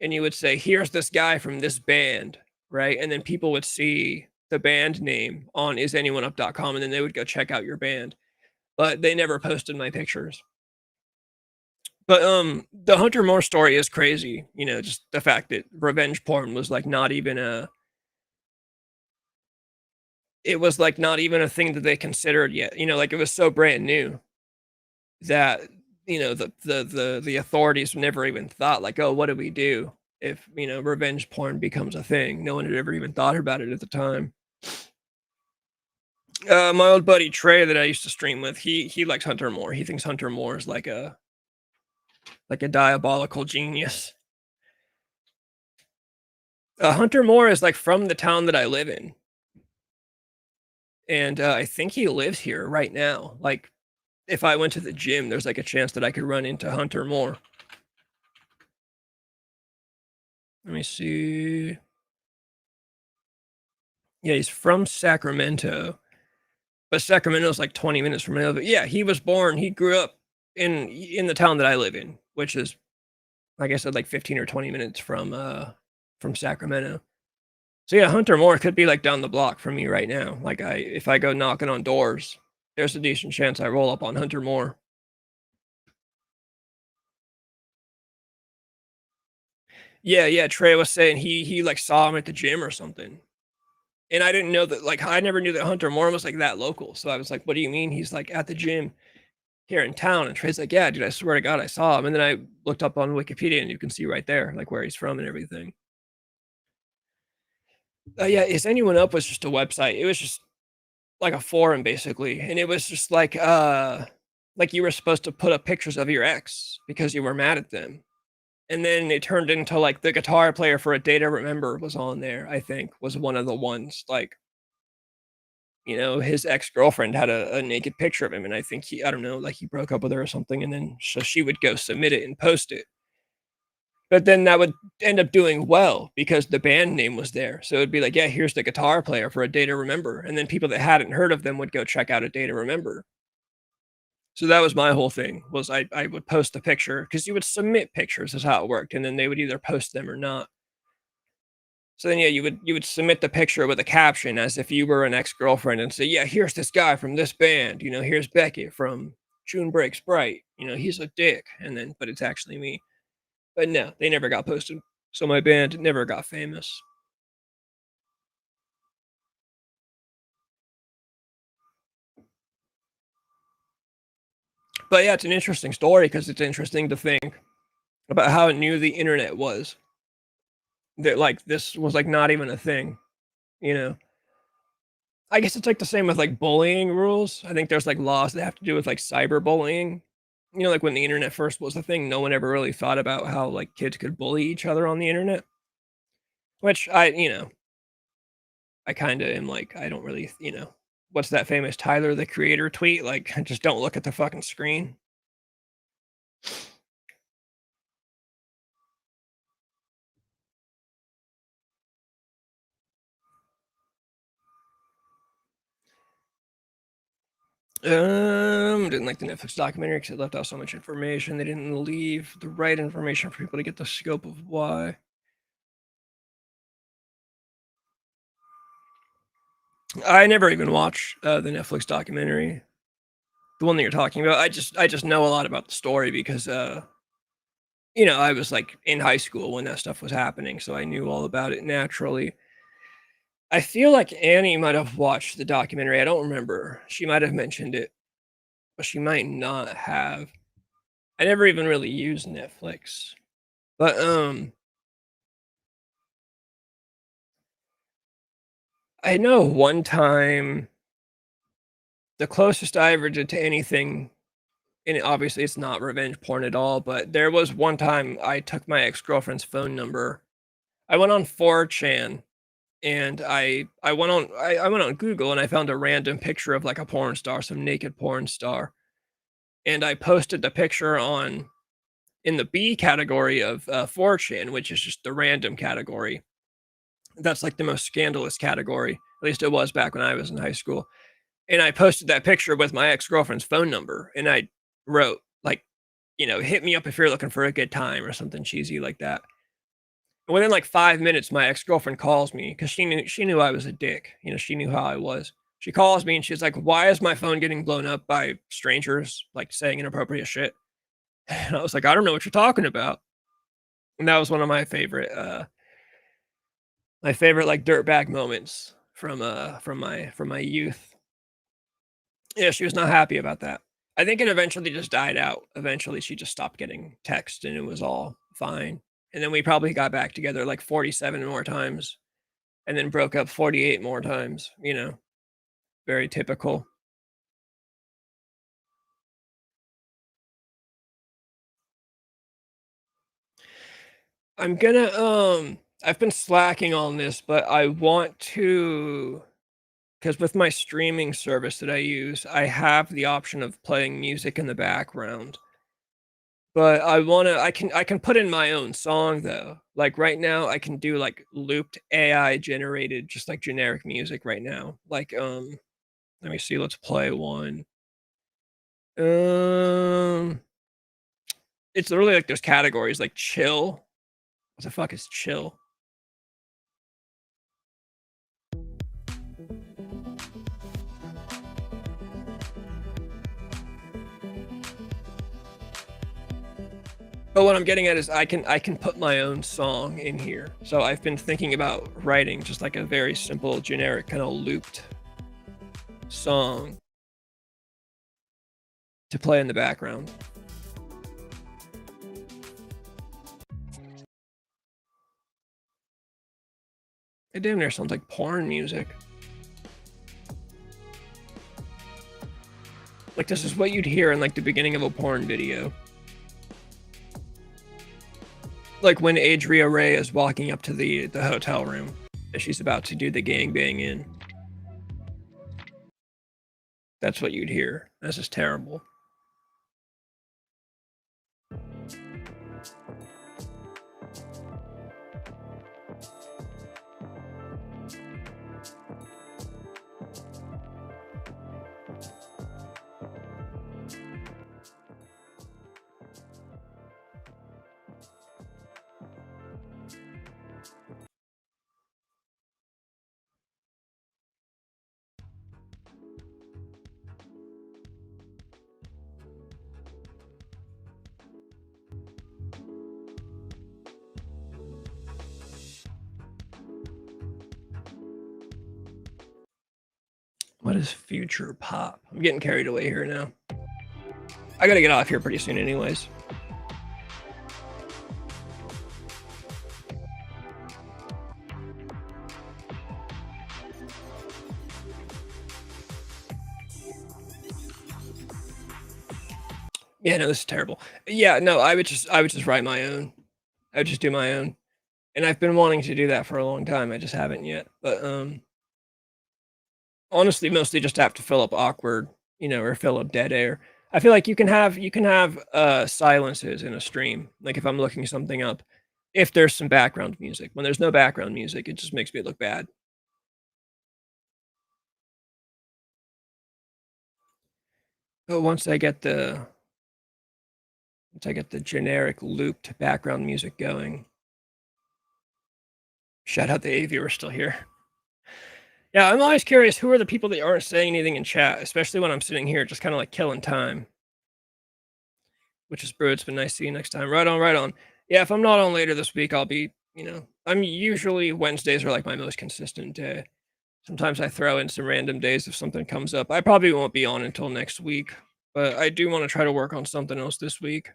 and you would say, here's this guy from this band, right? And then people would see the band name on isanyoneUp.com, and then they would go check out your band. But they never posted my pictures. But the Hunter Moore story is crazy, you know, just the fact that revenge porn was like not even a thing that they considered yet. You know, like, it was so brand new that, you know, the authorities never even thought, like, oh, what do we do if, you know, revenge porn becomes a thing? No one had ever even thought about it at the time. My old buddy Trey that I used to stream with, he likes Hunter Moore. He thinks Hunter Moore is like a diabolical genius. Hunter Moore is, like, from the town that I live in. And I think he lives here right now. Like, if I went to the gym, there's, like, a chance that I could run into Hunter Moore. Let me see. Yeah, he's from Sacramento. But Sacramento's like 20 minutes from here. But yeah, he grew up in the town that I live in, which is, like I said, like 15 or 20 minutes from Sacramento. So yeah, Hunter Moore could be like down the block from me right now. Like, if I go knocking on doors, there's a decent chance I roll up on Hunter Moore. Yeah, Trey was saying he like saw him at the gym or something. And I didn't know that, like, I never knew that Hunter Moore was like that local. So I was like, what do you mean? He's like at the gym here in town. And Trey's like, yeah, dude, I swear to God, I saw him. And then I looked up on Wikipedia, and you can see right there, like, where he's from and everything. Yeah, Is Anyone Up was just a website. It was just like a forum, basically. And it was just like you were supposed to put up pictures of your ex because you were mad at them. And then it turned into, like, the guitar player for A Day to Remember was on there, I think, was one of the ones. Like, you know, his ex-girlfriend had a naked picture of him, and I think I don't know, like, he broke up with her or something, and then so she would go submit it and post it. But then that would end up doing well because the band name was there. So it'd be like, yeah, here's the guitar player for A Day to Remember. And then people that hadn't heard of them would go check out A Day to Remember. So that was my whole thing, was I would post the picture because you would submit pictures is how it worked. And then they would either post them or not. So then, yeah, you would submit the picture with a caption as if you were an ex-girlfriend and say, yeah, here's this guy from this band. You know, here's Beckett from June Breaks Bright. You know, he's a dick. And then, but it's actually me. But no, they never got posted. So my band never got famous. But yeah, it's an interesting story because it's interesting to think about how new the internet was. That like this was like not even a thing, you know. I guess it's like the same with like bullying rules. I think there's like laws that have to do with like cyberbullying. You know, like when the internet first was a thing, no one ever really thought about how like kids could bully each other on the internet. Which I kind of am like, I don't really, what's that famous Tyler the Creator tweet? Like, just don't look at the fucking screen. Didn't like the Netflix documentary because it left out so much information. They didn't leave the right information for people to get the scope of why. I never even watched the Netflix documentary, the one that you're talking about. I just know a lot about the story because I was like in high school when that stuff was happening, so I knew all about it naturally. I feel like Annie might have watched the documentary. I don't remember. She might have mentioned it, but she might not have. I never even really used Netflix. But I know one time the closest I ever did to anything, and obviously it's not revenge porn at all, but there was one time I took my ex-girlfriend's phone number. I went on 4chan and I went on Google and I found a random picture of like a porn star, some naked porn star. And I posted the picture in the B category of 4chan, which is just the random category. That's like the most scandalous category. At least it was back when I was in high school. And I posted that picture with my ex-girlfriend's phone number. And I wrote, like, hit me up if you're looking for a good time or something cheesy like that. Within like 5 minutes, my ex-girlfriend calls me because she knew I was a dick. She knew how I was. She calls me and she's like, why is my phone getting blown up by strangers, like saying inappropriate shit? And I was like, I don't know what you're talking about. And that was one of my favorite like dirtbag moments from my youth. Yeah, she was not happy about that. I think it eventually just died out. Eventually she just stopped getting text and it was all fine. And then we probably got back together like 47 more times and then broke up 48 more times, very typical. I'm gonna I've been slacking on this, but I want to, because with my streaming service that I use, I have the option of playing music in the background. But I can put in my own song though. Like right now I can do like looped AI generated just like generic music right now. Like let me see, let's play one. Um it's literally like there's categories like chill. What the fuck is chill? But what I'm getting at is I can put my own song in here. So I've been thinking about writing just like a very simple, generic, kind of looped song to play in the background. It damn near sounds like porn music. Like this is what you'd hear in like the beginning of a porn video. Like when Adria Ray is walking up to the hotel room that she's about to do the gangbang in. That's what you'd hear. This is terrible. What is future pop? I'm getting carried away here now. I gotta get off here pretty soon anyways. Yeah, no, this is terrible. Yeah, no, I would just write my own. I would just do my own. And I've been wanting to do that for a long time. I just haven't yet. But honestly, mostly just have to fill up awkward, or fill up dead air. I feel like you can have silences in a stream. Like if I'm looking something up, if there's some background music. When there's no background music, it just makes me look bad. But once I get the generic looped background music going. Shout out to AV, we're still here. Yeah, I'm always curious, who are the people that aren't saying anything in chat, especially when I'm sitting here just kind of like killing time. Which is Brew, it's been nice seeing you next time. Right on, right on. Yeah, if I'm not on later this week, I'll be, I'm usually Wednesdays are like my most consistent day. Sometimes I throw in some random days if something comes up. I probably won't be on until next week, but I do want to try to work on something else this week.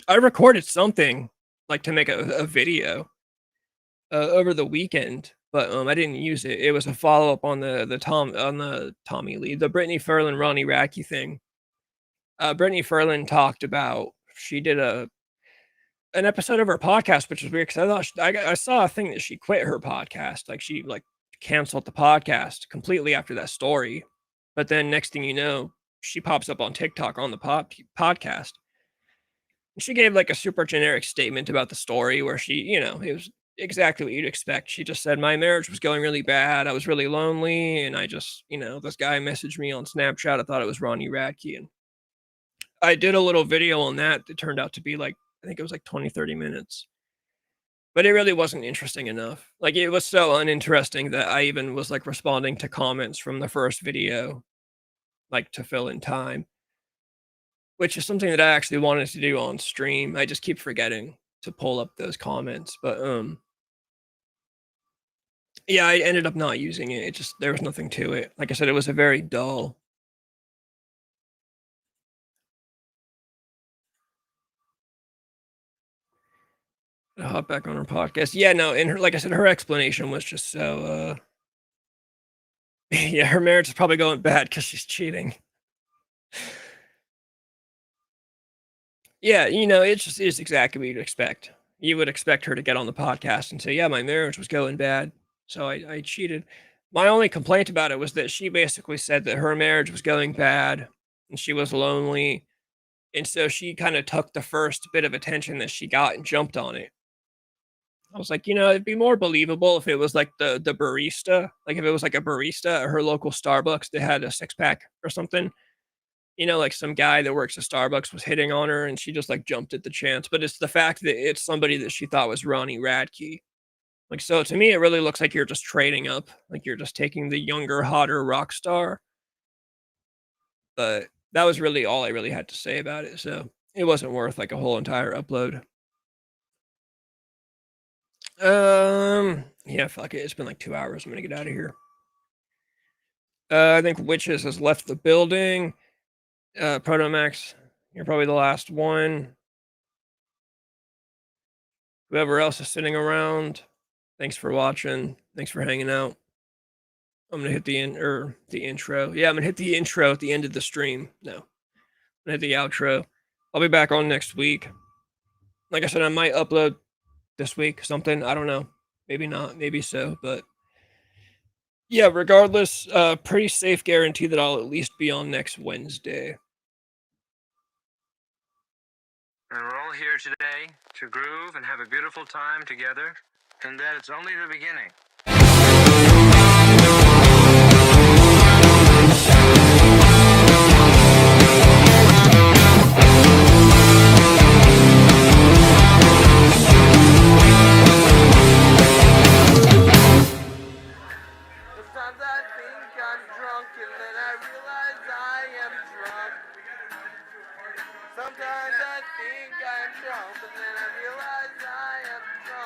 I recorded something like to make a video over the weekend, but I didn't use it. It was a follow up on the Tommy Lee, the Brittany Ferlin Ronnie Radke thing. Brittany Ferlin talked about, she did an episode of her podcast, which was weird because I thought I saw a thing that she quit her podcast, like she canceled the podcast completely after that story. But then next thing you know, she pops up on TikTok on the podcast. She gave like a super generic statement about the story where she, it was exactly what you'd expect. She just said, my marriage was going really bad. I was really lonely. And I just, this guy messaged me on Snapchat. I thought it was Ronnie Radke. And I did a little video on that. It turned out to be I think it was 20, 30 minutes. But it really wasn't interesting enough. Like, it was so uninteresting that I even was responding to comments from the first video, to fill in time. Which is something that I actually wanted to do on stream. I just keep forgetting to pull up those comments. But yeah, I ended up not using it. It just, there was nothing to it. Like I said, it was a very dull. I'll hop back on her podcast. Yeah, no, and like I said, her explanation was just so yeah, her marriage is probably going bad because she's cheating. Yeah, it just is exactly what you'd expect. You would expect her to get on the podcast and say, yeah, my marriage was going bad, so I cheated. My only complaint about it was that she basically said that her marriage was going bad and she was lonely. And so she kind of took the first bit of attention that she got and jumped on it. I was like, it'd be more believable if it was the barista, if it was a barista at her local Starbucks that had a 6-pack or something. Some guy that works at Starbucks was hitting on her and she just jumped at the chance. But it's the fact that it's somebody that she thought was Ronnie Radke. So to me, it really looks like you're just trading up. You're just taking the younger, hotter rock star. But that was really all I really had to say about it. So it wasn't worth a whole entire upload. Yeah, fuck it. It's been 2 hours. I'm gonna get out of here. I think Witches has left the building. Protomax, you're probably the last one. Whoever else is sitting around, thanks for watching. Thanks for hanging out. I'm gonna hit the intro. Yeah, I'm gonna hit the intro at the end of the stream. No, I'm gonna hit the outro. I'll be back on next week. Like I said, I might upload this week something. I don't know. Maybe not. Maybe so. But yeah, regardless, pretty safe guarantee that I'll at least be on next Wednesday. And we're all here today to groove and have a beautiful time together, and that it's only the beginning. Sometimes I think I'm drunk, and then I realize I am drunk. Sometimes I think I'm drunk, and then I realize I am drunk.